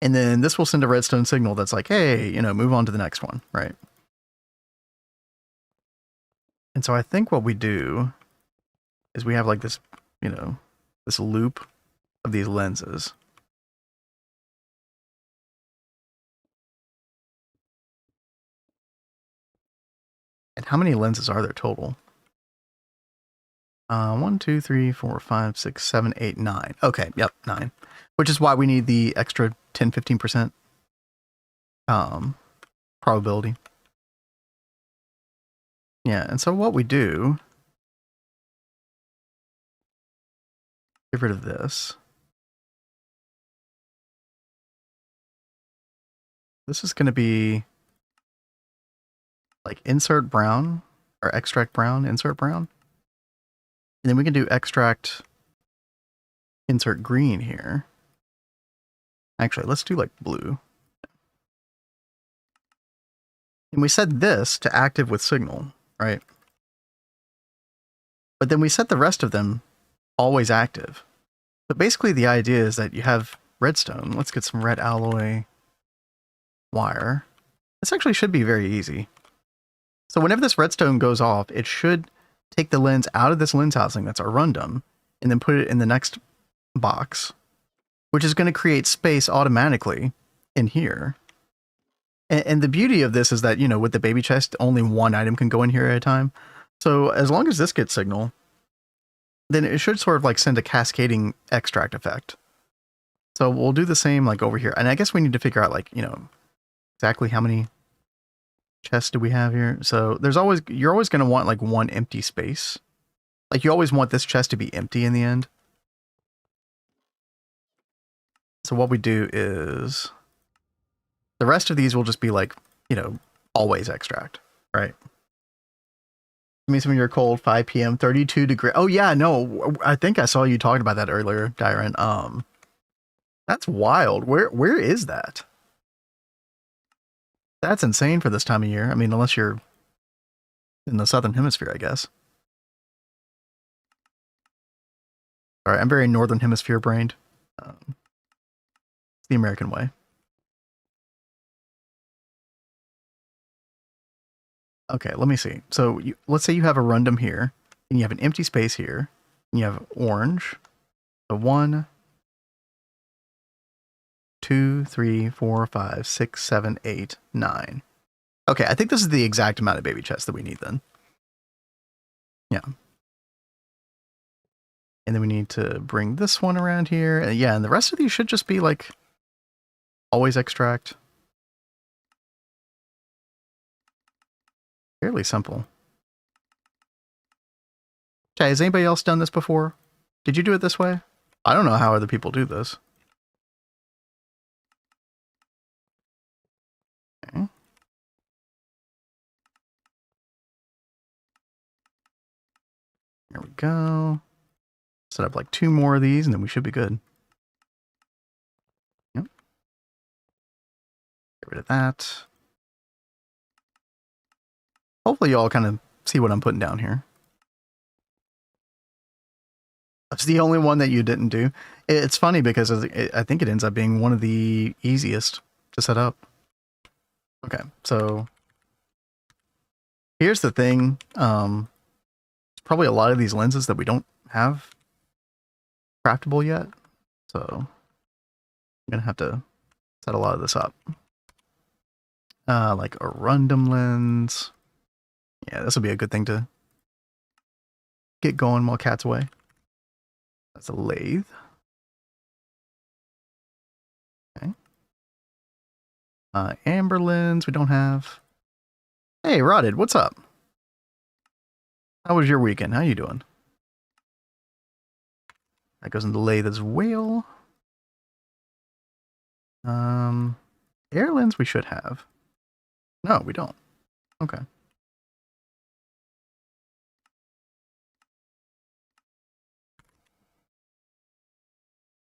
And then this will send a redstone signal that's like, hey, you know, move on to the next one. Right. And so I think what we do is we have like this, you know, this loop of these lenses. And how many lenses are there total? 1, 2, 3, 4, 5, 6, 7, 8, 9. Okay, yep, 9. Which is why we need the extra 10, 15% probability. Yeah, and so what we do, get rid of this. This is going to be like insert brown or extract brown, insert brown. And then we can do extract insert green here. Actually, let's do like blue. And we set this to active with signal, right? but then we set the rest of them always active. But basically the idea is that you have redstone. Let's get some red alloy wire. This actually should be very easy. So whenever this redstone goes off, it should take the lens out of this lens housing, that's our rundum, and then put it in the next box, which is going to create space automatically in here. And the beauty of this is that, you know, with the baby chest, only one item can go in here at a time. So as long as this gets signal, then it should sort of like send a cascading extract effect. So we'll do the same like over here. And I guess we need to figure out like, you know, exactly how many chests do we have here. So there's always, you're always going to want like one empty space. Like you always want this chest to be empty in the end. So what we do is the rest of these will just be like, you know, always extract, right? Give me some of your cold, 5 p.m., 32 degree. Oh yeah, no, I think I saw you talking about that earlier, Dyron. That's wild. Where is that? That's insane for this time of year. I mean, unless you're in the southern hemisphere, I guess. All right, I'm very northern hemisphere brained. It's the American way. Okay, let me see. So let's say you have a rundum here, and you have an empty space here, and you have orange. So 1, 2, 3, 4, 5, 6, 7, 8, 9. Okay, I think this is the exact amount of baby chests that we need then. Yeah. And then we need to bring this one around here. And yeah, and the rest of these should just be like always extract. Fairly simple. Okay, has anybody else done this before? Did you do it this way? I don't know how other people do this. Okay. There we go. Set up like 2 more of these and then we should be good. Yep. Get rid of that. Hopefully you all kind of see what I'm putting down here. That's the only one that you didn't do. It's funny because I think it ends up being one of the easiest to set up. Okay, so here's the thing. Probably a lot of these lenses that we don't have craftable yet. So I'm going to have to set a lot of this up. Like a rundum lens. Yeah, this will be a good thing to get going while Cat's away. That's a lathe. Okay. Amber lens we don't have. Hey, Rotted, what's up? How was your weekend? How you doing? That goes in the lathe as well. Air lens we should have. No, we don't. Okay.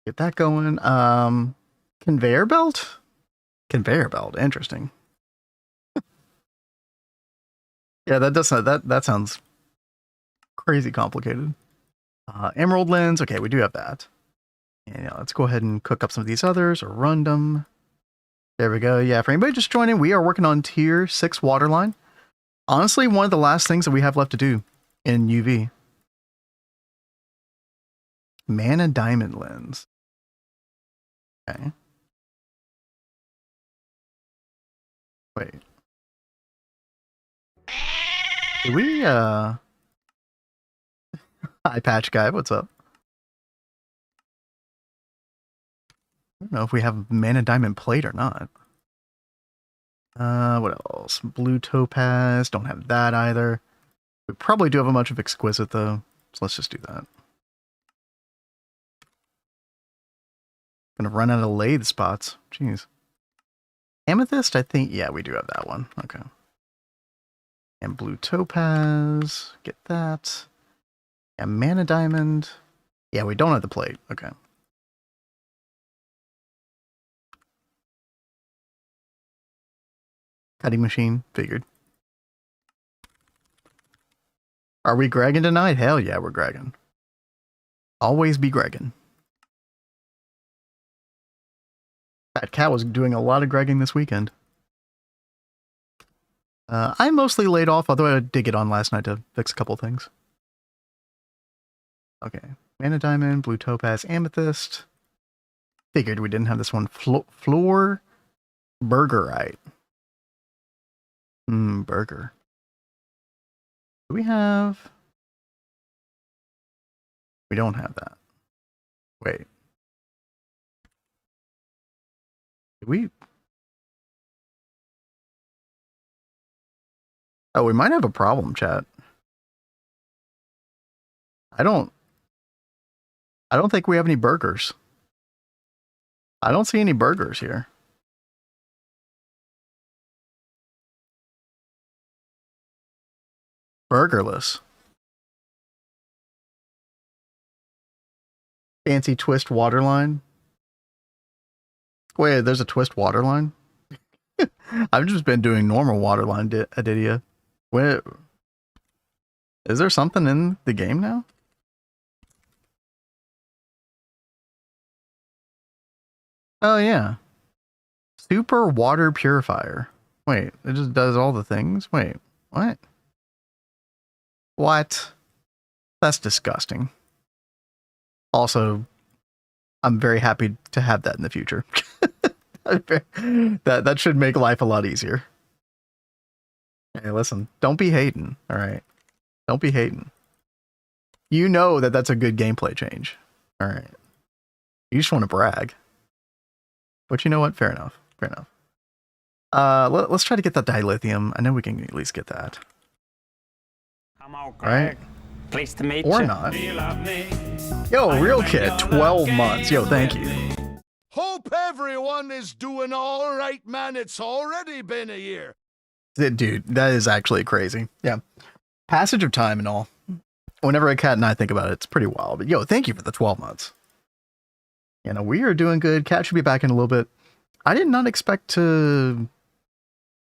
Get that going. Conveyor belt? Conveyor belt. Interesting. Yeah, that sounds crazy complicated. Emerald lens. Okay, we do have that. And yeah, let's go ahead and cook up some of these others or run them. There we go. Yeah, for anybody just joining, we are working on tier 6 waterline. Honestly, one of the last things that we have left to do in UV. Mana diamond lens. Okay. Wait. Did we, Hi, Patch Guy, what's up? I don't know if we have mana diamond plate or not. What else? Blue topaz, don't have that either. We probably do have a bunch of exquisite though, so let's just do that. Gonna run out of lathe spots. Jeez. Amethyst, I think, yeah, we do have that one. Okay. And blue topaz, get that. Yeah, mana diamond. Yeah, we don't have the plate. Okay. Cutting machine, figured. Are we Gregging tonight? Hell yeah, we're Gregging. Always be Gregging. That cat was doing a lot of Gregging this weekend. I mostly laid off, although I did get on last night to fix a couple things. Okay. Mana Diamond, Blue Topaz, Amethyst. Figured we didn't have this one. Floor Burgerite. Burger. Do we have... We don't have that. Wait. Did we... Oh, we might have a problem, chat. I don't think we have any burgers. I don't see any burgers here. Burgerless. Fancy twist waterline. Wait, there's a twist waterline? I've just been doing normal waterline, Adidia. Wait, is there something in the game now? Oh yeah. Super water purifier. Wait, it just does all the things? Wait, what? What? That's disgusting. Also, I'm very happy to have that in the future. that should make life a lot easier. Hey, listen, don't be hating, all right? Don't be hating. You know that that's a good gameplay change, all right? You just want to brag. But you know what? Fair enough. Fair enough. Let's try to get that dilithium. I know we can at least get that. I'm all right? Pleased to meet or you. not. Yo, Real Kid, 12 months. Yo, thank you. Hope everyone is doing all right, man. It's already been a year. Dude, that is actually crazy. Yeah. Passage of time and all. Whenever a cat and I think about it, it's pretty wild. But yo, thank you for the 12 months. You know, we are doing good. Cat should be back in a little bit. I did not expect to,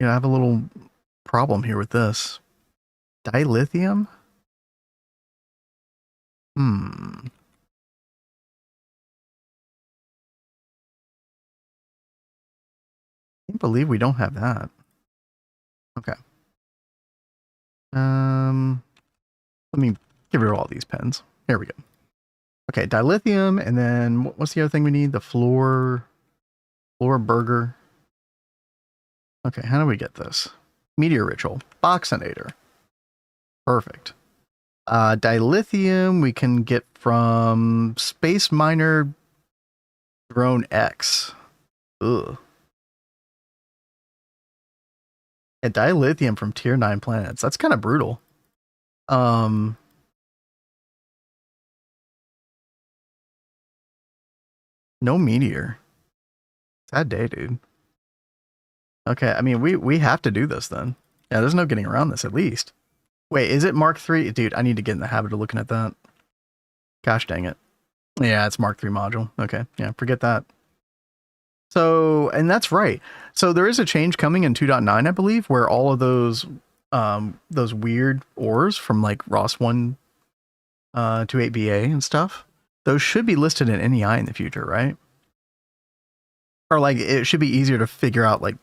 have a little problem here with this. Dilithium? Can't believe we don't have that. Okay. Let me get rid of all these pens. Here we go. Okay, dilithium, and then what's the other thing we need? The floor burger. Okay, how do we get this? Meteor ritual, boxinator. Perfect. Dilithium we can get from Space Miner Drone X. Ugh. Yeah, dilithium from tier 9 planets. That's kind of brutal. No meteor. Sad day, dude. Okay, I mean, we have to do this then. Yeah, there's no getting around this, at least. Wait, is it Mark III? Dude, I need to get in the habit of looking at that. Gosh dang it. Yeah, it's Mark III module. Okay, yeah, forget that. So, and that's right. So there is a change coming in 2.9, I believe, where all of those weird ores from like ROS 1 to 8BA and stuff, those should be listed in NEI in the future, right? Or like it should be easier to figure out, like,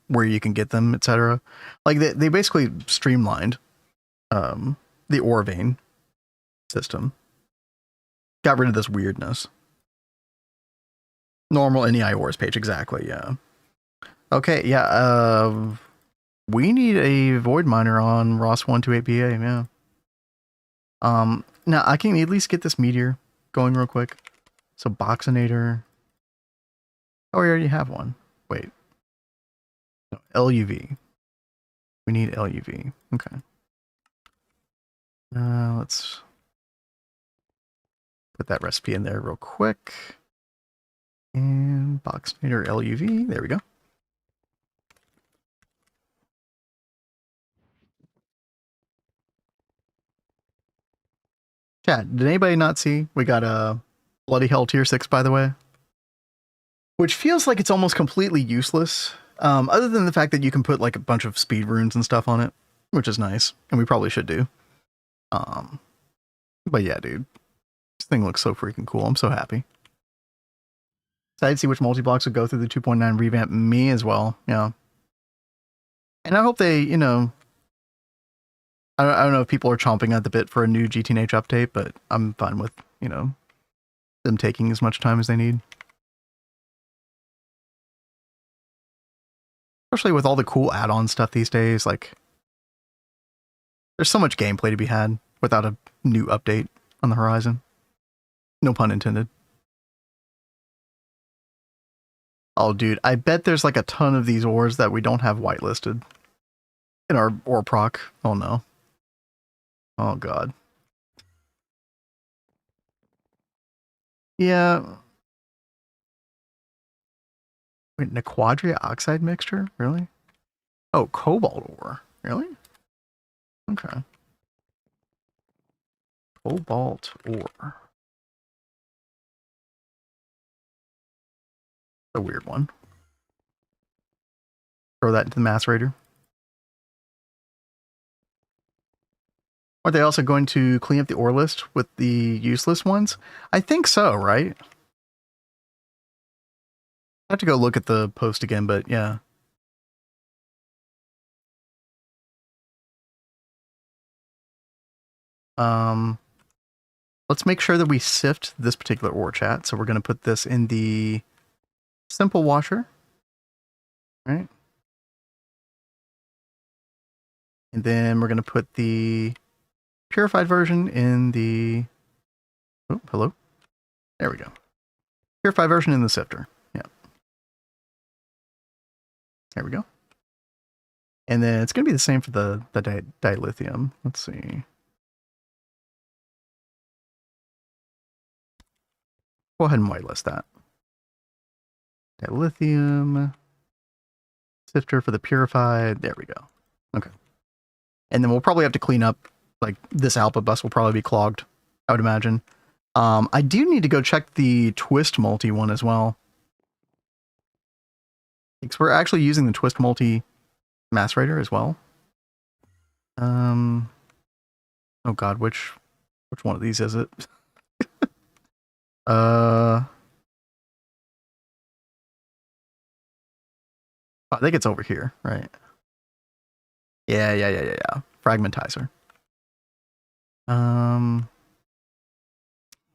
where you can get them, etc. Like they basically streamlined the ore vein system. Got rid of this weirdness. Normal NEI ores page, exactly, yeah. Okay, yeah, we need a void miner on ROS 1 to 8BA, yeah. Now I can at least get this meteor going real quick. So boxinator. Oh, we already have one. Wait. No, LUV. We need LUV. Okay. Let's put that recipe in there real quick. And boxinator LUV. There we go. Chat, did anybody not see? We got a Bloody Hell tier 6, by the way. Which feels like it's almost completely useless. Other than the fact that you can put like a bunch of speed runes and stuff on it, which is nice. And we probably should do. But yeah, dude, this thing looks so freaking cool. I'm so happy. Excited to see which multi-blocks would go through the 2.9 revamp. Me as well. Yeah. And I hope they, you know, I don't know if people are chomping at the bit for a new GTNH update, but I'm fine with, you know, them taking as much time as they need. Especially with all the cool add-on stuff these days, like, there's so much gameplay to be had without a new update on the horizon. No pun intended. Oh, dude, I bet there's like a ton of these ores that we don't have whitelisted in our ore proc. Oh, no. Oh, God. Yeah. Wait, Nequadria oxide mixture? Really? Oh, cobalt ore. Really? Okay. Cobalt ore. A weird one. Throw that into the macerator. Are they also going to clean up the ore list with the useless ones? I think so, right? I have to go look at the post again, but yeah. Let's make sure that we sift this particular ore, chat. So we're going to put this in the simple washer, right? And then we're going to put the purified version in the, oh, hello. There we go. Purified version in the sifter. Yeah. There we go. And then it's going to be the same for the dilithium. Let's see. Go ahead and whitelist that. Dilithium. Sifter for the purified. There we go. Okay. And then we'll probably have to clean up, like, this output bus will probably be clogged, I would imagine. I do need to go check the twist multi one as well. Because we're actually using the twist multi macerator as well. Oh god, which one of these is it? I think it's over here, right? Yeah. Fragmentizer.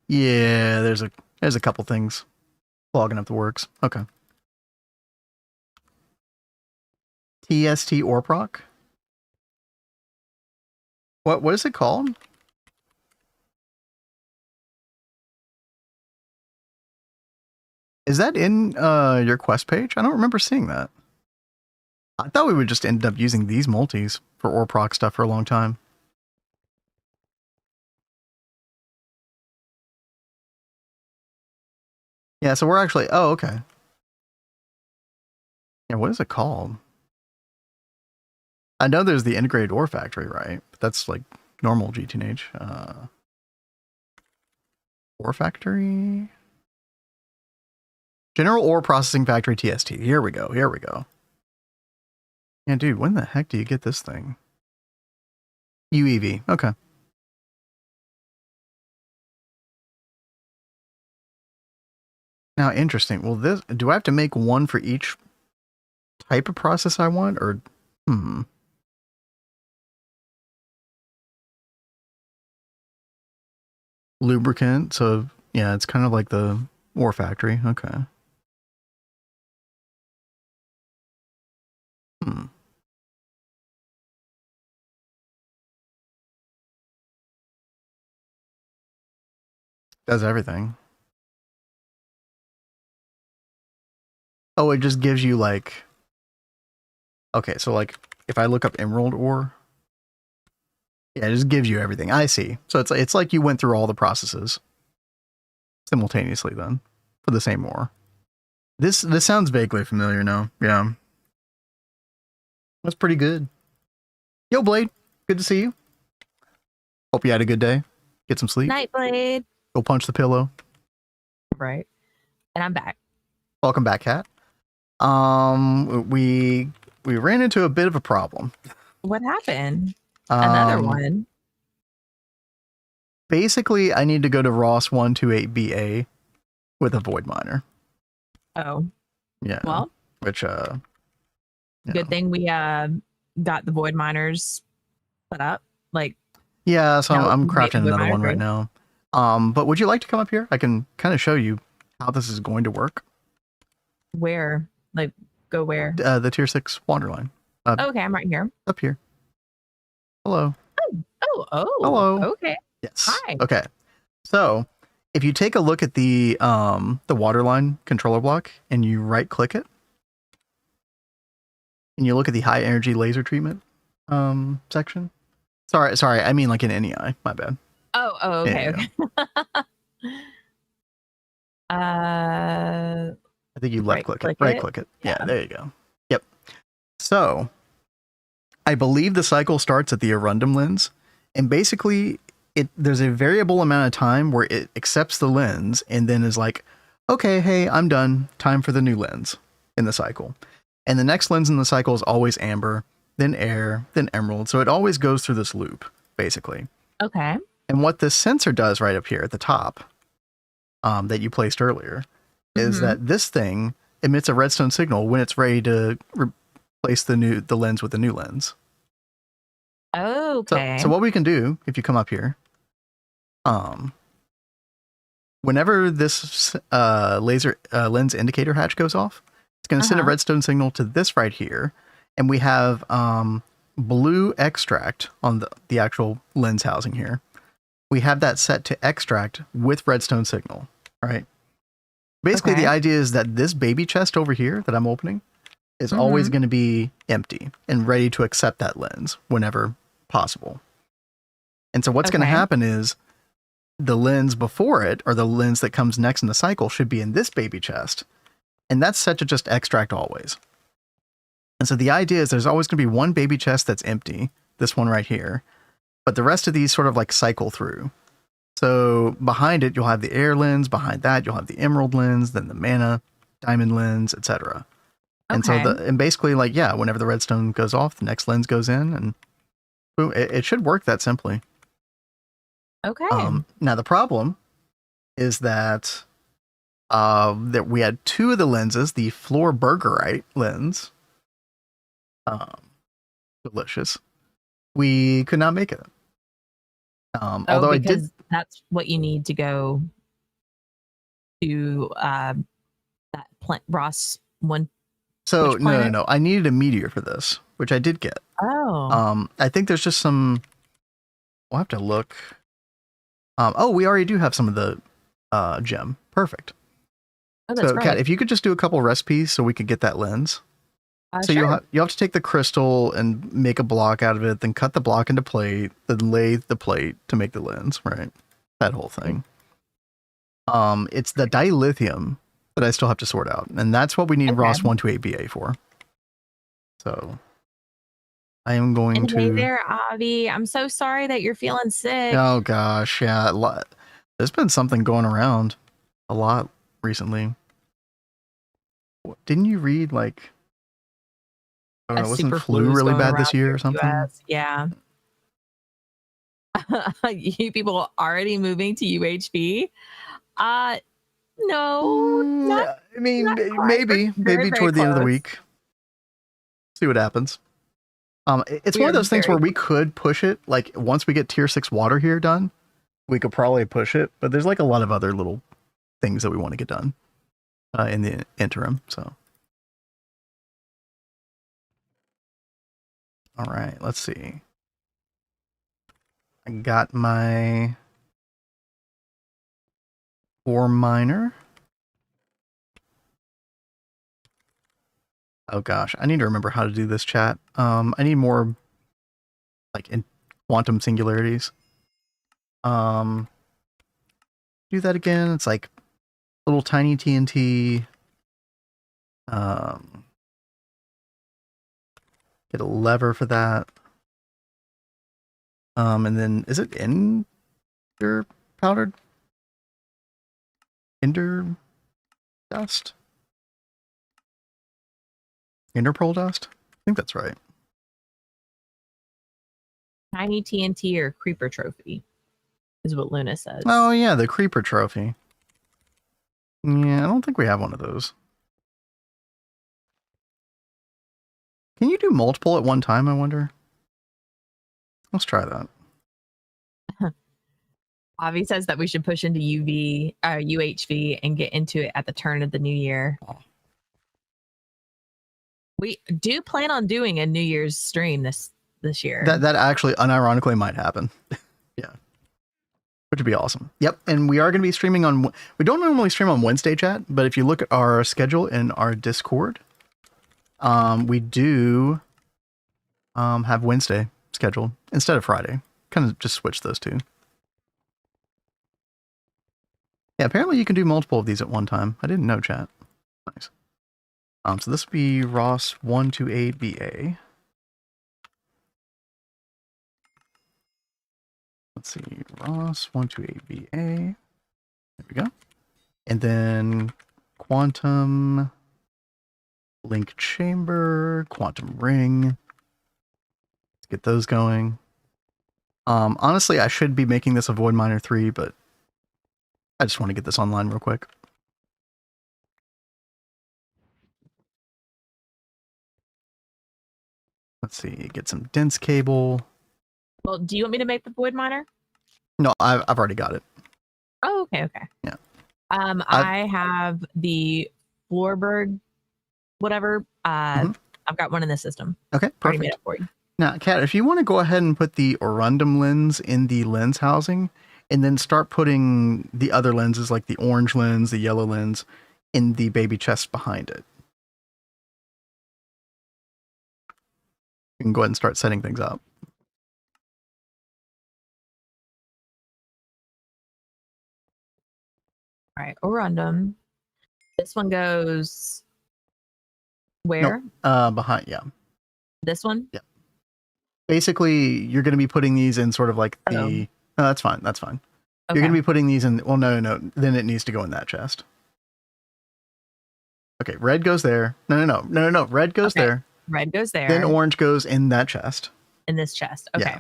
Yeah, there's a couple things clogging up the works. Okay. TST ore proc? What is it called? Is that in your quest page? I don't remember seeing that. I thought we would just end up using these multis for ore proc stuff for a long time. Yeah, so we're actually, oh, okay. Yeah, what is it called? I know there's the integrated ore factory, right? But that's like normal GTNH. Ore factory? General Ore Processing Factory TST. Here we go. Yeah, dude, when the heck do you get this thing? UEV. Okay. Now, interesting. Well, do I have to make one for each type of process I want, or lubricant? So yeah, it's kind of like the ore factory. Okay. Does everything. Oh, it just gives you like, okay, so like if I look up emerald ore, yeah, it just gives you everything. I see. So it's like you went through all the processes simultaneously then for the same ore. This sounds vaguely familiar now. Yeah. That's pretty good. Yo, Blade, good to see you. Hope you had a good day. Get some sleep. Night, Blade. Go punch the pillow. Right. And I'm back. Welcome back, Kat. We ran into a bit of a problem. What happened? Another one. basically I need to go to ROS 128BA with a void miner. Oh, Yeah. well, Which good thing we got the void miners put up. Like, yeah, so now I'm we can make the crafting void another miner one right free. now. But would you like to come up here? I can kind of show you how this is going to work. Where? Like, go where? The tier 6 water line. Okay, I'm right here. Up here. Hello. Oh, Hello. okay. Yes. Hi. Okay. So if you take a look at the waterline controller block and you right click it and you look at the high energy laser treatment section. Sorry, I mean like in NEI, my bad. Oh, okay, Yeah. okay. I think you left click it. Right click it. Yeah, Yeah. there you go. Yep. So I believe the cycle starts at the Arundum lens, and basically there's a variable amount of time where it accepts the lens and then is like, okay, hey, I'm done. Time for the new lens in the cycle. And the next lens in the cycle is always amber, then air, then emerald. So it always goes through this loop, basically. Okay. And what this sensor does right up here at the top that you placed earlier is that this thing emits a redstone signal when it's ready to replace the lens with the new lens. Okay. So what we can do, if you come up here, whenever this laser lens indicator hatch goes off, it's going to send a redstone signal to this right here, and we have blue extract on the actual lens housing here. We have that set to extract with redstone signal, right? Basically, the idea is that this baby chest over here that I'm opening is always going to be empty and ready to accept that lens whenever possible. And so what's going to happen is the lens before it, or the lens that comes next in the cycle, should be in this baby chest. And that's set to just extract always. And so the idea is there's always going to be one baby chest that's empty, this one right here, but the rest of these sort of like cycle through. So behind it, you'll have the air lens. Behind that, you'll have the emerald lens, then the mana, diamond lens, etc. And so and basically, like, yeah, whenever the redstone goes off, the next lens goes in, and boom, it should work that simply. Okay. Now the problem is that that we had two of the lenses, the floor burgerite lens, delicious. We could not make it. Although I did. That's what you need to go to that Ross one. So no. I needed a meteor for this, which I did get. Oh. I think there's just some. We'll have to look. Oh, we already do have some of the gem. Perfect. Oh, that's so, right. Kat, if you could just do a couple recipes so we could get that lens. So sure. you'll have to take the crystal and make a block out of it, then cut the block into plate, then lay the plate to make the lens, right? That whole thing. It's the dilithium that I still have to sort out, and that's what we need ROS 128BA for. So I am going to. Hey there, Avi. I'm so sorry that you're feeling sick. Oh gosh, yeah. There's been something going around a lot recently. Didn't you read like? Wasn't flu really bad this year or something? US. Yeah. You people already moving to UHV? No. Not, I mean, maybe very toward the end of the close. week. See what happens. It's one We of are those things where very we could push it. Like once we get tier 6 water here done, we could probably push it. But there's like a lot of other little things that we want to get done in the interim. So. All right, let's see. I got my ore miner. Oh gosh, I need to remember how to do this, chat. I need more like in quantum singularities. Do that again. It's like little tiny TNT. Get a lever for that. And then is it ender powdered? Ender dust? Ender pearl dust? I think that's right. Tiny TNT or creeper trophy? is what Luna says. Oh yeah, the creeper trophy. Yeah, I don't think we have one of those. Can you do multiple at one time, I wonder? Let's try that. Avi says that we should push into UHV and get into it at the turn of the new year. Oh. We do plan on doing a New Year's stream this year. That actually unironically might happen. Yeah. Which would be awesome. Yep. And we are going to be streaming on, we don't normally stream on Wednesday, chat, but if you look at our schedule in our Discord, we do have Wednesday scheduled instead of Friday. Kind of just switch those two. Yeah, apparently you can do multiple of these at one time. I didn't know, chat. Nice. So this would be Ross 128BA. Let's see, Ross 128BA. There we go. And then quantum link chamber, quantum ring. Let's get those going. Honestly, I should be making this a Void Miner 3, but I just want to get this online real quick. Let's see, get some dense cable. Well, do you want me to make the Void Miner? No, I've already got it. Oh, okay. Yeah. I have the Floorberg, whatever. I've got one in the system. Okay, Already made perfect. it for you. Now, Kat, if you want to go ahead and put the Orundum lens in the lens housing, and then start putting the other lenses, like the orange lens, the yellow lens, in the baby chest behind it. You can go ahead and start setting things up. All right, Orundum. This one goes where? Behind, yeah. This one? Yeah. Basically, you're going to be putting these in sort of like the... Oh. No, that's fine, that's fine. Okay. You're going to be putting these in... Well, no, then it needs to go in that chest. Okay, red goes there. No. Red goes there. Red goes there. Then orange goes in that chest. In this chest. Okay. Yeah.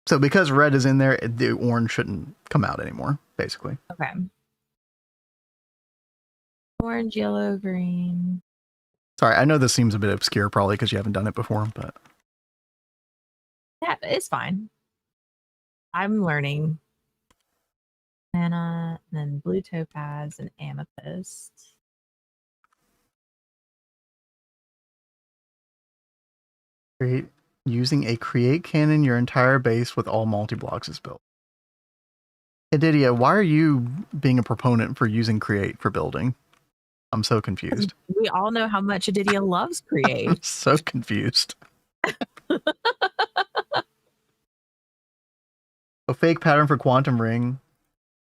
So because red is in there, the orange shouldn't come out anymore, basically. Okay. Orange, yellow, green. Sorry, I know this seems a bit obscure probably because you haven't done it before, but... Yeah, it's fine. I'm learning. Mana, and then blue topaz and amethyst. Using a create cannon, your entire base with all multi-blocks is built. Hey, Didia, why are you being a proponent for using create for building? I'm so confused. We all know how much Adidia loves create. I'm so confused. A fake pattern for quantum ring.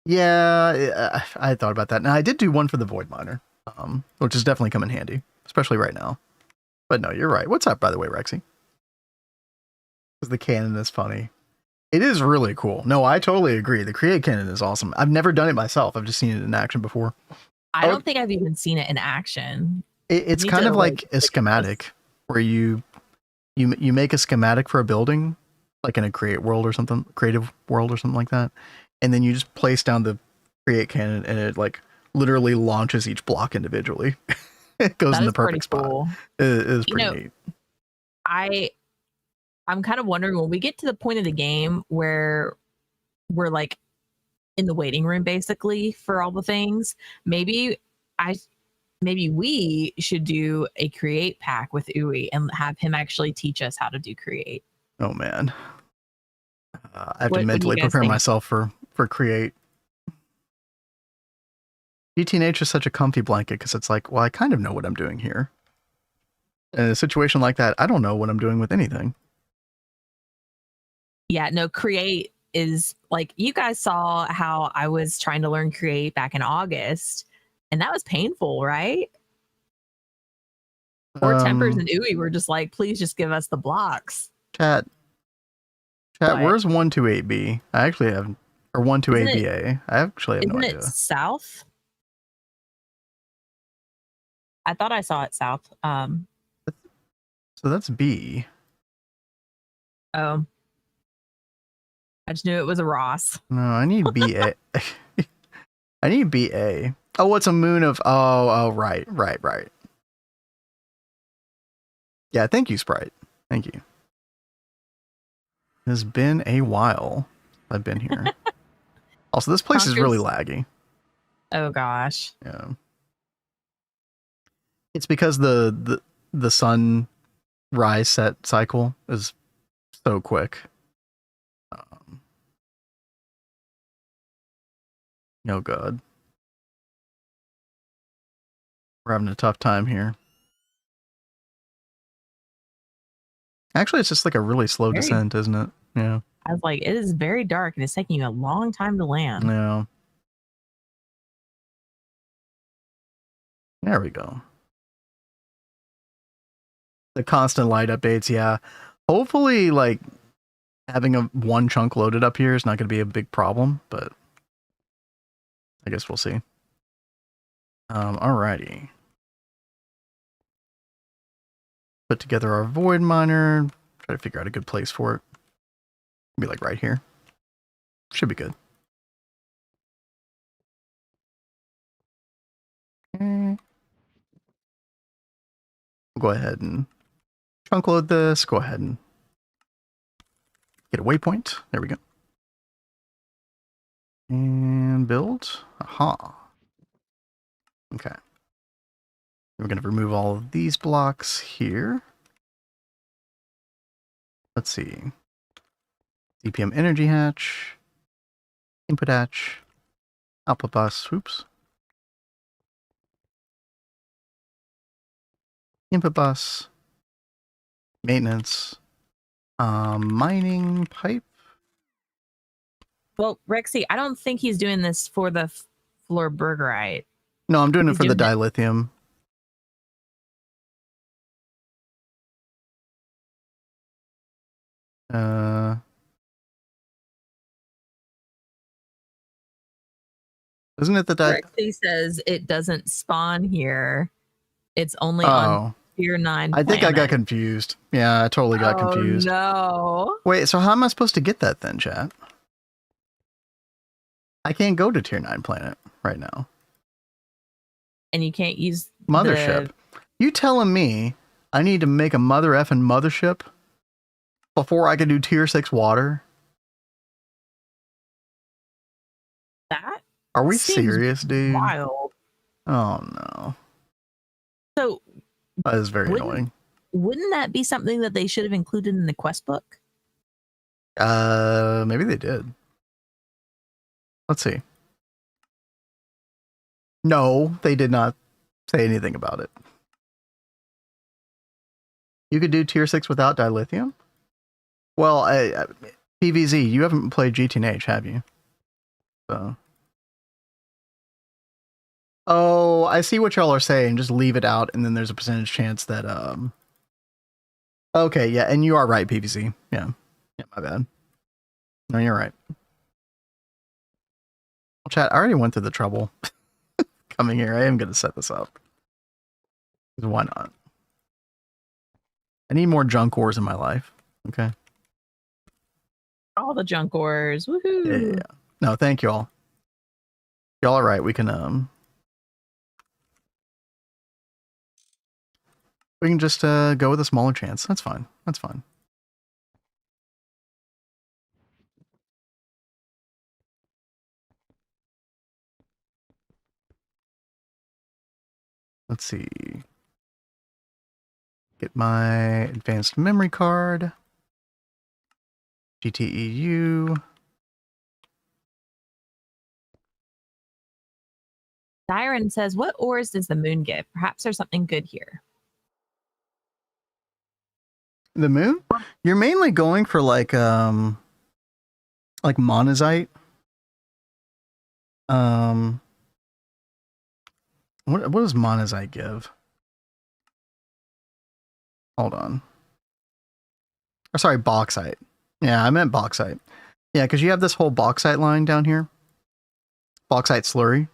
Yeah, I had thought about that. Now I did do one for the void miner, which is definitely come in handy, especially right now. But no, you're right. What's up, by the way, Rexy? Because the cannon is funny. It is really cool. No, I totally agree. The create cannon is awesome. I've never done it myself. I've just seen it in action before. I don't think I've even seen it in action. It's kind of like a schematic where you make a schematic for a building, like in a creative world or something like that, and then you just place down the create cannon, and it like literally launches each block individually. It goes in the perfect spot. It is pretty neat. I'm kind of wondering when we get to the point of the game where we're like in the waiting room basically for all the things, maybe we should do a create pack with Uwe and have him actually teach us how to do create. Oh man. I have to mentally prepare myself for create. GTNH is such a comfy blanket because it's like, well, I kind of know what I'm doing here. In a situation like that, I don't know what I'm doing with anything. Yeah, no, create is like, you guys saw how I was trying to learn create back in August, and that was painful, right? Poor Tempers and Uwe were just like, please just give us the blocks. Chat, where's 128B? I actually have, or 128BA. I actually have no idea. Isn't it south? I thought I saw it south. So that's B. Oh. I just knew it was a Ross. No, I need BA. I need BA. Oh, what's a moon of? Oh, right. Yeah, thank you, Sprite. Thank you. It has been a while I've been here. Also, this place is really laggy. Oh gosh. Yeah. It's because the sunrise set cycle is so quick. Oh god. We're having a tough time here. Actually, it's just like a really slow descent, isn't it? Yeah. I was like, it is very dark and it's taking you a long time to land. Yeah. There we go. The constant light updates, yeah. Hopefully, like, having one chunk loaded up here is not going to be a big problem, but I guess we'll see. Alrighty. Put together our void miner. Try to figure out a good place for it. Be like right here. Should be good. Okay. Go ahead and chunk load this. Go ahead and get a waypoint. There we go. And build. Aha. Okay. We're going to remove all of these blocks here. Let's see. DPM energy hatch. Input hatch. Output bus. Oops. Input bus. Maintenance. Mining pipe. Well, Rexy, I don't think he's doing this for the floor burgerite. No, I'm doing it for the dilithium. Isn't it the Rexy says it doesn't spawn here. It's only on Tier 9 I think I got confused. Yeah, I totally got confused. No. Wait, so how am I supposed to get that then, chat? I can't go to Tier 9 planet right now. And you can't use Mothership. You telling me I need to make a mother effing mothership before I can do Tier 6 water? That? Are we serious, dude? Wild. Oh no. So that is very annoying. Wouldn't that be something that they should have included in the quest book? Maybe they did. Let's see. No, they did not say anything about it. You could do Tier 6 without dilithium? Well, PVZ, you haven't played GTNH, have you? So. Oh, I see what y'all are saying. Just leave it out, and then there's a percentage chance that, Okay, yeah, and you are right, PVZ. Yeah. Yeah, my bad. No, you're right. Well, chat, I already went through the trouble coming here. I am going to set this up. Why not? I need more junk ores in my life. Okay. All the junk ores. Woohoo. Yeah. No, thank you all. Y'all are right. We can just go with a smaller chance. That's fine. That's fine. Let's see. Get my advanced memory card. GTEU. Siren says, what ores does the moon give? Perhaps there's something good here. The moon? You're mainly going for like monazite. What does monazite give? Hold on. Or sorry, bauxite. Yeah, I meant bauxite. Yeah, because you have this whole bauxite line down here. Bauxite slurry.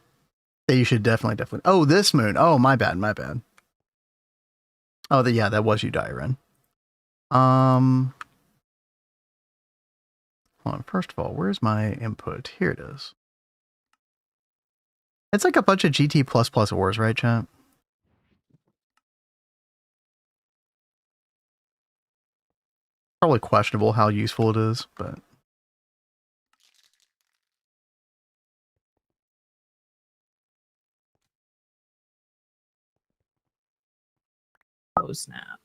That you should definitely. Oh, this moon. Oh, my bad. Oh, yeah, that was you, Dyren. Hold hold on. First of all, where's my input? Here it is. It's like a bunch of GT++ ores, right, chat? Probably questionable how useful it is, but... Oh, snap.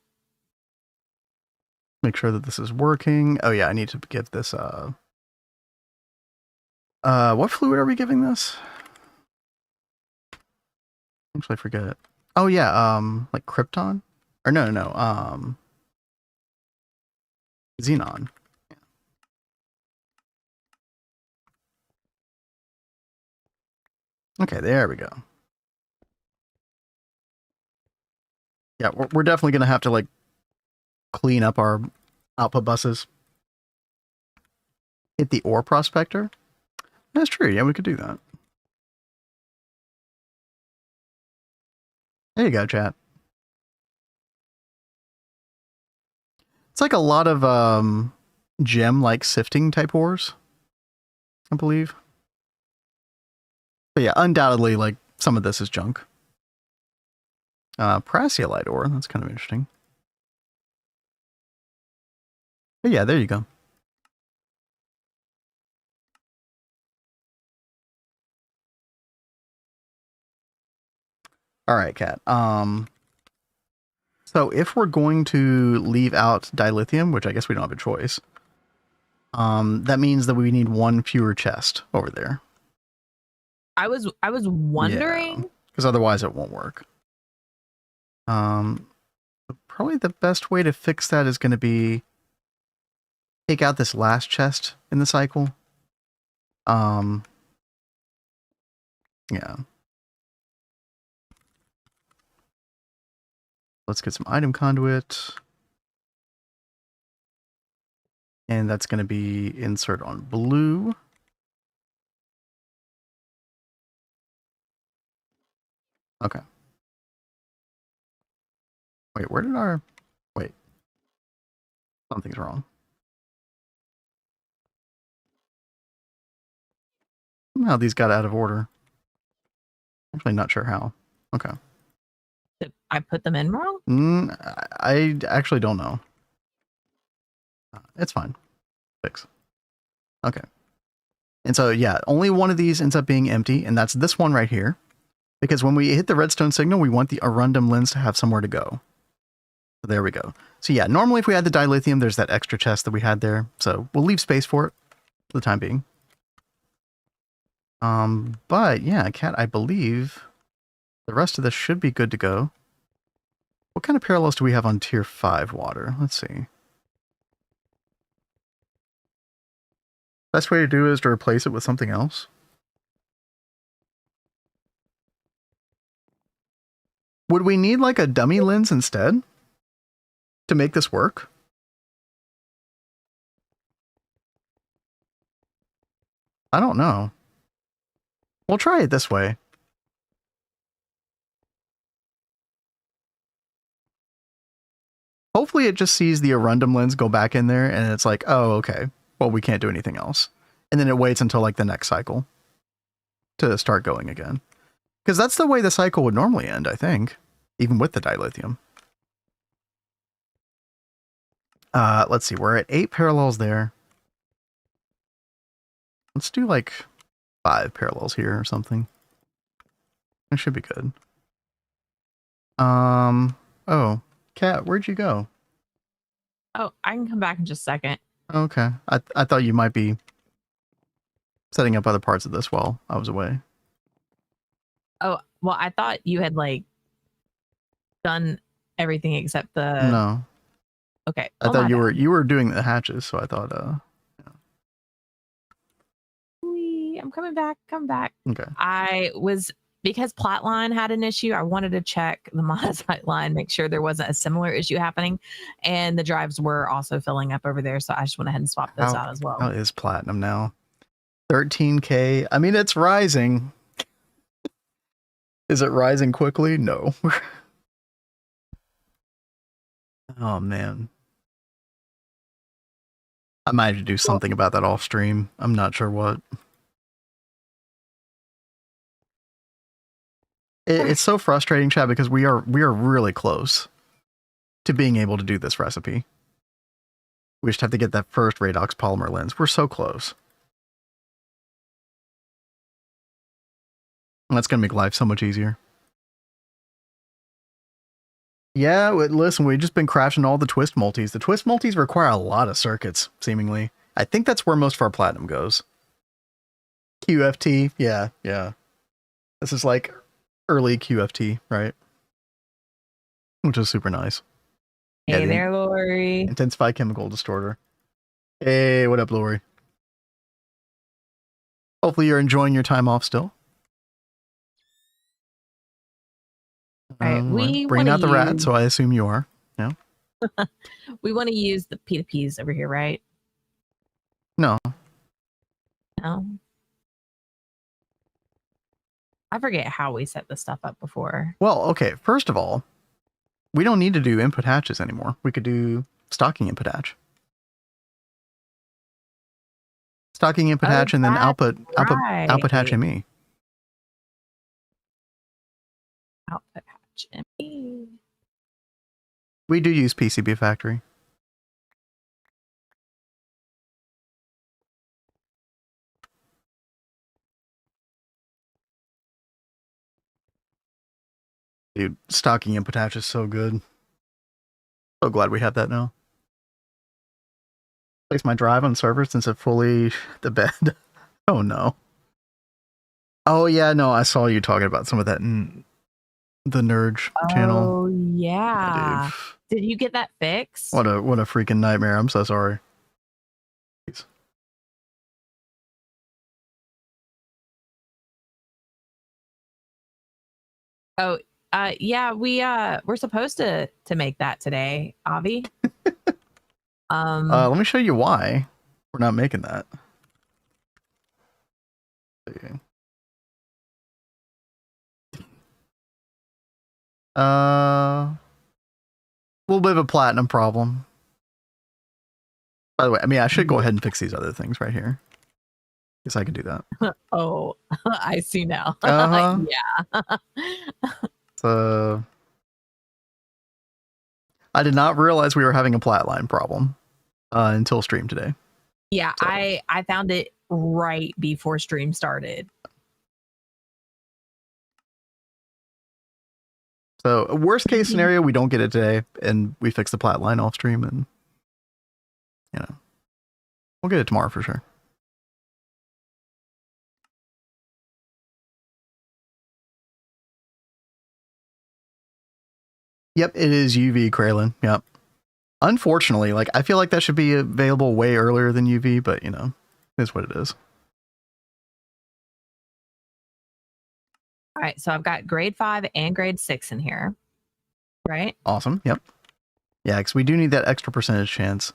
Make sure that this is working. Oh yeah, I need to give this, what fluid are we giving this? Actually, I forget. Oh yeah, like Krypton? Or no, Xenon. Okay, there we go. Yeah, we're definitely gonna have to like clean up our output buses. Hit the ore prospector. That's true. Yeah, we could do that. There you go, chat. It's like a lot of gem-like sifting type ores, I believe. But yeah, undoubtedly, like some of this is junk. Prasiolite ore. That's kind of interesting. But yeah, there you go. All right, Kat. So if we're going to leave out dilithium, which I guess we don't have a choice, that means that we need one fewer chest over there. I was wondering, because otherwise it won't work. Probably the best way to fix that is going to be take out this last chest in the cycle. Yeah. Let's get some item conduit. And that's going to be insert on blue. Okay. Wait, where did our... Wait. Something's wrong. Somehow these got out of order. Actually, not sure how. Okay. did I put them in wrong? I actually don't know. It's fine. Fix. Okay. And so, yeah, only one of these ends up being empty, and that's this one right here. Because when we hit the redstone signal, we want the Arundum lens to have somewhere to go. So there we go. So yeah, normally if we had the dilithium, there's that extra chest that we had there. So we'll leave space for it for the time being. But yeah, Kat, I believe the rest of this should be good to go. What kind of parallels do we have on tier 5 water? Let's see. Best way to do it is to replace it with something else. Would we need like a dummy lens instead to make this work? I don't know. We'll try it this way. Hopefully it just sees the Arundum lens go back in there and it's like, oh, okay. Well, we can't do anything else. And then it waits until like the next cycle to start going again. Because that's the way the cycle would normally end, I think. Even with the dilithium. Let's see. We're at 8 parallels there. Let's do like 5 parallels here or something. It should be good. Oh, Kat, where'd you go? Oh, I can come back in just a second. Okay. I thought you might be setting up other parts of this while I was away. Oh, well, I thought you had like done everything except the... No. Okay. I thought you were doing the hatches, so I thought yeah. I'm coming back. Come back. Okay. Because Plotline had an issue, I wanted to check the monazite line, make sure there wasn't a similar issue happening. And the drives were also filling up over there. So I just went ahead and swapped those out as well. How is platinum now? 13K. I mean, it's rising. Is it rising quickly? No. Oh, man. I might have to do something about that off stream. I'm not sure what. It's so frustrating, Chad, because we are really close to being able to do this recipe. We just have to get that first Radox polymer lens. We're so close. And that's going to make life so much easier. Yeah, listen, we've just been crashing all the twist multis. The twist multis require a lot of circuits, seemingly. I think that's where most of our platinum goes. QFT, yeah. This is like early QFT, right? Which is super nice. Hey there, Lori. Intensify chemical distorter. Hey, what up, Lori? Hopefully you're enjoying your time off still. All right, we bring out the rat, so I assume you are. No. We want to use the P2Ps over here, right? No. No. I forget how we set this stuff up before. Well, okay. First of all, we don't need to do input hatches anymore. We could do stocking input hatch. Stocking input hatch and then output hatch ME. Output hatch ME. We do use PCB factory. Dude, stocking input hatch is so good. So glad we have that now. Place my drive on server since it fully the bed. Oh no. Oh yeah, no, I saw you talking about some of that in the Nurge channel. Oh yeah. Did you get that fixed? What a freaking nightmare. I'm so sorry. Please. Oh, yeah, we're supposed to make that today, Avi. Let me show you why we're not making that. Okay. A little bit of a platinum problem. By the way, I mean, I should go ahead and fix these other things right here. Guess I can do that. Oh, I see now. Yeah. So I did not realize we were having a plat line problem until stream today. Yeah, so. I found it right before stream started. So worst case scenario, we don't get it today and we fix the plat line off stream and, you know, we'll get it tomorrow for sure. Yep, it is UV, Kraylin. Yep. Unfortunately, like, I feel like that should be available way earlier than UV, but, you know, it is what it is. All right, so I've got grade 5 and grade 6 in here, right? Awesome. Yep. Yeah, because we do need that extra percentage chance.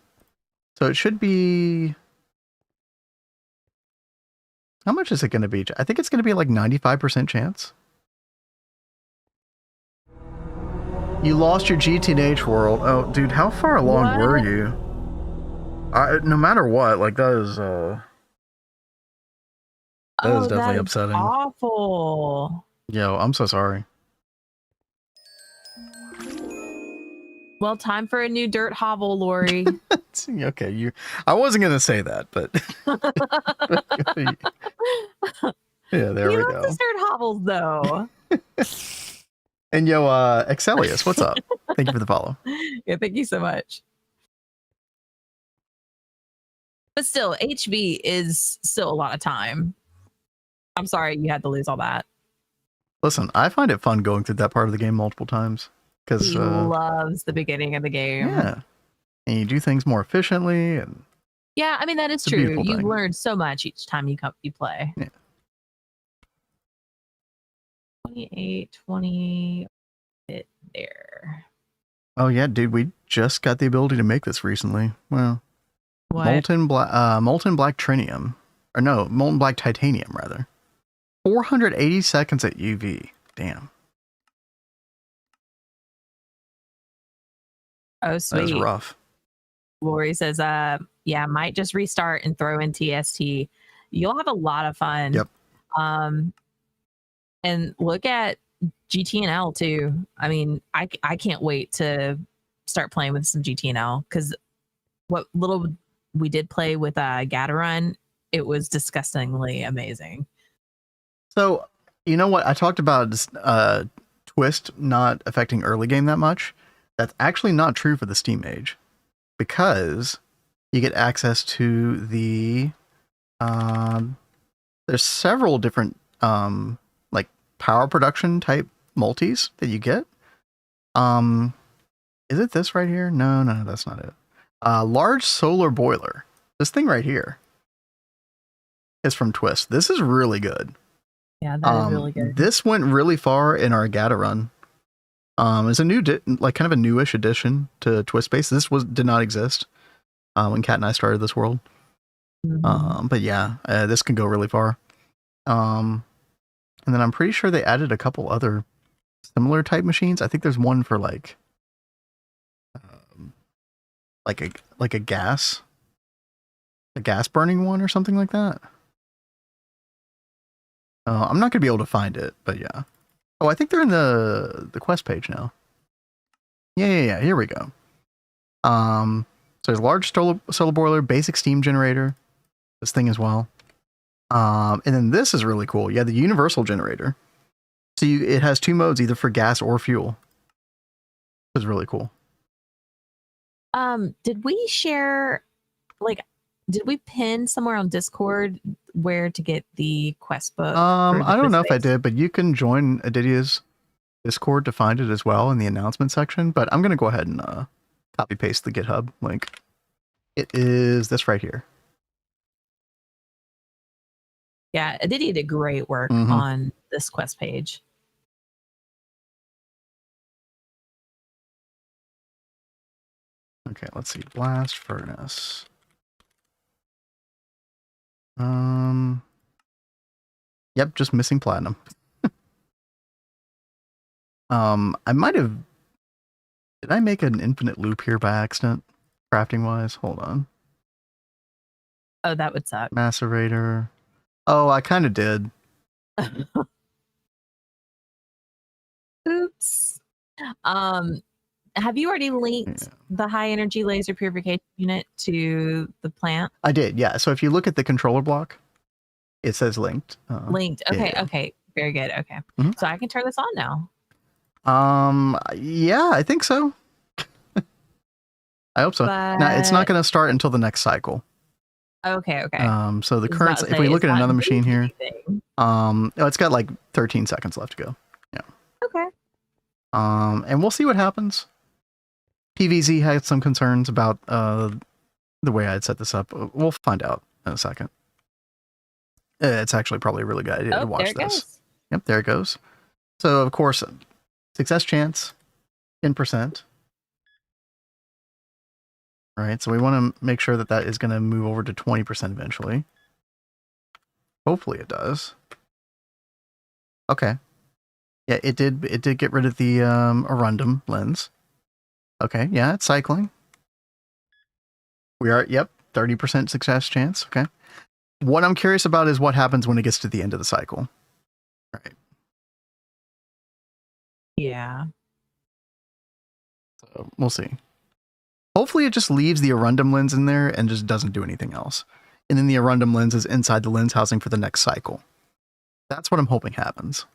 So it should be... How much is it going to be? I think it's going to be like 95% chance. You lost your GTH world. Oh, dude, how far along were you? No matter what, like, that is definitely upsetting. Awful. Yo, I'm so sorry. Well, time for a new dirt hovel, Lori. Okay, I wasn't gonna say that, but yeah, there we go. Dirt hovels, though. And yo, Excelius, what's up? Thank you for the follow. Yeah, thank you so much. But still, HV is still a lot of time. I'm sorry you had to lose all that. Listen, I find it fun going through that part of the game multiple times because he loves the beginning of the game. Yeah, and you do things more efficiently, and yeah, I mean that is true. You learn so much each time you play. Yeah. 28, 20, it there. Oh yeah, dude, we just got the ability to make this recently. Well, what? molten black trinium, or no, molten black titanium rather. 480 seconds at UV. Damn. Oh, sweet. That is rough. Lori says, yeah, might just restart and throw in TST. You'll have a lot of fun. Yep. And look at GTNL too. I mean, I can't wait to start playing with some GTNL, because what little we did play with Gatorun, it was disgustingly amazing. So, you know what? I talked about Twist not affecting early game that much. That's actually not true for the Steam Mage, because you get access to the there's several different like power production type multis that you get. Is it this right here? No, that's not it. Large solar boiler. This thing right here is from Twist. This is really good. Yeah, that is really good. This went really far in our Gata run. It's a new, like kind of a newish addition to Twist Base. This did not exist when Kat and I started this world. But yeah, this can go really far. And then I'm pretty sure they added a couple other similar type machines. I think there's one for like a gas burning one or something like that. I'm not gonna be able to find it, but yeah. Oh, I think they're in the quest page now. Yeah. Here we go. So there's large solar boiler, basic steam generator, this thing as well. And then this is really cool. Yeah, the universal generator. So it has two modes, either for gas or fuel. It's really cool. Did we share, like, did we pin somewhere on Discord where to get the quest book? I don't know if I did, but you can join Adidia's Discord to find it as well in the announcement section. But I'm going to go ahead and copy paste the GitHub link. It is this right here. Yeah, Adidia did great work on this quest page. Okay, let's see. Blast furnace. Yep, just missing platinum. I might have. Did I make an infinite loop here by accident, crafting wise? Hold on. Oh, that would suck. Macerator. Oh, I kind of did. Oops. Have you already linked the high energy laser purification unit to the plant? I did, yeah. So if you look at the controller block, it says linked. Linked. Okay, yeah. okay. Very good. Okay. So I can turn this on now. Yeah, I think so. I hope so. Now, it's not going to start until the next cycle. Okay. So the current, if we look at another machine here, it's got like 13 seconds left to go. Yeah. Okay. And we'll see what happens. PVZ had some concerns about the way I'd set this up. We'll find out in a second. It's actually probably a really good idea to watch this. Goes. Yep, there it goes. So, of course, success chance, 10%. Right, so we want to make sure that that is going to move over to 20% eventually. Hopefully it does. Okay. Yeah, it did get rid of the Arundum lens. Okay, yeah, it's cycling. We are, yep, 30% success chance. Okay. What I'm curious about is what happens when it gets to the end of the cycle. All right. Yeah. So we'll see. Hopefully it just leaves the Arundum lens in there and just doesn't do anything else. And then the Arundum lens is inside the lens housing for the next cycle. That's what I'm hoping happens.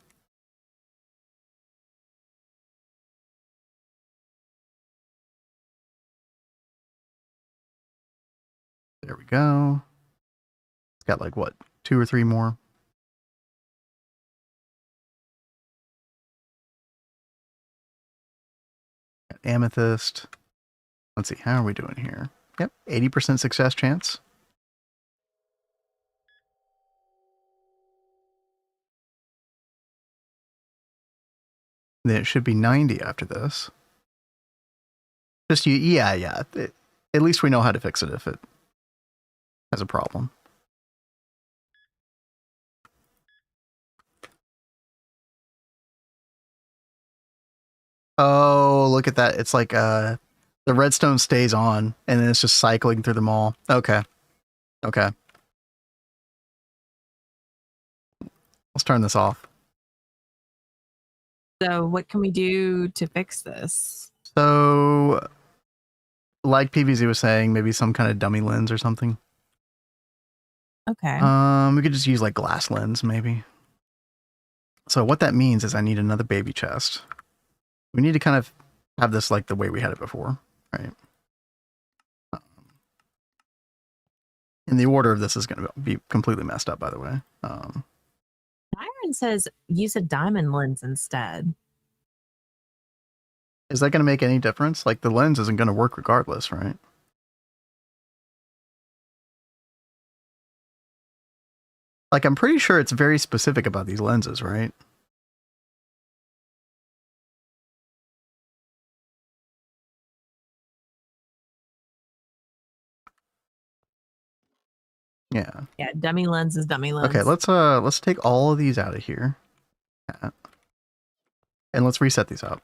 There we go. It's got like, what, 2 or 3 more? Amethyst. Let's see, how are we doing here? Yep, 80% success chance. Then it should be 90 after this. Just yeah. At least we know how to fix it if it has a problem. Oh, look at that. It's like The redstone stays on, and then it's just cycling through them all. Okay. Okay. Let's turn this off. So what can we do to fix this? So, like PVZ was saying, maybe some kind of dummy lens or something. Okay. We could just use like glass lens, maybe. So what that means is I need another baby chest. We need to kind of have this like the way we had it before, right? And the order of this is going to be completely messed up, by the way. Byron says use a diamond lens instead. Is that going to make any difference? Like the lens isn't going to work regardless, right? Like I'm pretty sure it's very specific about these lenses, right? Yeah. Yeah, dummy lens is dummy lens. Okay, let's take all of these out of here. And let's reset these up.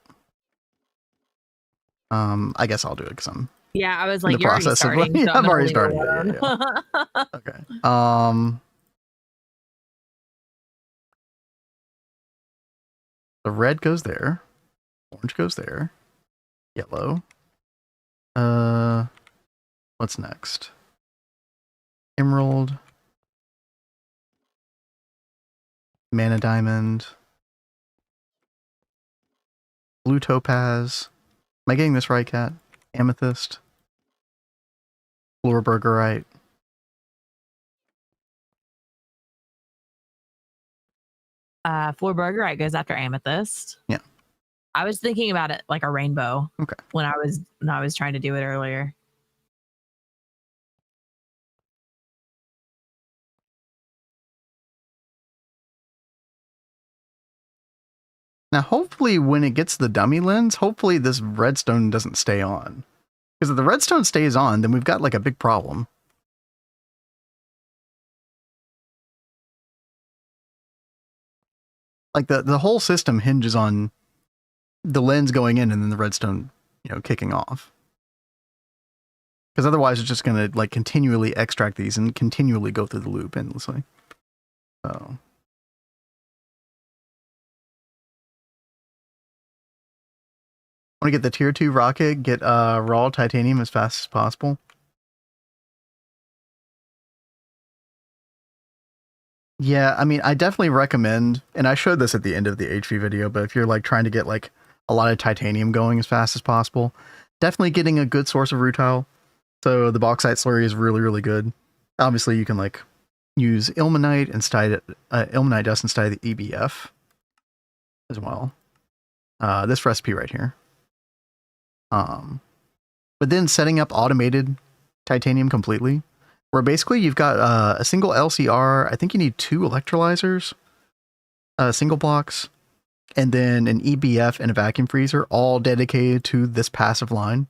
I guess I'll do it because I'm I was in like, the you're already process of starting. So I've I'm already gonna leave started. it alone. Yeah. Okay. The red goes there. Orange goes there. Yellow. What's next? Emerald. Mana diamond. Blue topaz. Am I getting this right, Cat? Amethyst. Fluorburgerite. Fluorburgerite goes after amethyst. Yeah. I was thinking about it like a rainbow. Okay. When I was trying to do it earlier. Now, hopefully when it gets the dummy lens, hopefully this redstone doesn't stay on. Because if the redstone stays on, then we've got like a big problem. Like the whole system hinges on the lens going in and then the redstone, kicking off. Because otherwise it's just going to like continually extract these and continually go through the loop endlessly. So... want to get the tier 2 rocket, get raw titanium as fast as possible. Yeah, I mean, I definitely recommend, and I showed this at the end of the HV video, but if you're like trying to get like a lot of titanium going as fast as possible, definitely getting a good source of rutile. So the bauxite slurry is really, really good. Obviously, you can like use ilmenite ilmenite dust instead of the EBF as well. This recipe right here. But then setting up automated titanium completely, where basically you've got a single LCR. I think you need 2 electrolyzers, single blocks, and then an EBF and a vacuum freezer, all dedicated to this passive line,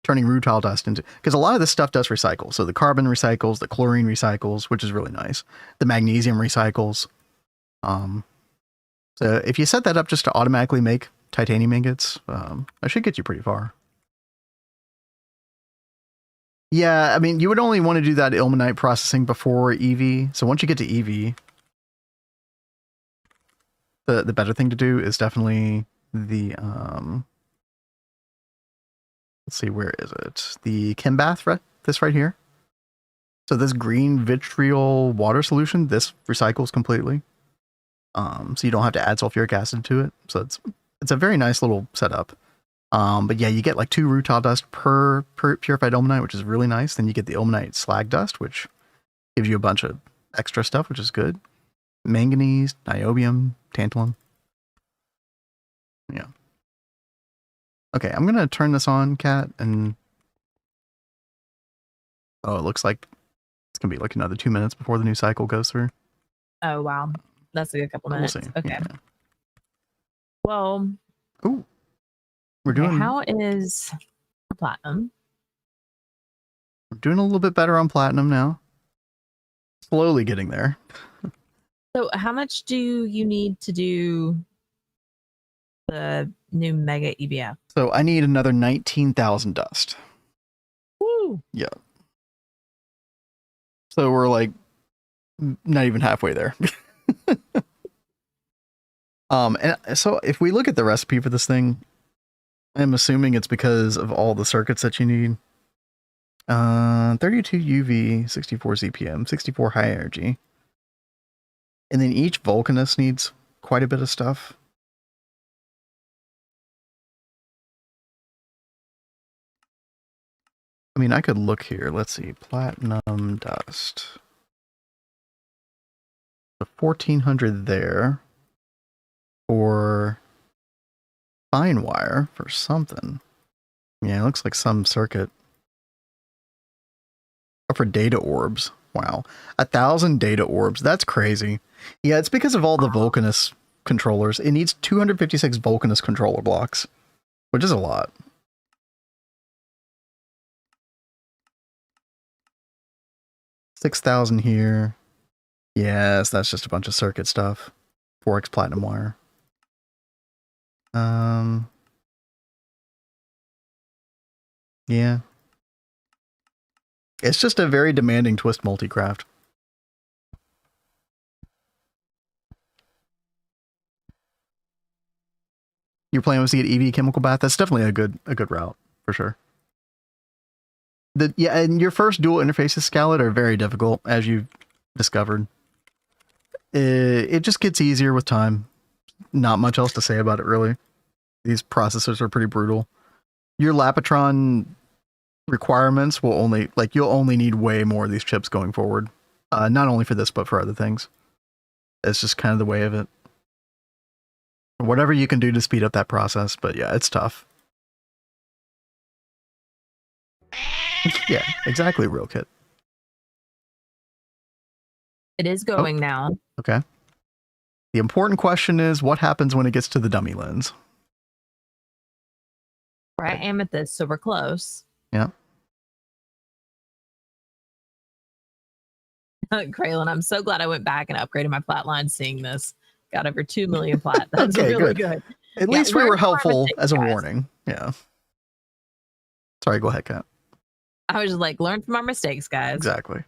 turning rutile dust into, because a lot of this stuff does recycle. So the carbon recycles, the chlorine recycles, which is really nice. The magnesium recycles. So if you set that up just to automatically make titanium ingots, that should get you pretty far. Yeah, I mean, you would only want to do that ilmenite processing before EV. So once you get to EV, the better thing to do is definitely the let's see, where is it? The chem bath, this right here. So this green vitriol water solution, this recycles completely. So you don't have to add sulfuric acid to it. So it's a very nice little setup. But yeah, you get like 2 rutile dust per purified ilmenite, which is really nice. Then you get the ilmenite slag dust, which gives you a bunch of extra stuff, which is good. Manganese, niobium, tantalum. Yeah. Okay, I'm gonna turn this on, Cat, and it looks like it's gonna be like another 2 minutes before the new cycle goes through. Oh wow, that's a good couple minutes. We'll see. Okay. Yeah. Well. Ooh. We're doing. Okay, how is platinum? We're doing a little bit better on platinum now. Slowly getting there. So how much do you need to do the new mega EBF. So I need another 19,000 dust. Woo! Yeah. So we're like not even halfway there. And so if we look at the recipe for this thing, I'm assuming it's because of all the circuits that you need. 32 UV, 64 ZPM, 64 high energy. And then each Vulcanist needs quite a bit of stuff. I mean, I could look here. Let's see. Platinum dust. The 1400 there for fine wire for something. Yeah, it looks like some circuit. Oh, for data orbs. Wow. 1,000 data orbs. That's crazy. Yeah, it's because of all the Vulcanist controllers. It needs 256 Vulcanist controller blocks, which is a lot. $6,000 here. Yes, that's just a bunch of circuit stuff. 4x platinum wire. Yeah. It's just a very demanding twist multi-craft. You're planning to see an EV chemical bath? That's definitely a good route, for sure. Yeah, and your first dual interfaces, Scarlet, are very difficult, as you've discovered. It just gets easier with time. Not much else to say about it, really. These processors are pretty brutal. Your Lapitron requirements will only, like, you'll only need way more of these chips going forward. Not only for this, but for other things. It's just kind of the way of it. Whatever you can do to speed up that process, but yeah, it's tough. Yeah, exactly, Real Kit. It is going now. Okay. The important question is, what happens when it gets to the dummy lens? We're at Amethyst, so we're close. Yeah. Kraylin, I'm so glad I went back and upgraded my plat line seeing this. Got over 2 million plat. That's Okay, really good. At least we learn were from our helpful mistakes, as a guys. warning. Yeah. Sorry, go ahead, Kat. I was just like, learn from our mistakes, guys. Exactly.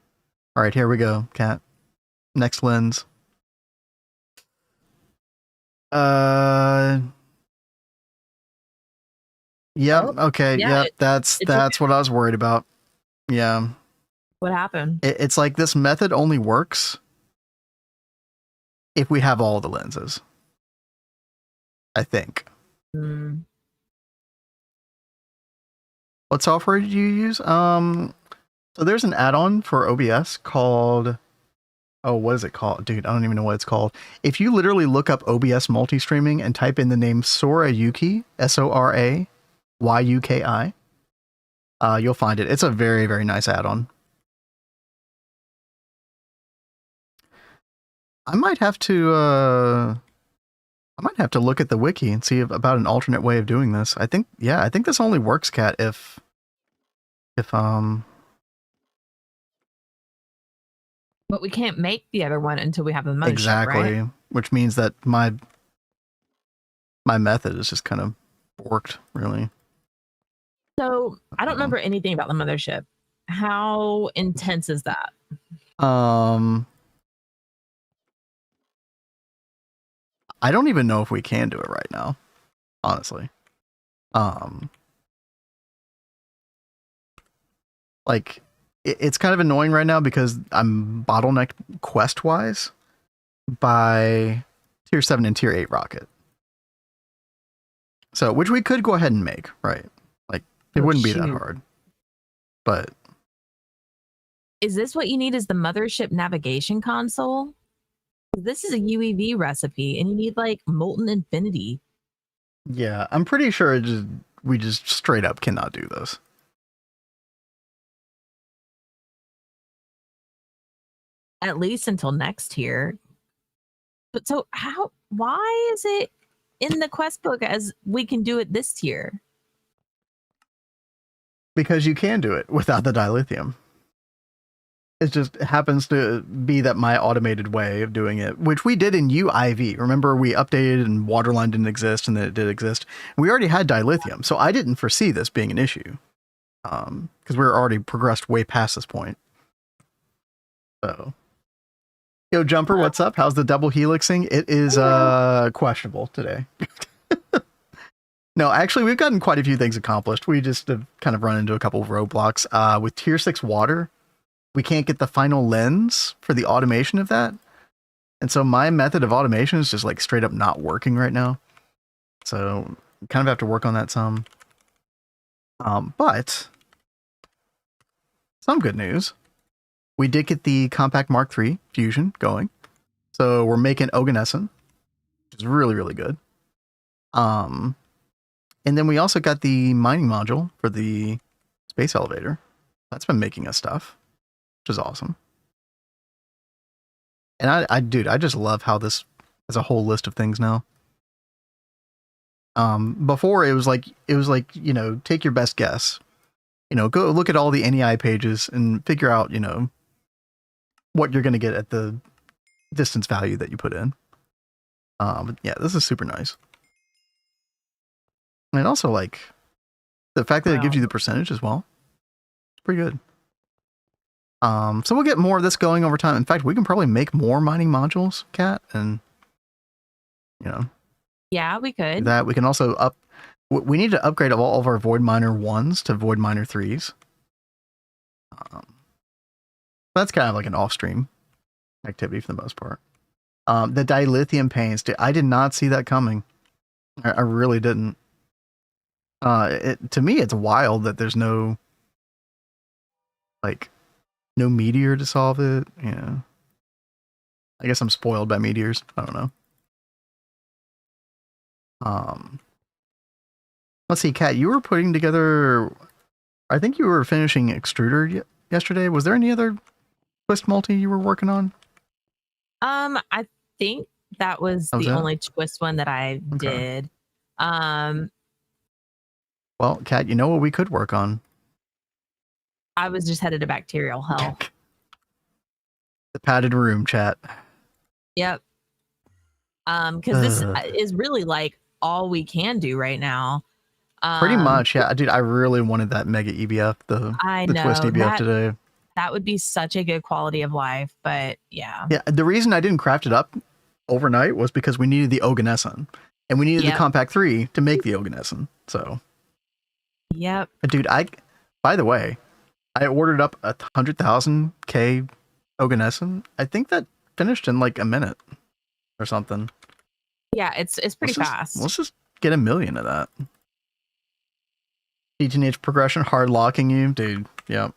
All right, here we go, Kat. Next lens. Yep. Oh, Okay. yeah, Yep. That's what I was worried about. Yeah. What happened? It's like this method only works if we have all the lenses. I think. What software did you use? So there's an add-on for OBS called, oh, what is it called? Dude, I don't even know what it's called. If you literally look up OBS multi-streaming and type in the name Sorayuki, SORAYUKI, you'll find it. It's a very, very nice add-on. I might have to look at the wiki and see about an alternate way of doing this. I think this only works, Kat, if But we can't make the other one until we have the mothership, exactly, right? which means that my method is just kind of borked, really. So I don't remember anything about the mothership. How intense is that? I don't even know if we can do it right now, honestly. Like, it's kind of annoying right now because I'm bottlenecked quest-wise by tier 7 and tier 8 rocket. So, which we could go ahead and make, right? Like, it wouldn't be that hard. But is this what you need as the mothership navigation console? This is a UEV recipe and you need like molten infinity. Yeah, I'm pretty sure we just straight up cannot do this. At least until next tier. But so why is it in the quest book as we can do it this tier? Because you can do it without the dilithium. It just happens to be that my automated way of doing it, which we did in UIV. Remember, we updated and Waterline didn't exist, and then it did exist. We already had dilithium, so I didn't foresee this being an issue, because we were already progressed way past this point. So, yo, Jumper, what's up? How's the double helixing? It is questionable today. No, actually, we've gotten quite a few things accomplished. We just have kind of run into a couple of roadblocks. With tier 6 water, we can't get the final lens for the automation of that. And so my method of automation is just like straight up not working right now. So kind of have to work on that some. But some good news. We did get the Compact Mark III fusion going. So we're making Oganescent, which is really, really good. And then we also got the mining module for the space elevator. That's been making us stuff, which is awesome. And I just love how this has a whole list of things now. Before it was like, you know, take your best guess, you know, go look at all the NEI pages and figure out, you know, what you're going to get at the distance value that you put in. But yeah, this is super nice. And also like the fact that it gives you the percentage as well. It's pretty good. So we'll get more of this going over time. In fact, we can probably make more mining modules, Kat, and you know. Yeah, we could. That we can also we need to upgrade all of our Void Miner 1s to Void Miner 3s. That's kind of like an off-stream activity for the most part. The dilithium paints, dude, I did not see that coming. I really didn't. To me, it's wild that there's no meteor to solve it. Yeah. I guess I'm spoiled by meteors. I don't know. Let's see, Kat, you were putting together, I think you were finishing Extruder yesterday. Was there any other twist multi you were working on? I think that was the only twist one that I did. Well, Kat, you know what we could work on? I was just headed to bacterial health. The padded room, chat. Yep. Because this is really like all we can do right now. Pretty much, yeah. Dude, I really wanted that mega EBF, the twist EBF today. That would be such a good quality of life, but yeah. Yeah, the reason I didn't craft it up overnight was because we needed the Oganescent. And we needed the Compact 3 to make the Oganescent. So. Yep. Dude, by the way, I ordered up 100,000 K Oganescent. I think that finished in like a minute or something. Yeah, it's pretty fast. Let's just get 1 million of that. Teenage progression, hard locking you, dude. Yep.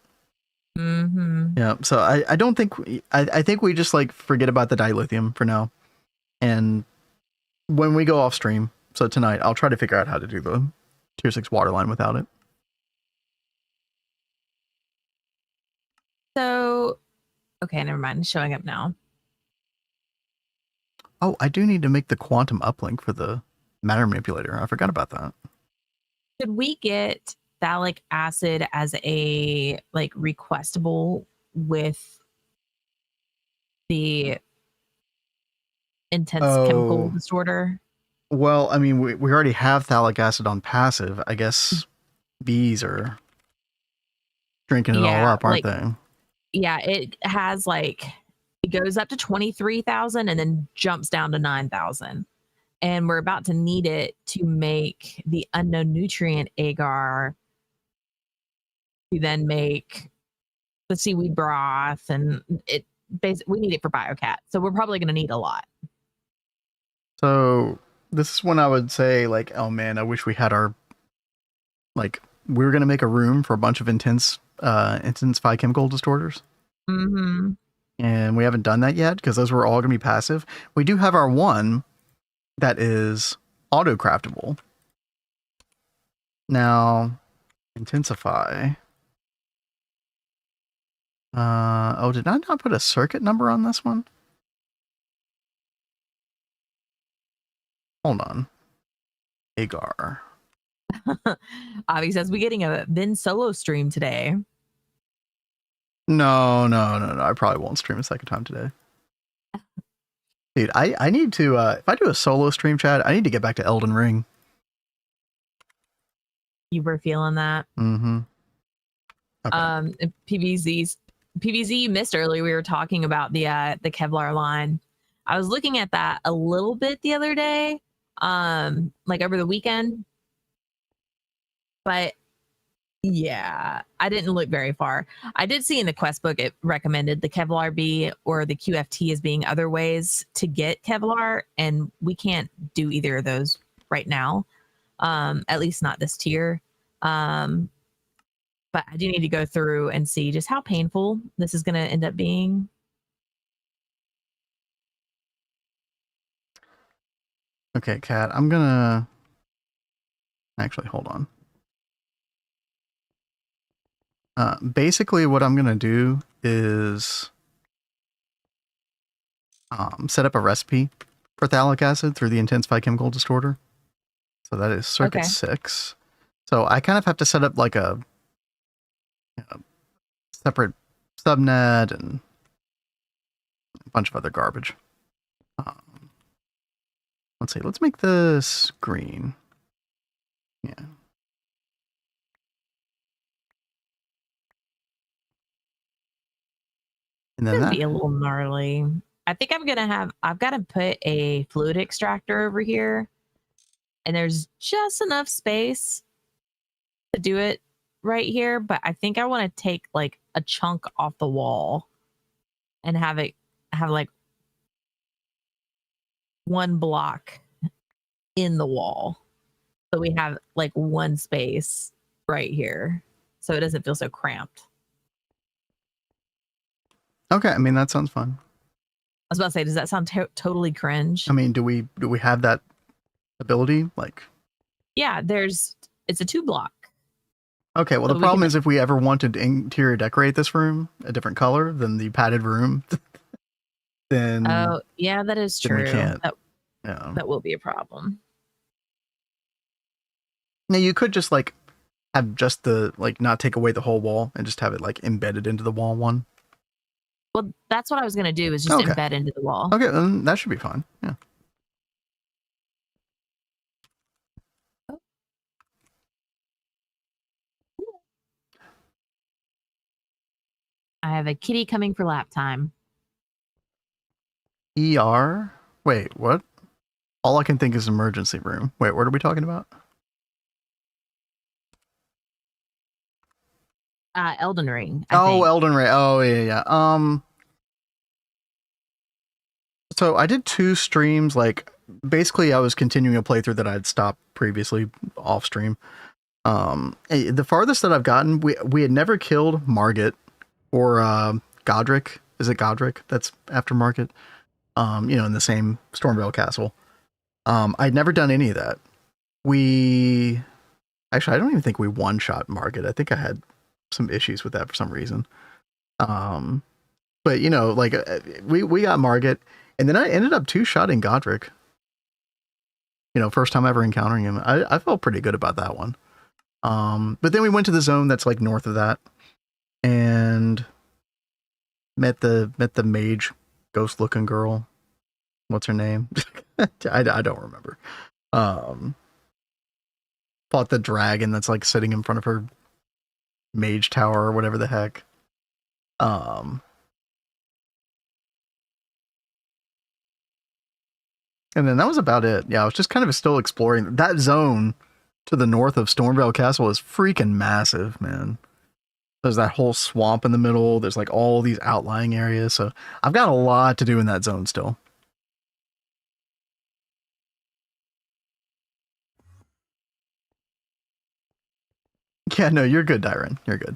Mm-hmm. Yeah. So I don't think I think we just like forget about the dilithium for now. And when we go off stream, so tonight, I'll try to figure out how to do the tier 6 waterline without it. So, okay, never mind. It's showing up now. Oh, I do need to make the quantum uplink for the matter manipulator. I forgot about that. Could we get phthalic acid as a like requestable with the intense chemical disorder? Well, I mean, we already have phthalic acid on passive. I guess bees are drinking it all up, aren't they? Yeah, it has like, it goes up to 23,000 and then jumps down to 9,000. And we're about to need it to make the unknown nutrient agar to then make the seaweed broth, and it basically we need it for BioCat. So we're probably going to need a lot. So this is when I would say like, oh man, I wish we had our, like, we were going to make a room for a bunch of intense 5 chemical distorters. Mm-hmm. And we haven't done that yet because those were all going to be passive. We do have our one that is auto craftable. Now, intensify. Oh, did I not put a circuit number on this one? Hold on. Agar. Avi says we're getting a Vin solo stream today. No. I probably won't stream a second time today. Dude, I need to, if I do a solo stream, Chad, I need to get back to Elden Ring. You were feeling that. Mm-hmm. Okay. PVZ you missed earlier. We were talking about the Kevlar line. I was looking at that a little bit the other day, like over the weekend. But yeah, I didn't look very far. I did see in the quest book it recommended the Kevlar B or the QFT as being other ways to get Kevlar, and we can't do either of those right now. At least not this tier. But I do need to go through and see just how painful this is going to end up being. Okay, Kat, I'm gonna actually hold on. Basically, what I'm gonna do is set up a recipe for phthalic acid through the intensified chemical distorter. So that is circuit 6. So I kind of have to set up like a separate subnet and a bunch of other garbage. Let's see. Let's make this green. Yeah. And then That'd be a little gnarly. I think I've got to put a fluid extractor over here, and there's just enough space to do it right here, but I think I want to take like a chunk off the wall and have like one block in the wall, so we have like one space right here, so it doesn't feel so cramped. Okay, I mean that sounds fun. I was about to say, does that sound totally cringe? I mean, do we have that ability? Like, yeah, it's a 2 block. Okay, well, so the problem is if we ever wanted to interior decorate this room a different color than the padded room, then oh yeah, that is true. We can't. That will be a problem. Now you could just like have just the not take away the whole wall and just have it like embedded into the wall one. Well, that's what I was gonna do, is just embed into the wall. Okay, then that should be fine. Yeah. I have a kitty coming for lap time. ER? Wait, what? All I can think is emergency room. Wait, what are we talking about? Elden Ring. I think. Elden Ring. Oh, yeah. So I did 2 streams. Like, basically, I was continuing a playthrough that I had stopped previously off stream. The farthest that I've gotten, we had never killed Margit or Godric. Is it Godric? That's aftermarket. In the same Stormveil Castle. I'd never done any of that. Actually, I don't even think we one-shot Margit. I think I had some issues with that for some reason. But we got Margit, and then I ended up 2-shotting Godric. First time ever encountering him. I felt pretty good about that one. But then we went to the zone that's like north of that, and met the mage, ghost-looking girl. What's her name? I don't remember. Fought the dragon that's like sitting in front of her mage tower or whatever the heck. And then that was about it. Yeah, I was just kind of still exploring. That zone to the north of Stormveil Castle is freaking massive, man. There's that whole swamp in the middle. There's like all these outlying areas. So I've got a lot to do in that zone still. Yeah, no, you're good, Dyron. You're good.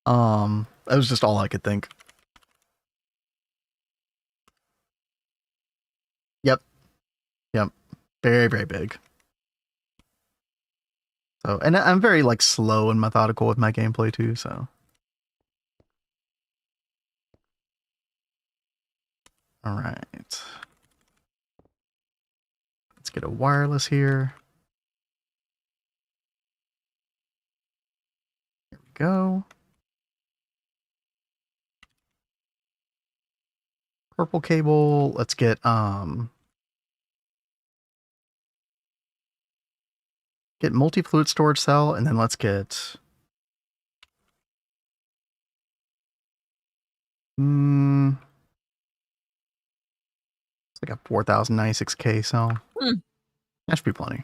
That was just all I could think. Yep. Very, very big. So, and I'm very like slow and methodical with my gameplay too, so. All right. Let's get a wireless here. There we go. Purple cable. Let's get multi-fluid storage cell, and then let's get it's like a 4096K cell. That should be plenty.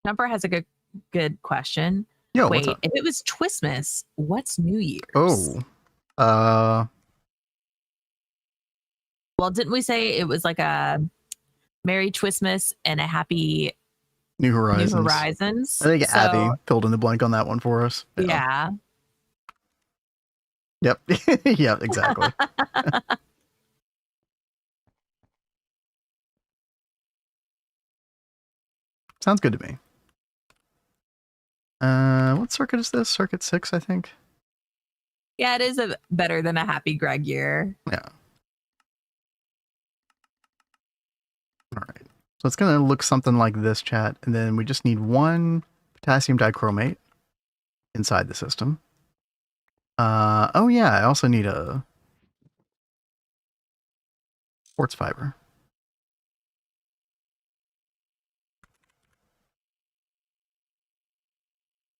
Jumper has a good question. Yo, Wait, what's up? if it was Twistmas, what's New Year's? Oh, well, didn't we say it was like a Merry Twistmas and a Happy New Horizons. New Horizons? I think Abby filled in the blank on that one for us. Yeah. Yep. Yeah, exactly. Sounds good to me. What circuit is this? Circuit 6, I think. Yeah, it is better than a Happy Greg year. Yeah. All right. So it's going to look something like this, chat. And then we just need one potassium dichromate inside the system. Oh yeah, I also need a quartz fiber.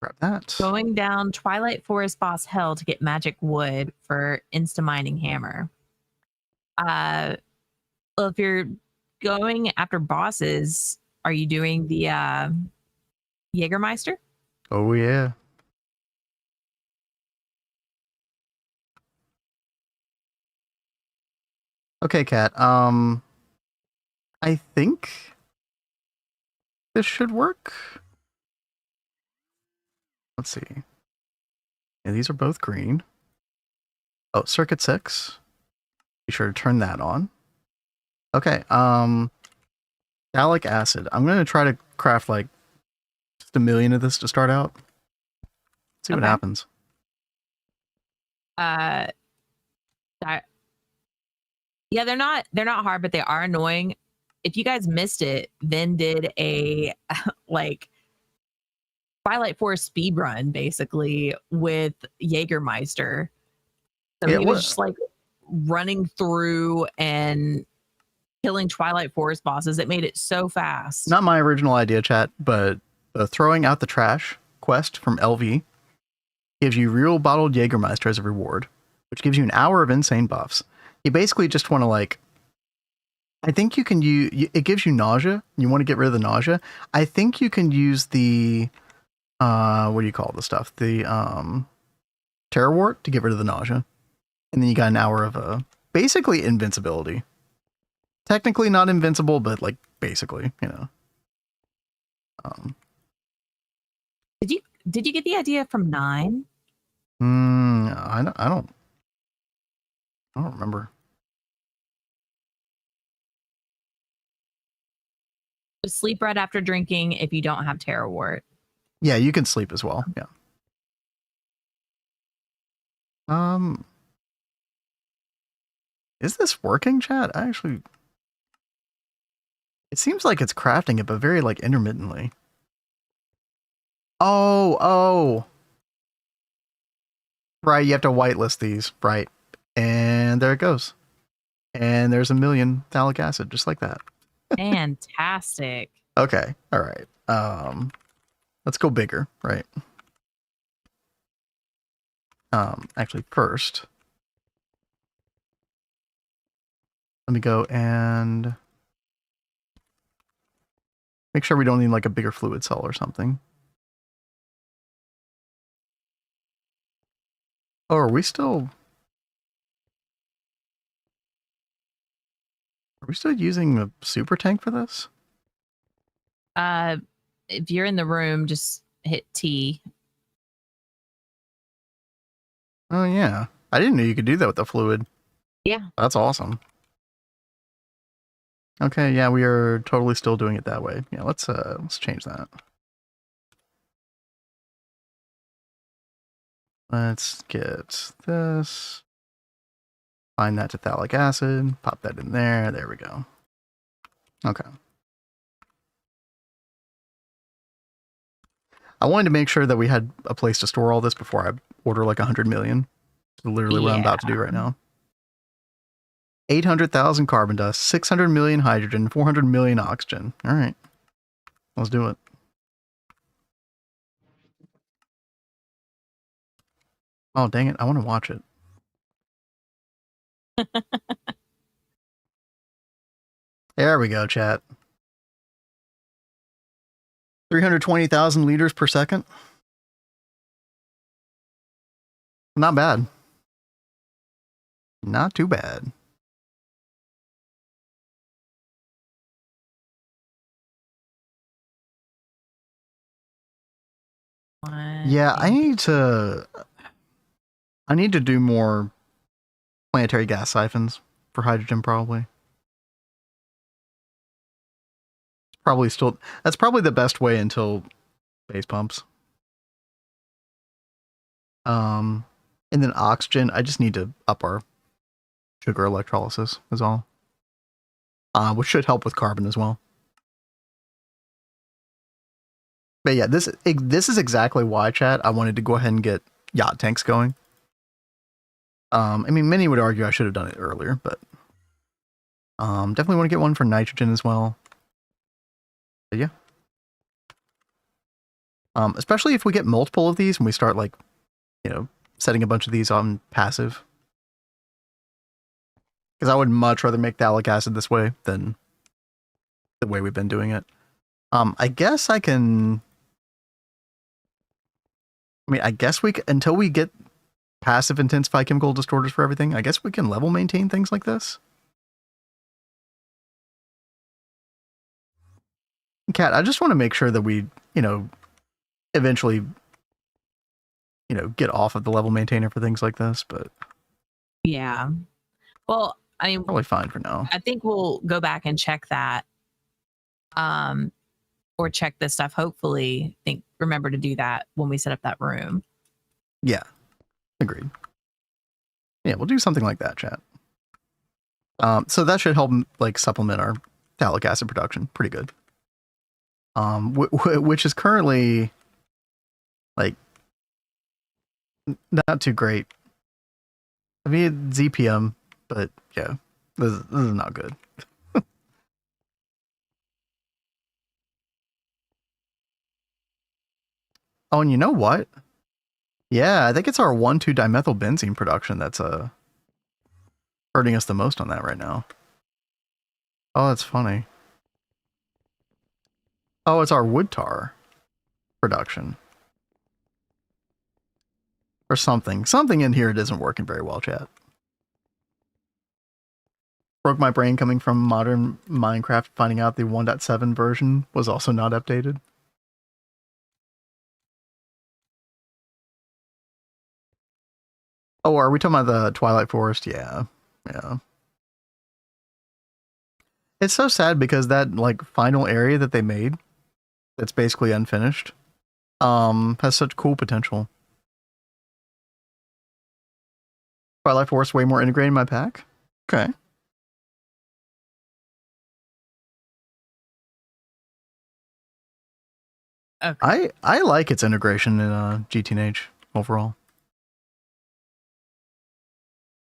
Grab that. Going down Twilight Forest Boss Hell to get magic wood for insta-mining hammer. Well, if you're going after bosses, are you doing the Jägermeister? Oh yeah. Okay, Kat. I think this should work. Let's see. Yeah, these are both green. Oh, circuit 6. Be sure to turn that on. Okay, phthalic acid. I'm going to try to craft like just 1 million of this to start out. See what happens. Yeah, they're not hard, but they are annoying. If you guys missed it, Vin did a like Twilight Forest speed run basically with Jägermeister. So he was just like running through and killing Twilight Forest bosses. It made it so fast. Not my original idea, chat, but the throwing out the trash quest from LV gives you real bottled Jägermeister as a reward, which gives you an hour of insane buffs. You basically just want to like, I think you can use, it gives you nausea. You want to get rid of the nausea. I think you can use the, what do you call the stuff? The Terror Wart to get rid of the nausea. And then you got an hour of basically invincibility. Technically not invincible, but like basically, you know. Did you get the idea from 9? I don't remember. Just sleep right after drinking if you don't have Terror Wart. Yeah, you can sleep as well. Yeah. Is this working, chat? It seems like it's crafting it, but very like intermittently. Oh. Right, you have to whitelist these, right? And there it goes. And there's 1 million phthalic acid, just like that. Fantastic. Okay, all right. Let's go bigger, right? Actually, first, let me go and make sure we don't need like a bigger fluid cell or something. Oh, are we still using a super tank for this? If you're in the room, just hit T. Oh yeah, I didn't know you could do that with the fluid. Yeah, that's awesome. Okay, yeah, we are totally still doing it that way. Yeah, let's change that. Let's get this. Find that to phthalic acid. Pop that in there. There we go. Okay. I wanted to make sure that we had a place to store all this before I order like 100 million. Literally what I'm about to do right now. 800,000 carbon dust, 600 million hydrogen, 400 million oxygen. All right. Let's do it. Oh, dang it. I want to watch it. There we go, chat. 320,000 liters per second. Not bad. Not too bad. Yeah, I need to do more planetary gas siphons for hydrogen, probably. That's probably the best way until base pumps. And then oxygen, I just need to up our sugar electrolysis is all. Which should help with carbon as well. But yeah, this is exactly why, chat, I wanted to go ahead and get yacht tanks going. I mean, many would argue I should have done it earlier, but definitely want to get one for nitrogen as well. But yeah. Especially if we get multiple of these and we start, like, you know, setting a bunch of these on passive. Because I would much rather make phthalic acid this way than the way we've been doing it. I guess I can... I mean, I guess until we get passive intensify chemical distorters for everything, I guess we can level maintain things like this. Kat, I just want to make sure that we, you know, eventually, you know, get off of the level maintainer for things like this, but... Yeah. Well, I mean... Probably fine for now. I think we'll go back and check that. Or check this stuff. Hopefully, remember to do that when we set up that room. Yeah. Agreed. Yeah, we'll do something like that, chat. So that should help, like, supplement our phthalic acid production pretty good. Which is currently, like, not too great. I mean, ZPM, but yeah, this is not good. Oh, and you know what? Yeah, I think it's our 1,2-dimethylbenzene production that's hurting us the most on that right now. Oh, that's funny. Oh, it's our wood tar production. Or something. Something in here isn't working very well, chat. Broke my brain coming from modern Minecraft, finding out the 1.7 version was also not updated. Oh, are we talking about the Twilight Forest? Yeah. Yeah. It's so sad because that, like, final area that they made that's basically unfinished has such cool potential. Twilight Forest way more integrated in my pack? Okay. Okay. I like its integration in GTNH overall.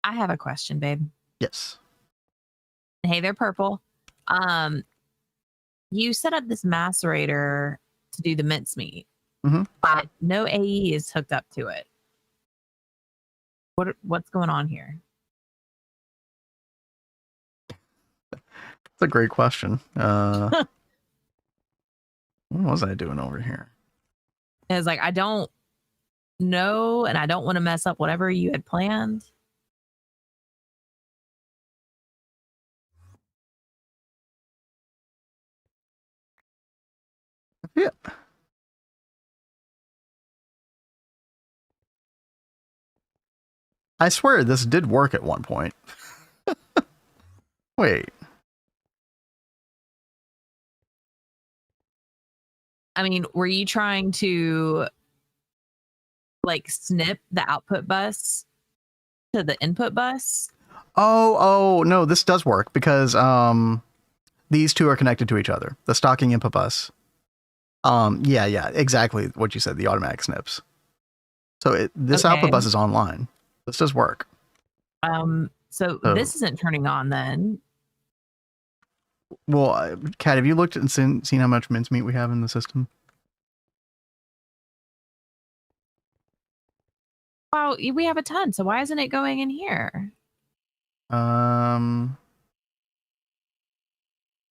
I have a question, babe. Yes. Hey there, Purple. You set up this macerator to do the mincemeat, but no AE is hooked up to it. What's going on here? That's a great question. What was I doing over here? It's like, I don't know, and I don't want to mess up whatever you had planned. Yeah. I swear this did work at one point. Wait. I mean, were you trying to, like, snip the output bus to the input bus? Oh, no, this does work because these two are connected to each other. The stocking input bus. Yeah, exactly what you said, the automatic snips. So this output bus is online. This does work. So Oh. this isn't turning on then. Well, Kat, have you looked and seen how much mincemeat we have in the system? Wow, we have a ton. So why isn't it going in here?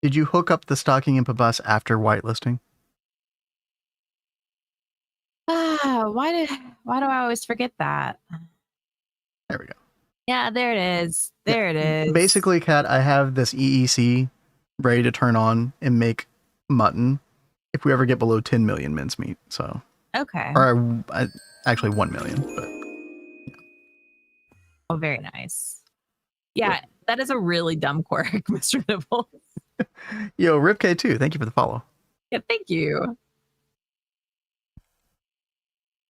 Did you hook up the stocking input bus after whitelisting? Why do I always forget that? There we go. Yeah, there it is. There it is. Basically, Kat, I have this EEC ready to turn on and make mutton if we ever get below 10 million mincemeat. So Okay. or actually 1 million, but Oh, very nice. Yeah, that is a really dumb quirk, Mr. Nibble. Yo, Ripk too. Thank you for the follow. Yeah, thank you.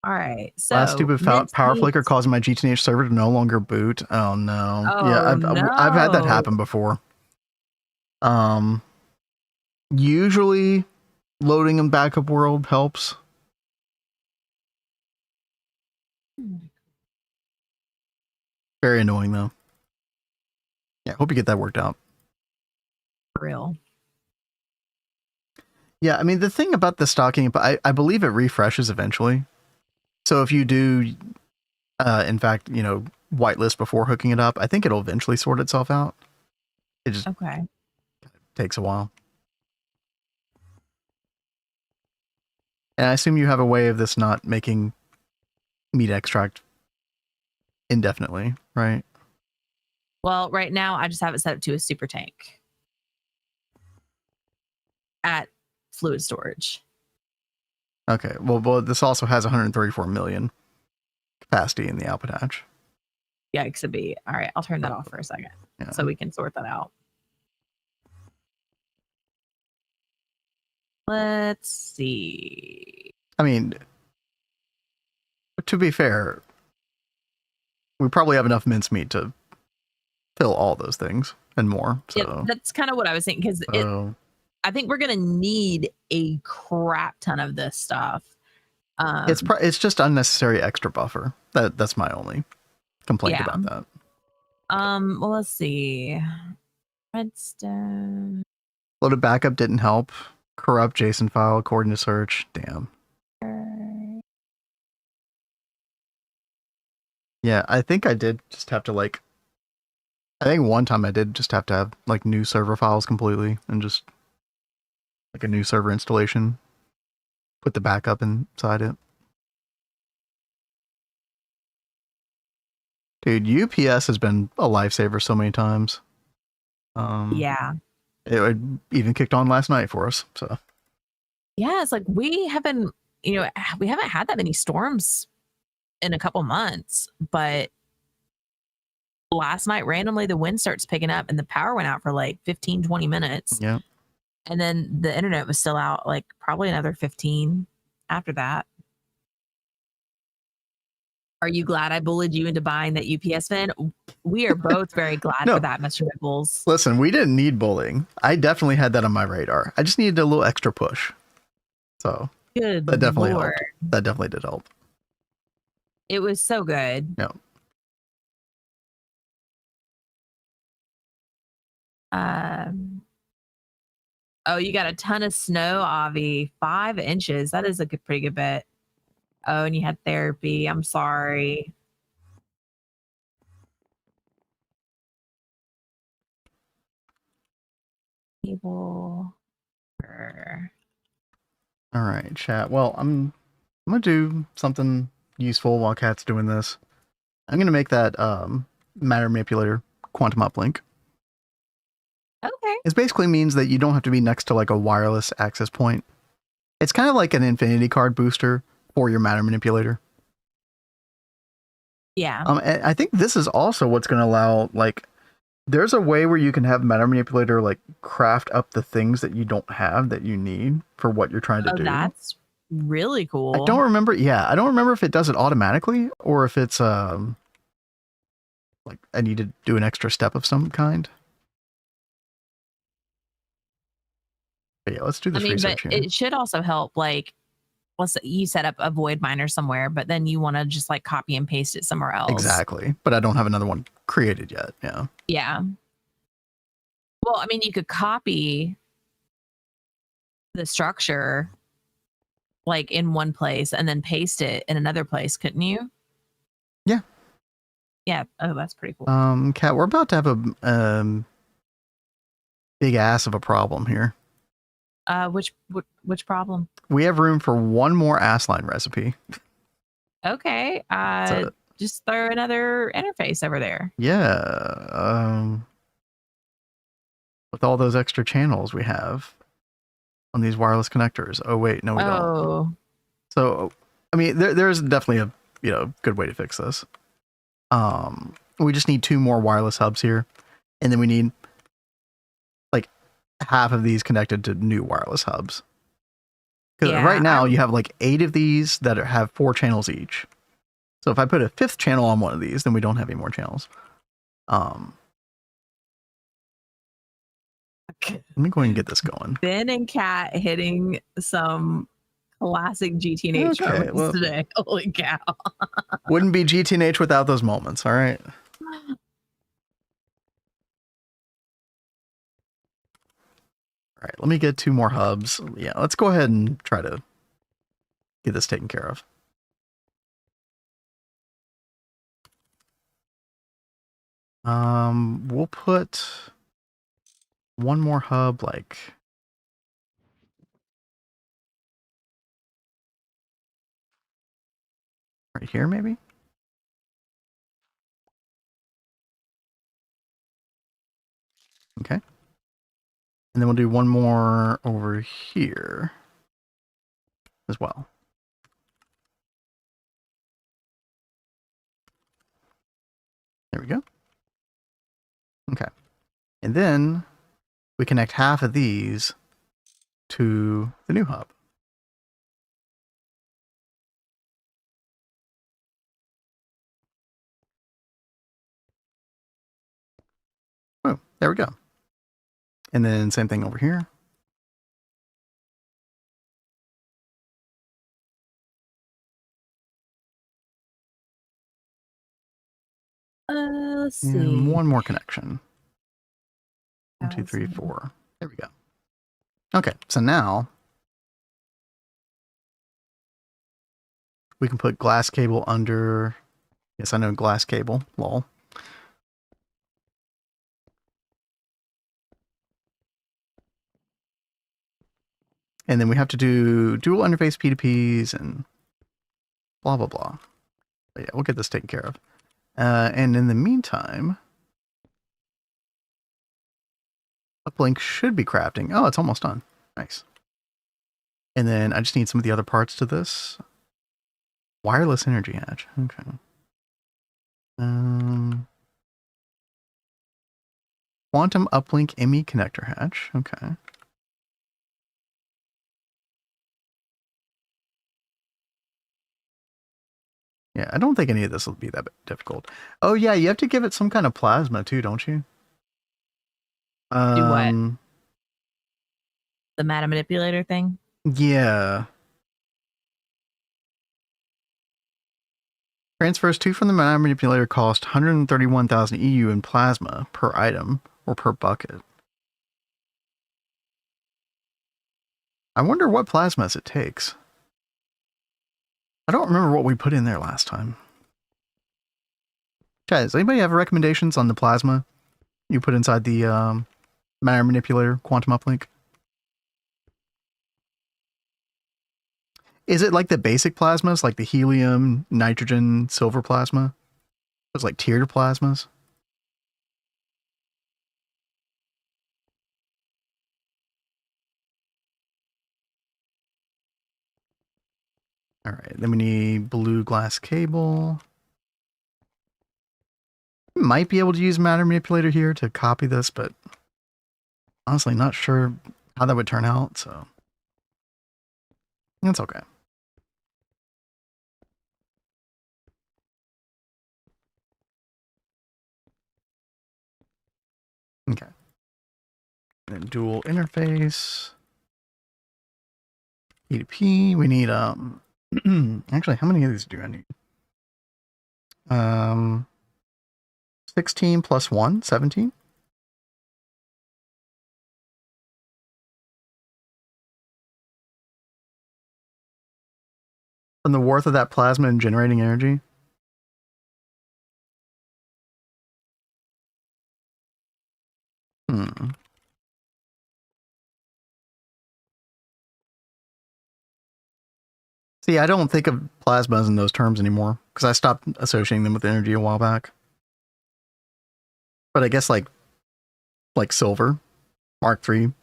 All right. So Last stupid power mincemeat- flicker causing my GTH server to no longer boot. Oh no. Yeah, Oh, I've had that no. happen before. Usually loading in backup world helps. Very annoying though. Yeah, hope you get that worked out. For real. Yeah, I mean the thing about the stocking, but I believe it refreshes eventually. So if you do in fact, whitelist before hooking it up, I think it'll eventually sort itself out. It just Okay. takes a while. And I assume you have a way of this not making meat extract indefinitely, right? Well, right now I just have it set up to a super tank at fluid storage. Okay. Well, this also has 134 million capacity in the output hatch. Yikes, a beat. All right, I'll turn that off for a second Yeah. so we can sort that out. Let's see. I mean, to be fair, we probably have enough mincemeat to fill all those things and more. So Yeah, that's kind of what I was thinking because I think we're gonna need a crap ton of this stuff. it's just unnecessary extra buffer. That's my only complaint about that. Well, let's see. Redstone. Loaded backup didn't help. Corrupt JSON file according to search. Damn. Yeah, I think I did just have to I think one time I did just have to have new server files completely and just a new server installation. Put the backup inside it. Dude, UPS has been a lifesaver so many times. Yeah. It even kicked on last night for us. So Yeah, it's like we haven't had that many storms in a couple months, but last night randomly the wind starts picking up and the power went out for 15-20 minutes. Yeah. And then the internet was still out probably another 15 after that. Are you glad I bullied you into buying that UPS fan? We are both very glad for that, Mr. Nibbles. Listen, we didn't need bullying. I definitely had that on my radar. I just needed a little extra push. So Good that definitely Lord. helped. That definitely did help. It was so good. Yeah. Oh, you got a ton of snow, Avi. 5 inches. That is a pretty good bit. Oh, and you had therapy. I'm sorry. People. All right, chat. Well, I'm gonna do something useful while Kat's doing this. I'm gonna make that matter manipulator quantum uplink. Okay. It basically means that you don't have to be next to a wireless access point. It's kind of like an infinity card booster for your matter manipulator. Yeah. And I think this is also what's going to allow there's a way where you can have matter manipulator craft up the things that you don't have that you need for what you're trying to do. That's really cool. I don't remember. Yeah, I don't remember if it does it automatically or if it's I need to do an extra step of some kind. But yeah, let's do this research here. It should also help let's say you set up a void miner somewhere, but then you want to just like copy and paste it somewhere else. Exactly. But I don't have another one created yet. Yeah. Yeah. Well, I mean, you could copy the structure like in one place and then paste it in another place, couldn't you? Yeah. Yeah. Oh, that's pretty cool. Kat, we're about to have a big ass of a problem here. Which problem? We have room for one more ass line recipe. Okay. So, just throw another interface over there. yeah. With all those extra channels we have on these wireless connectors. Oh wait, no, we don't. So, I mean, there's definitely a good way to fix this. We just need 2 more wireless hubs here, and then we need like half of these connected to new wireless hubs. Because right now you have like 8 of these that have 4 channels each. So if I put a 5th channel on one of these, then we don't have any more channels. Let me go ahead and get this going. Ben and Kat hitting some classic GTNH moments today. Holy cow. Wouldn't be GTNH without those moments, all right? All right, let me get 2 more hubs. Yeah, let's go ahead and try to get this taken care of. We'll put 1 more hub like right here, maybe? Okay. And then we'll do 1 more over here as well. There we go. Okay. And then we connect half of these to the new hub. Oh, there we go. And then same thing over here. Let's see. And 1 more connection. 1, 2, 3, 4. There we go. Okay, so now we can put glass cable under. Yes, I know glass cable. Lol. And then we have to do dual interface P2Ps and blah, blah, blah. But yeah, we'll get this taken care of. And in the meantime, uplink should be crafting. Oh, it's almost done. Nice. And then I just need some of the other parts to this. Wireless energy hatch. Okay. Quantum uplink ME connector hatch. Okay. Yeah, I don't think any of this will be that difficult. Oh yeah, you have to give it some kind of plasma too, don't you? Do what? The matter manipulator thing? Yeah. Transfers 2 from the matter manipulator cost 131,000 EU in plasma per item or per bucket. I wonder what plasmas it takes. I don't remember what we put in there last time. Chat, does anybody have recommendations on the plasma you put inside the matter manipulator quantum uplink? Is it like the basic plasmas, like the helium, nitrogen, silver plasma? It's like tiered plasmas? All right, then we need blue glass cable. Might be able to use matter manipulator here to copy this, but honestly not sure how that would turn out, so that's okay. Okay. And then dual interface. ADP. We need actually, how many of these do I need? 16 plus 1, 17. From the worth of that plasma and generating energy. See, I don't think of plasmas in those terms anymore because I stopped associating them with energy a while back. But I guess like silver, Mark III,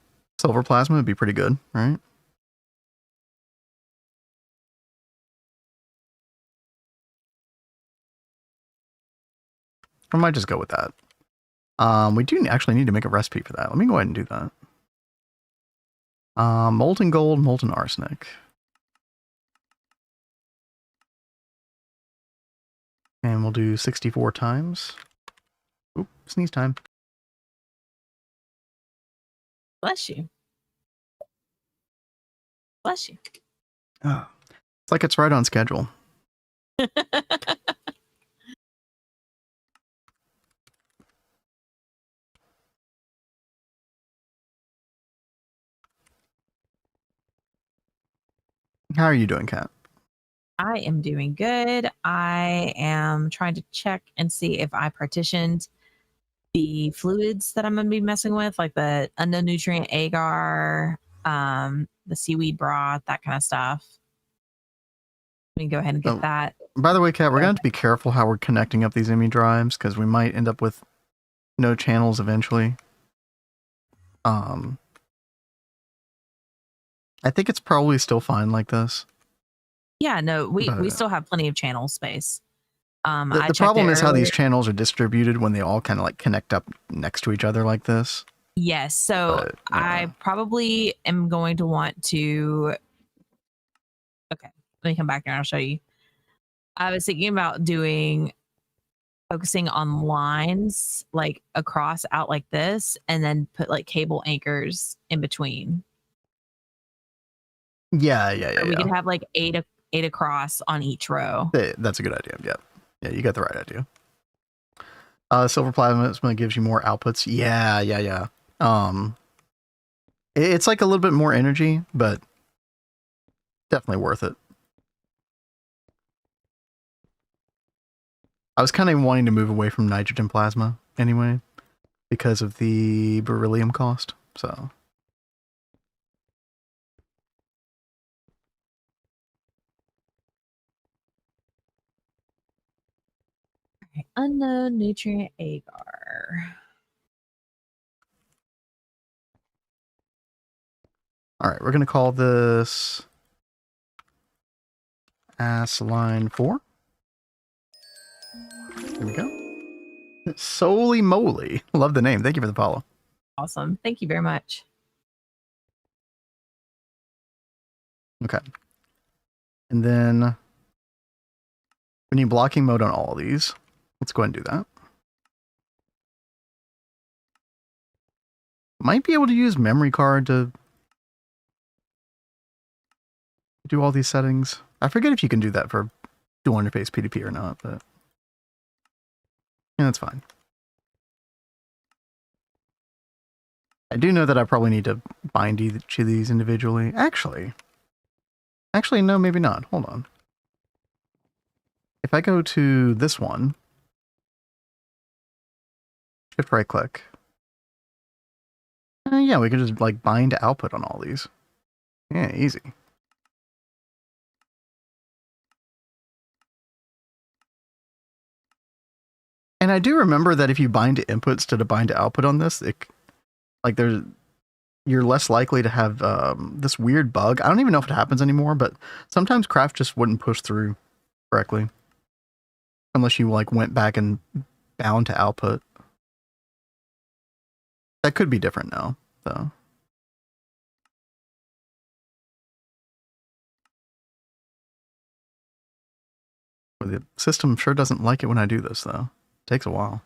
silver plasma would be pretty good, right? I might just go with that. We do actually need to make a recipe for that. Let me go ahead and do that. Molten gold, molten arsenic. And we'll do 64 times. Oop, sneeze time. Bless you. Bless you. Oh, it's like it's right on schedule. How are you doing, Kat? I am doing good. I am trying to check and see if I partitioned the fluids that I'm going to be messing with, like the unknown nutrient agar, the seaweed broth, that kind of stuff. Let me go ahead and get that. By the way, Kat, we're going to have to be careful how we're connecting up these IMI drives because we might end up with no channels eventually. I think it's probably still fine like this. Yeah, no, we still have plenty of channel space. The problem is how these channels are distributed when they all kind of like connect up next to each other like this. Yes, so I probably am going to want to. Okay, let me come back here and I'll show you. I was thinking about focusing on lines like across out like this, and then put like cable anchors in between. Yeah. So we could have like eight across on each row. That's a good idea. Yeah, you got the right idea. Silver plasma gives you more outputs. Yeah. It's like a little bit more energy, but definitely worth it. I was kind of wanting to move away from nitrogen plasma anyway, because of the beryllium cost, so. Okay, unknown nutrient agar. All right, we're going to call this line 4. There we go. Solely moly. Love the name. Thank you for the follow. Awesome. Thank you very much. Okay. And then we need blocking mode on all of these. Let's go ahead and do that. Might be able to use memory card to do all these settings. I forget if you can do that for dual interface PDP or not, but yeah, that's fine. I do know that I probably need to bind each of these individually. Actually, no, maybe not. Hold on. If I go to this one, shift right click. Yeah, we can just like bind to output on all these. Yeah, easy. And I do remember that if you bind to inputs instead of bind to output on this, you're less likely to have this weird bug. I don't even know if it happens anymore, but sometimes craft just wouldn't push through correctly unless you like went back and bound to output. That could be different now, though. The system sure doesn't like it when I do this, though. It takes a while.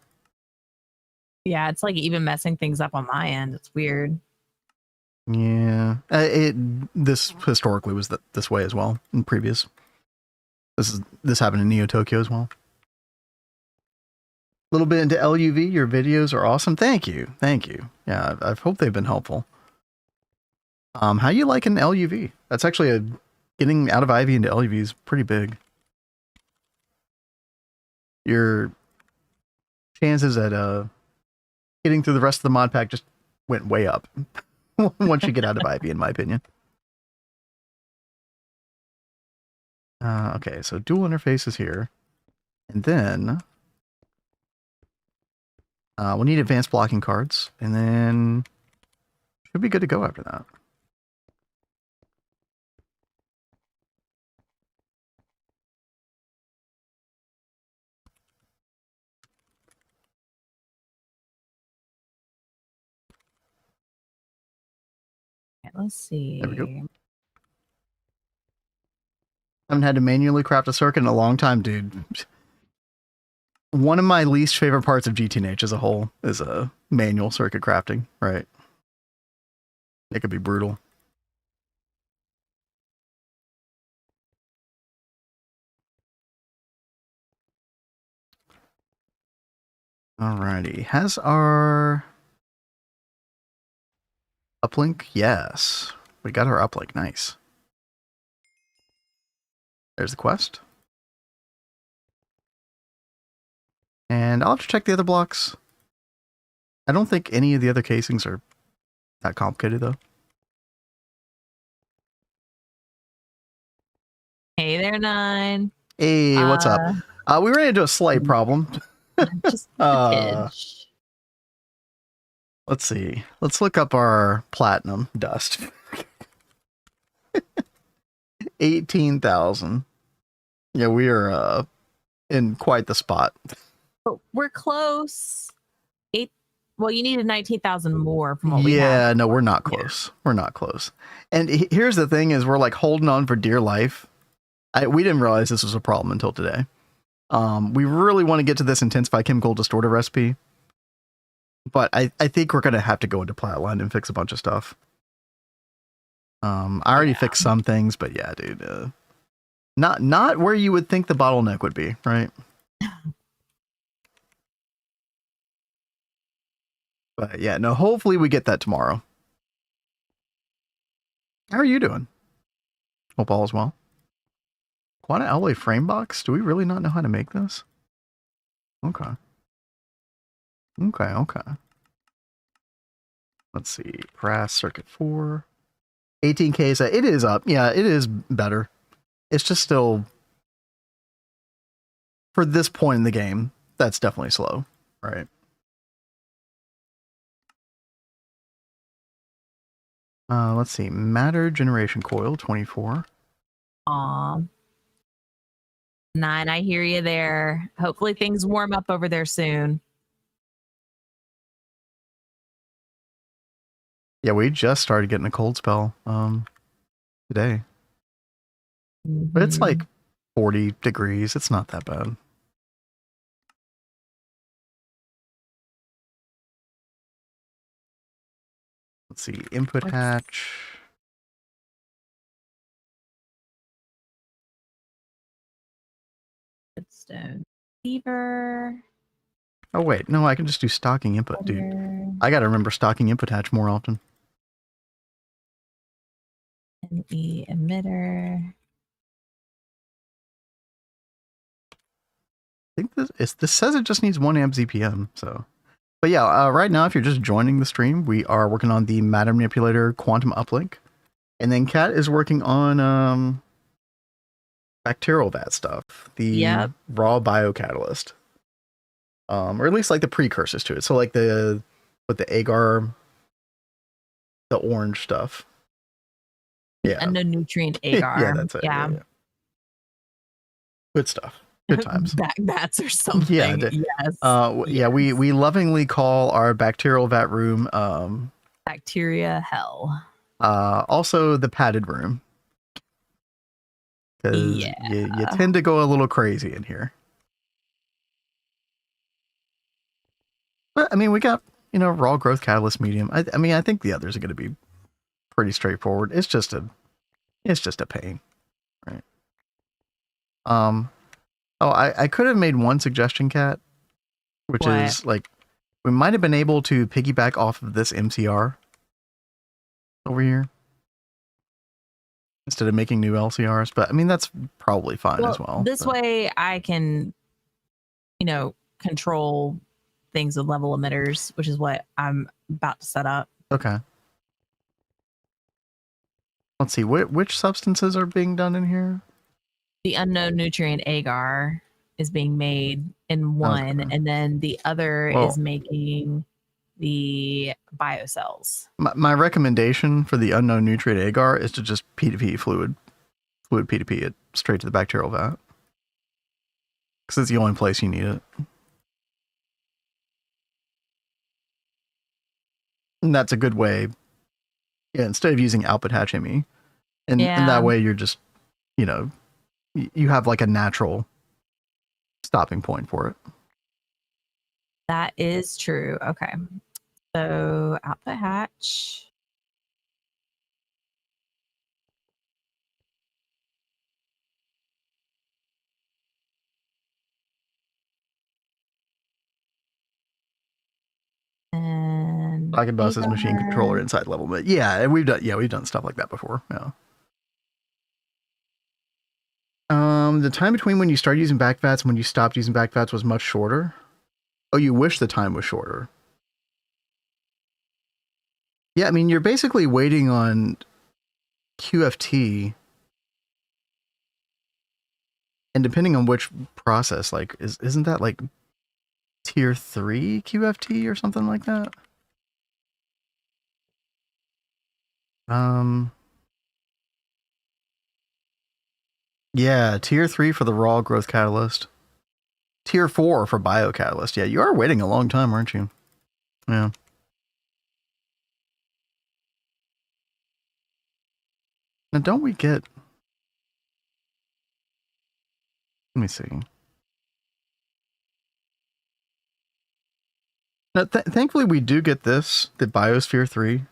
Yeah, it's like even messing things up on my end. It's weird. Yeah, this historically was this way as well in previous. This happened in Neo Tokyo as well. A little bit into LUV. Your videos are awesome. Thank you. Yeah, I hope they've been helpful. How you liking LUV? That's actually getting out of Ivy into LUV is pretty big. Your chances at getting through the rest of the mod pack just went way up once you get out of Ivy, in my opinion. Okay, so dual interfaces here. And then we'll need advanced blocking cards, and then should be good to go after that. Okay, let's see. There we go. I haven't had to manually craft a circuit in a long time, dude. One of my least favorite parts of GTNH as a whole is manual circuit crafting, right? It could be brutal. Alrighty. Has our uplink? Yes. We got our uplink. Nice. There's the quest. And I'll have to check the other blocks. I don't think any of the other casings are that complicated, though. Hey there, 9. Hey, what's up? We ran into a slight problem. Just let's see. Let's look up our platinum dust. 18,000. Yeah, we are in quite the spot. We're close. Well, you needed 19,000 more from what we had. Yeah, no, we're not close. Yeah. We're not close. And here's the thing is we're like holding on for dear life. We didn't realize this was a problem until today. We really want to get to this intensify chemical distorter recipe. But I think we're going to have to go into Platline and fix a bunch of stuff. I already fixed some things, but yeah, dude. Not where you would think the bottleneck would be, right? But yeah, no, hopefully we get that tomorrow. How are you doing? Hope all is well. Quanta alloy frame box? Do we really not know how to make this? Okay. Let's see. Brass circuit 4. 18K. It is up. Yeah, it is better. It's just still, for this point in the game, that's definitely slow, right? Let's see. Matter generation coil 24. Aw. 9, I hear you there. Hopefully things warm up over there soon. Yeah, we just started getting a cold spell today. But it's like 40 degrees. It's not that bad. Let's see. Input hatch. Stone fever. Oh, wait. No, I can just do stocking input, dude. I got to remember stocking input hatch more often. NE emitter. I think this says it just needs 1 amp ZPM, so. But yeah, right now, if you're just joining the stream, we are working on the matter manipulator quantum uplink. And then Kat is working on bacterial vat stuff, the raw biocatalyst. Or at least like the precursors to it. So like with the agar, the orange stuff. Yeah. And the nutrient agar. Yeah, that's it. Yeah. Good stuff. Good times. Bats or something. Yeah. Yes. Yeah, we lovingly call our bacterial vat room bacteria hell. Also the padded room. Because you tend to go a little crazy in here. But I mean, we got, raw growth catalyst medium. I mean, I think the others are going to be pretty straightforward. It's just a pain, right? Oh, I could have made one suggestion, Kat, which What? is like we might have been able to piggyback off of this MCR over here instead of making new LCRs, but I mean that's probably fine as well. This way I can, control things with level emitters, which is what I'm about to set up. Okay. Let's see, which substances are being done in here? The unknown nutrient agar is being made in one, Okay. and then the other Well, is making the biocells. My recommendation for the unknown nutrient agar is to just P2P fluid P2P it straight to the bacterial vat. Because it's the only place you need it. And that's a good way. Yeah, instead of using output hatch ME. And that way you're just, you have like a natural stopping point for it. That is true. Okay. So output hatch. And I can bus as machine controller inside level, but yeah, we've done stuff like that before. Yeah. The time between when you started using backvats and when you stopped using backvats was much shorter. Oh, you wish the time was shorter. Yeah, I mean, you're basically waiting on QFT. And depending on which process, like, isn't that like tier 3 QFT or something like that? Yeah, tier 3 for the raw growth catalyst. Tier 4 for biocatalyst. Yeah, you are waiting a long time, aren't you? Yeah. Now, don't we get... Let me see. Now, thankfully, we do get this, the Biosphere 3,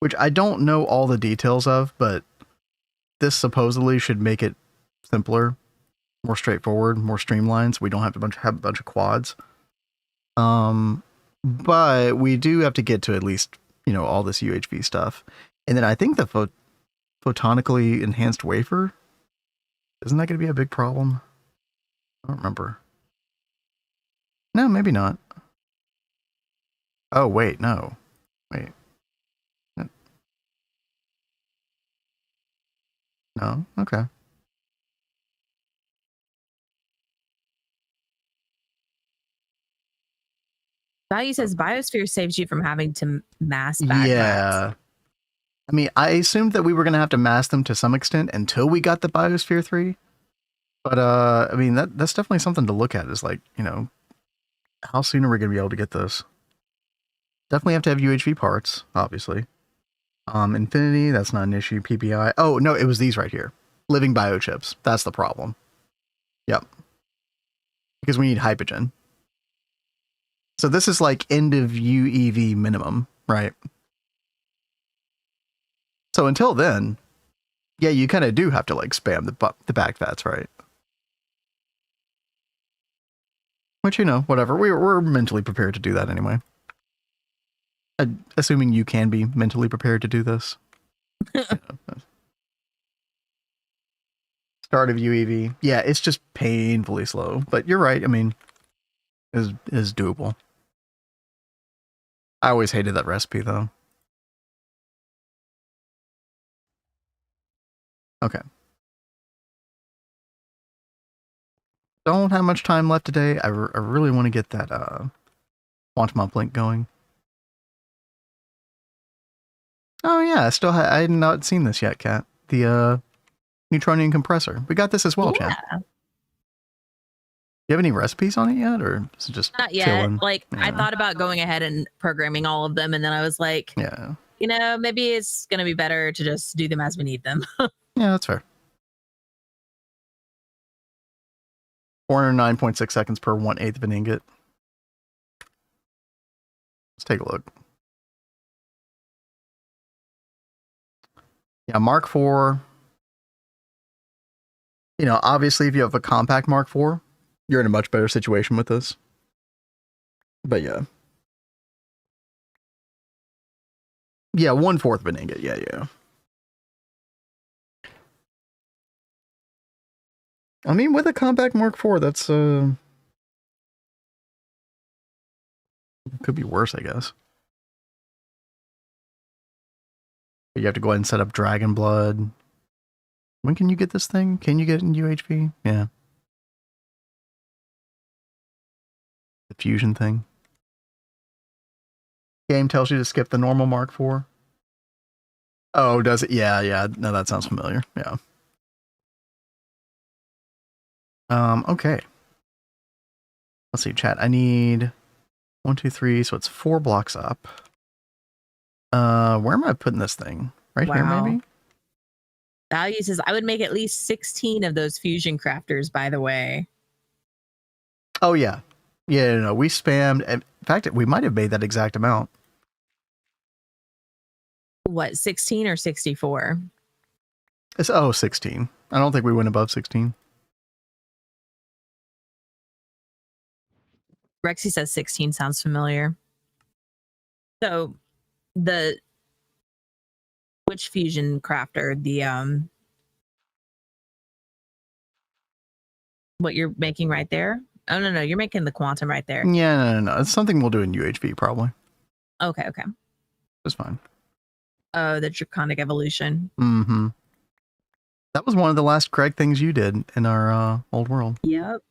which I don't know all the details of, but this supposedly should make it simpler, more straightforward, more streamlined, so we don't have to have a bunch of quads. But we do have to get to at least, all this UHV stuff. And then I think the photonically enhanced wafer, isn't that going to be a big problem? I don't remember. No, maybe not. Oh, wait, no. Wait. No? Okay. Value says Biosphere saves you from having to mask backvats. Yeah. I mean, I assumed that we were going to have to mask them to some extent until we got the Biosphere 3. But, I mean, that's definitely something to look at is like, how soon are we going to be able to get this? Definitely have to have UHV parts, obviously. Infinity, that's not an issue. PPI. Oh, no, it was these right here. Living biochips. That's the problem. Yep. Because we need hypogen. So this is like end of UEV minimum, right? So until then, yeah, you kind of do have to like spam the backvats, right? Which, whatever. We're mentally prepared to do that anyway. Assuming you can be mentally prepared to do this. Start of UEV. Yeah, it's just painfully slow. But you're right. I mean, is doable. I always hated that recipe, though. Okay. Don't have much time left today. I really want to get that quantum uplink going. Oh yeah, I had not seen this yet, Kat. The neutronium compressor. We got this as well, Yeah. chat. You have any recipes on it yet, or is it just Not yet. chilling? Like, Yeah. I thought about going ahead and programming all of them, and then I was like, Yeah. Maybe it's going to be better to just do them as we need them. Yeah, that's fair. 409.6 seconds per 1/8 of an ingot. Let's take a look. Yeah, Mark IV. You know, obviously, if you have a compact Mark IV, you're in a much better situation with this. But yeah. Yeah, 1/4 of an ingot. Yeah, yeah. I mean, with a compact Mark IV, that's could be worse, I guess. But you have to go ahead and set up Dragon Blood. When can you get this thing? Can you get it in UHV? Yeah. The fusion thing. Game tells you to skip the normal Mark IV. Oh, does it? Yeah, yeah. No, that sounds familiar. Yeah. Okay. Let's see, chat. I need 1, 2, 3, so it's 4 blocks up. Where am I putting this thing? Right here, maybe? Value says I would make at least 16 of those fusion crafters, by the way. Oh, yeah. Yeah, no, we spammed. In fact, we might have made that exact amount. What, 16 or 64? It's 16. I don't think we went above 16. Rexy says 16 sounds familiar. So which fusion crafter? The what you're making right there? Oh no, you're making the quantum right there. Yeah, no. It's something we'll do in UHV probably. Okay. That's fine. Oh, the draconic evolution. Mm-hmm. That was one of the last Craig things you did in our old world. Yep.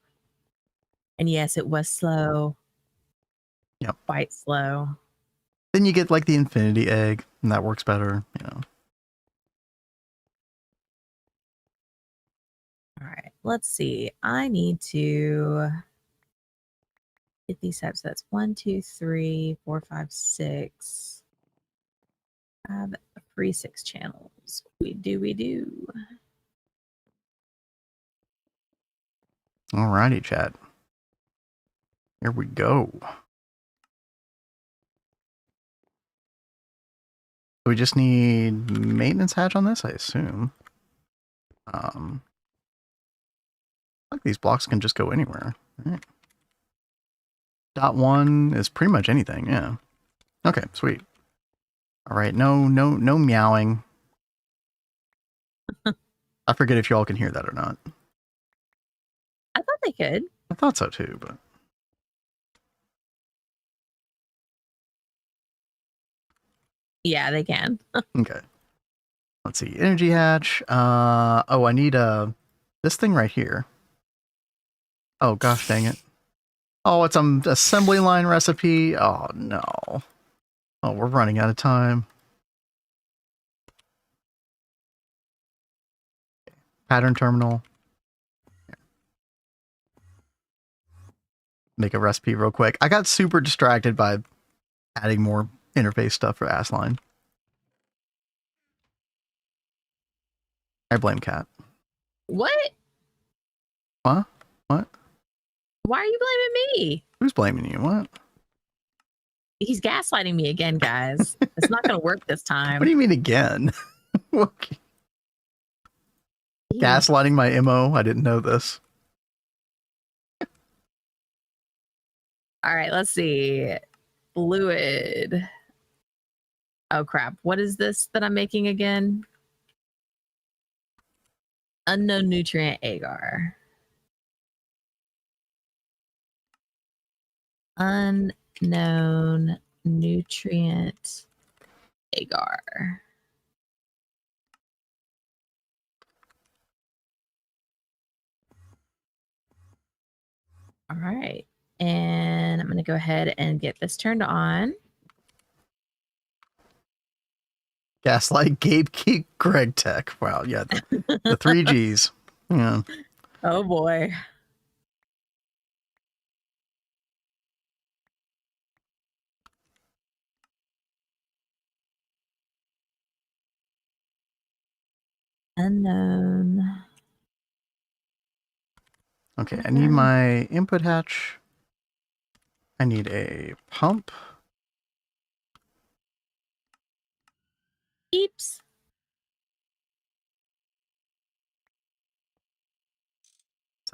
And yes, it was slow. Yep. Quite slow. Then you get like the infinity egg, and that works better, you know. All right, let's see. I need to get these up. So that's 1, 2, 3, 4, 5, 6. I have 3 6 channels. We do. Alrighty, chat. Here we go. We just need maintenance hatch on this, I assume. Like these blocks can just go anywhere. Right. Dot 1 is pretty much anything, yeah. Okay, sweet. All right, no meowing. I forget if y'all can hear that or not. I thought they could. I thought so too, but Yeah, they can. okay. Let's see, energy hatch. I need this thing right here. Oh gosh, dang it! Oh, it's an assembly line recipe. Oh no! Oh, we're running out of time. Pattern terminal. Make a recipe real quick. I got super distracted by adding more interface stuff for Assline. I blame Cat. What? Huh? What? Why are you blaming me? Who's blaming you? What? He's gaslighting me again, guys. It's not going to work this time. What do you mean again? Okay. Gaslighting my MO? I didn't know this. All right, let's see. Fluid. Oh, crap. What is this that I'm making again? Unknown nutrient agar. Unknown nutrient agar. All right. And I'm going to go ahead and get this turned on. Gaslight, Gatekeep, Greg Tech. Wow, yeah. The 3 Gs. Yeah. Oh, boy. Unknown. Okay, I need my input hatch. I need a pump. Eeps.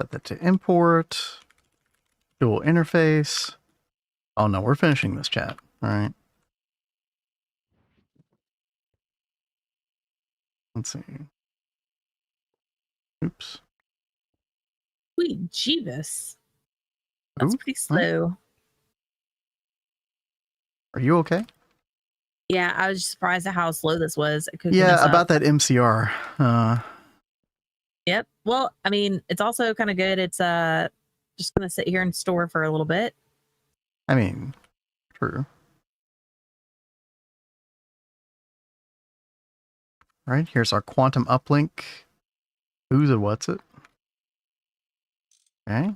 Set that to import. Dual interface. Oh no, we're finishing this chat. All right. Let's see. Oops. Sweet Jeebus. That's Ooh, pretty slow. Are you okay? Yeah, I was surprised at how slow this was. Yeah, about that MCR. Yep. Well, I mean, it's also kind of good. It's just gonna sit here and store for a little bit. I mean, true. All right, here's our quantum uplink. Who's it? What's it? Okay.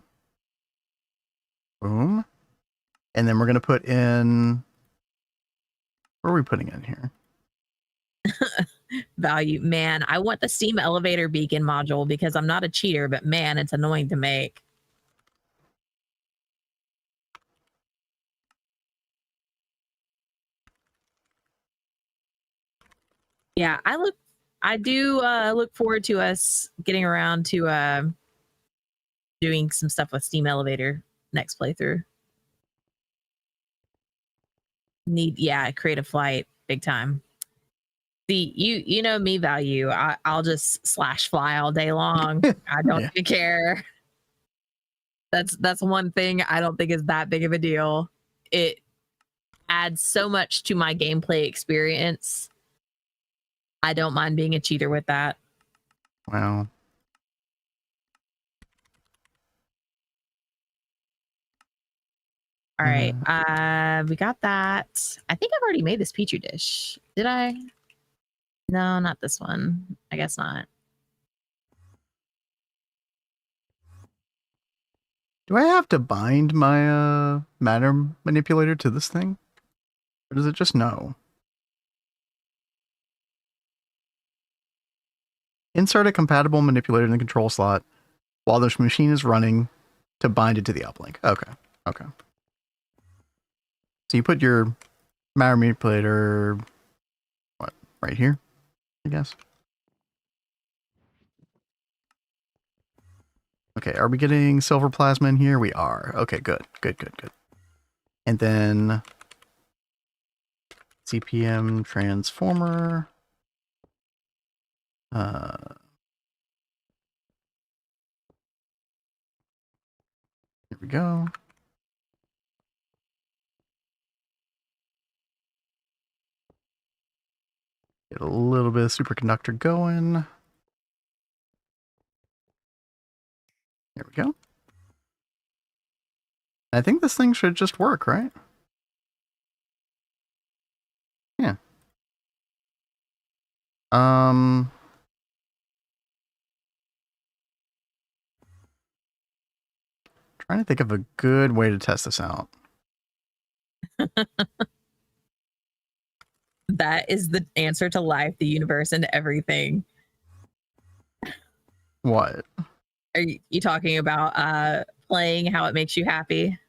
Boom. And then we're gonna put in. What are we putting in here? Value, man. I want the steam elevator beacon module because I'm not a cheater, but man, it's annoying to make. Yeah, I do look forward to us getting around to doing some stuff with steam elevator next playthrough. Create a flight big time. See, you know me, Value. I'll just slash fly all day long. I don't even care. That's one thing I don't think is that big of a deal. It adds so much to my gameplay experience. I don't mind being a cheater with that. Wow. All right. We got that. I think I've already made this petri dish. Did I? No, not this one. I guess not. Do I have to bind my matter manipulator to this thing? Or does it just know? Insert a compatible manipulator in the control slot while this machine is running to bind it to the uplink. Okay. Okay. So you put your matter manipulator, what, right here, I guess? Okay, are we getting silver plasma in here? We are. Okay, good. Good, good, good. And then CPM transformer. Here we go. Get a little bit of superconductor going. There we go. I think this thing should just work, right? Yeah. Trying to think of a good way to test this out. That is the answer to life, the universe, and everything. What? Are you talking about playing how it makes you happy?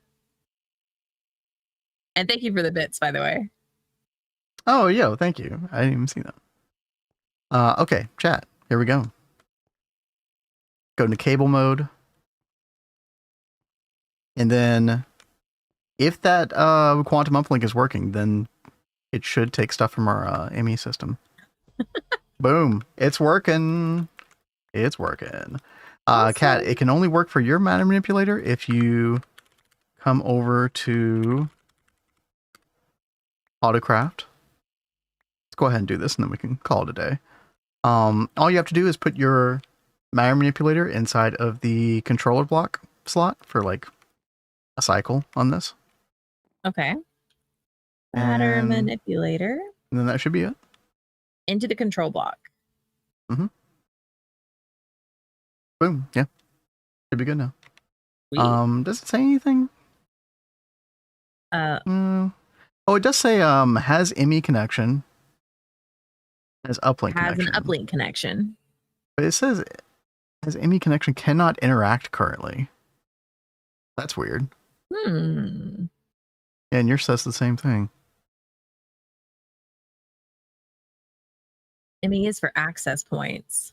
And thank you for the bits, by the way. Oh, yeah, thank you. I didn't even see that. Okay, chat. Here we go. Go into cable mode. And then if that quantum uplink is working, then it should take stuff from our ME system. Boom. It's working. It's working. Awesome. Kat, it can only work for your matter manipulator if you come over to Autocraft. Let's go ahead and do this and then we can call it a day. All you have to do is put your matter manipulator inside of the controller block slot for like a cycle on this. Okay. Matter manipulator. And then that should be it. Into the control block. Mm-hmm. Boom. Yeah. Should be good now. Sweet. Does it say anything? Oh, it does say has ME connection. Has uplink connection. Has an uplink connection. But it says has ME connection cannot interact currently. That's weird. Yeah, and yours says the same thing. ME is for access points.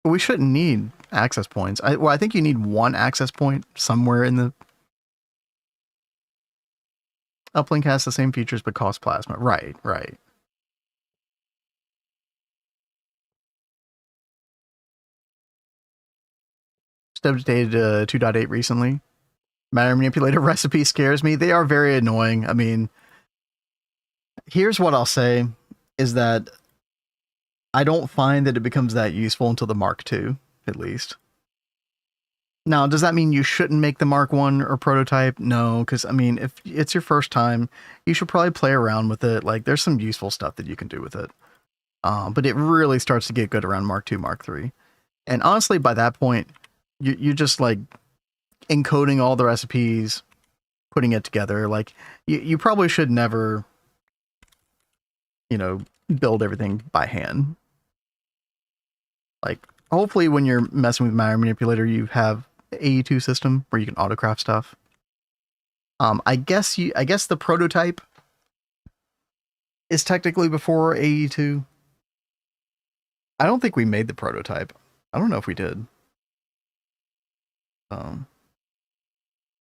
We shouldn't need access points. I think you need one access point somewhere in the... Uplink has the same features but costs plasma. Right. Just updated 2.8 recently. Matter manipulator recipe scares me. They are very annoying. I mean, here's what I'll say, is that I don't find that it becomes that useful until the Mark II, at least. Now, does that mean you shouldn't make the Mark I or prototype? No, because, I mean, if it's your first time, you should probably play around with it. Like, there's some useful stuff that you can do with it. But it really starts to get good around Mark II, Mark III. And honestly, by that point, you're just, like, encoding all the recipes, putting it together. Like, you probably should never, build everything by hand. Like, hopefully when you're messing with Matter Manipulator, you have AE2 system where you can autocraft stuff. I guess the prototype is technically before AE2. I don't think we made the prototype. I don't know if we did.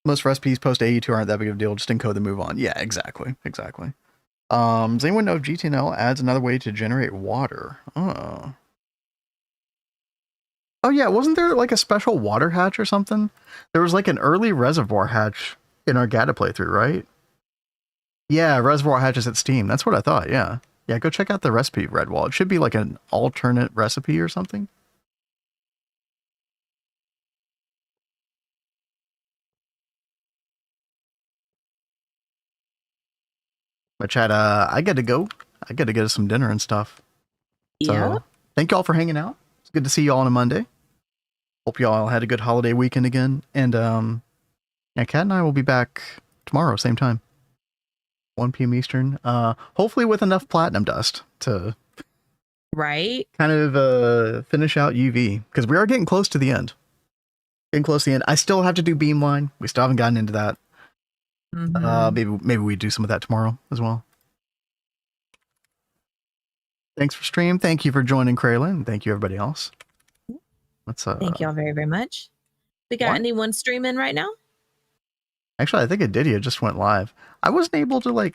Most recipes post AE2 aren't that big of a deal. Just encode and move on. Yeah, exactly. Does anyone know if GTNL adds another way to generate water? Oh yeah, wasn't there like a special water hatch or something? There was like an early reservoir hatch in our GATA playthrough, right? Yeah, reservoir hatches at Steam. That's what I thought, yeah. Yeah, go check out the recipe, Redwall. It should be like an alternate recipe or something. But chat, I got to go. I got to get us some dinner and stuff. Yeah. So, thank y'all for hanging out. It's good to see y'all on a Monday. Hope y'all had a good holiday weekend again. And yeah, Kat and I will be back tomorrow, same time. 1 p.m. Eastern. Hopefully with enough platinum dust to right kind of finish out UV. Because we are getting close to the end. I still have to do Beamline. We still haven't gotten into that. Maybe we do some of that tomorrow as well. Thanks for stream. Thank you for joining, Kraylin. Thank you, everybody else. Let's thank y'all very, very much. We got anyone streaming right now? Actually, I think Adidia just went live. I wasn't able to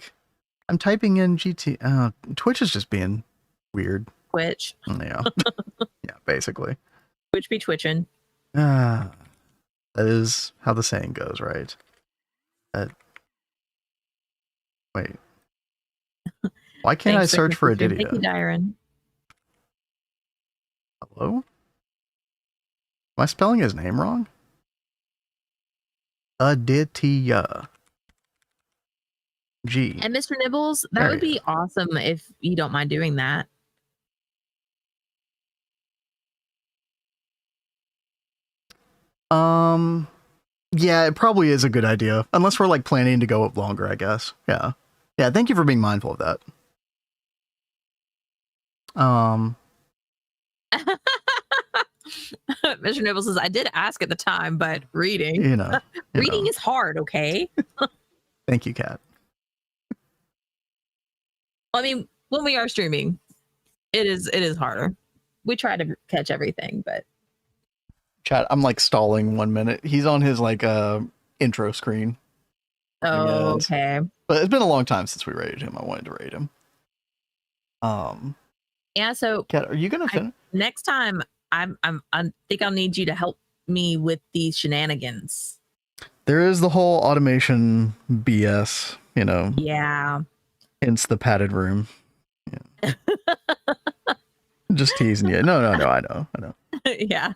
I'm typing in GT. Twitch is just being weird. Twitch. Yeah. Yeah, basically. Twitch be twitching. That is how the saying goes, right? Wait. Why can't I search for Adidia? Thank you, Dyron. Hello? Am I spelling his name wrong? Aditya. G. And Mr. Nibbles, that would be awesome if you don't mind doing that. Yeah, it probably is a good idea. Unless we're planning to go up longer, I guess. Yeah. Yeah, thank you for being mindful of that. Mr. Nibbles says, I did ask at the time, but reading. Reading is hard, okay? Thank you, Kat. I mean, when we are streaming, it is harder. We try to catch everything, but Chat, I'm stalling 1 minute. He's on his intro screen. Oh, okay. But it's been a long time since we rated him. I wanted to rate him. Yeah, so Kat, are you gonna finish? Next time I think I'll need you to help me with these shenanigans. There is the whole automation BS, Yeah. Hence the padded room. Yeah. Just teasing you. No, I know. Yeah.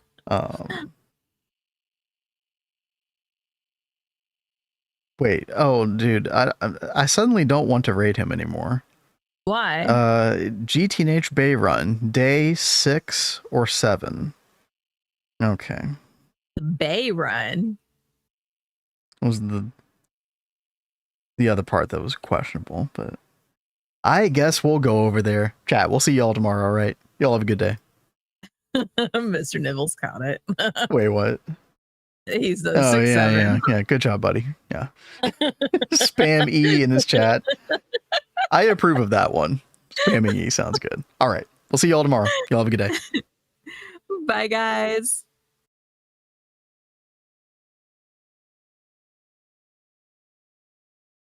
Wait. Oh, dude. I suddenly don't want to rate him anymore. Why? GTH Bay Run, day 6 or 7. Okay. The Bay Run Was the other part that was questionable, but I guess we'll go over there. Chat, we'll see y'all tomorrow, all right? Y'all have a good day. Mr. Nibbles caught it. Wait, what? He's the 6'7". Yeah. Good job, buddy. Yeah. Spam E in this chat. I approve of that one. Spamming E sounds good. All right. We'll see y'all tomorrow. Y'all have a good day. Bye, guys.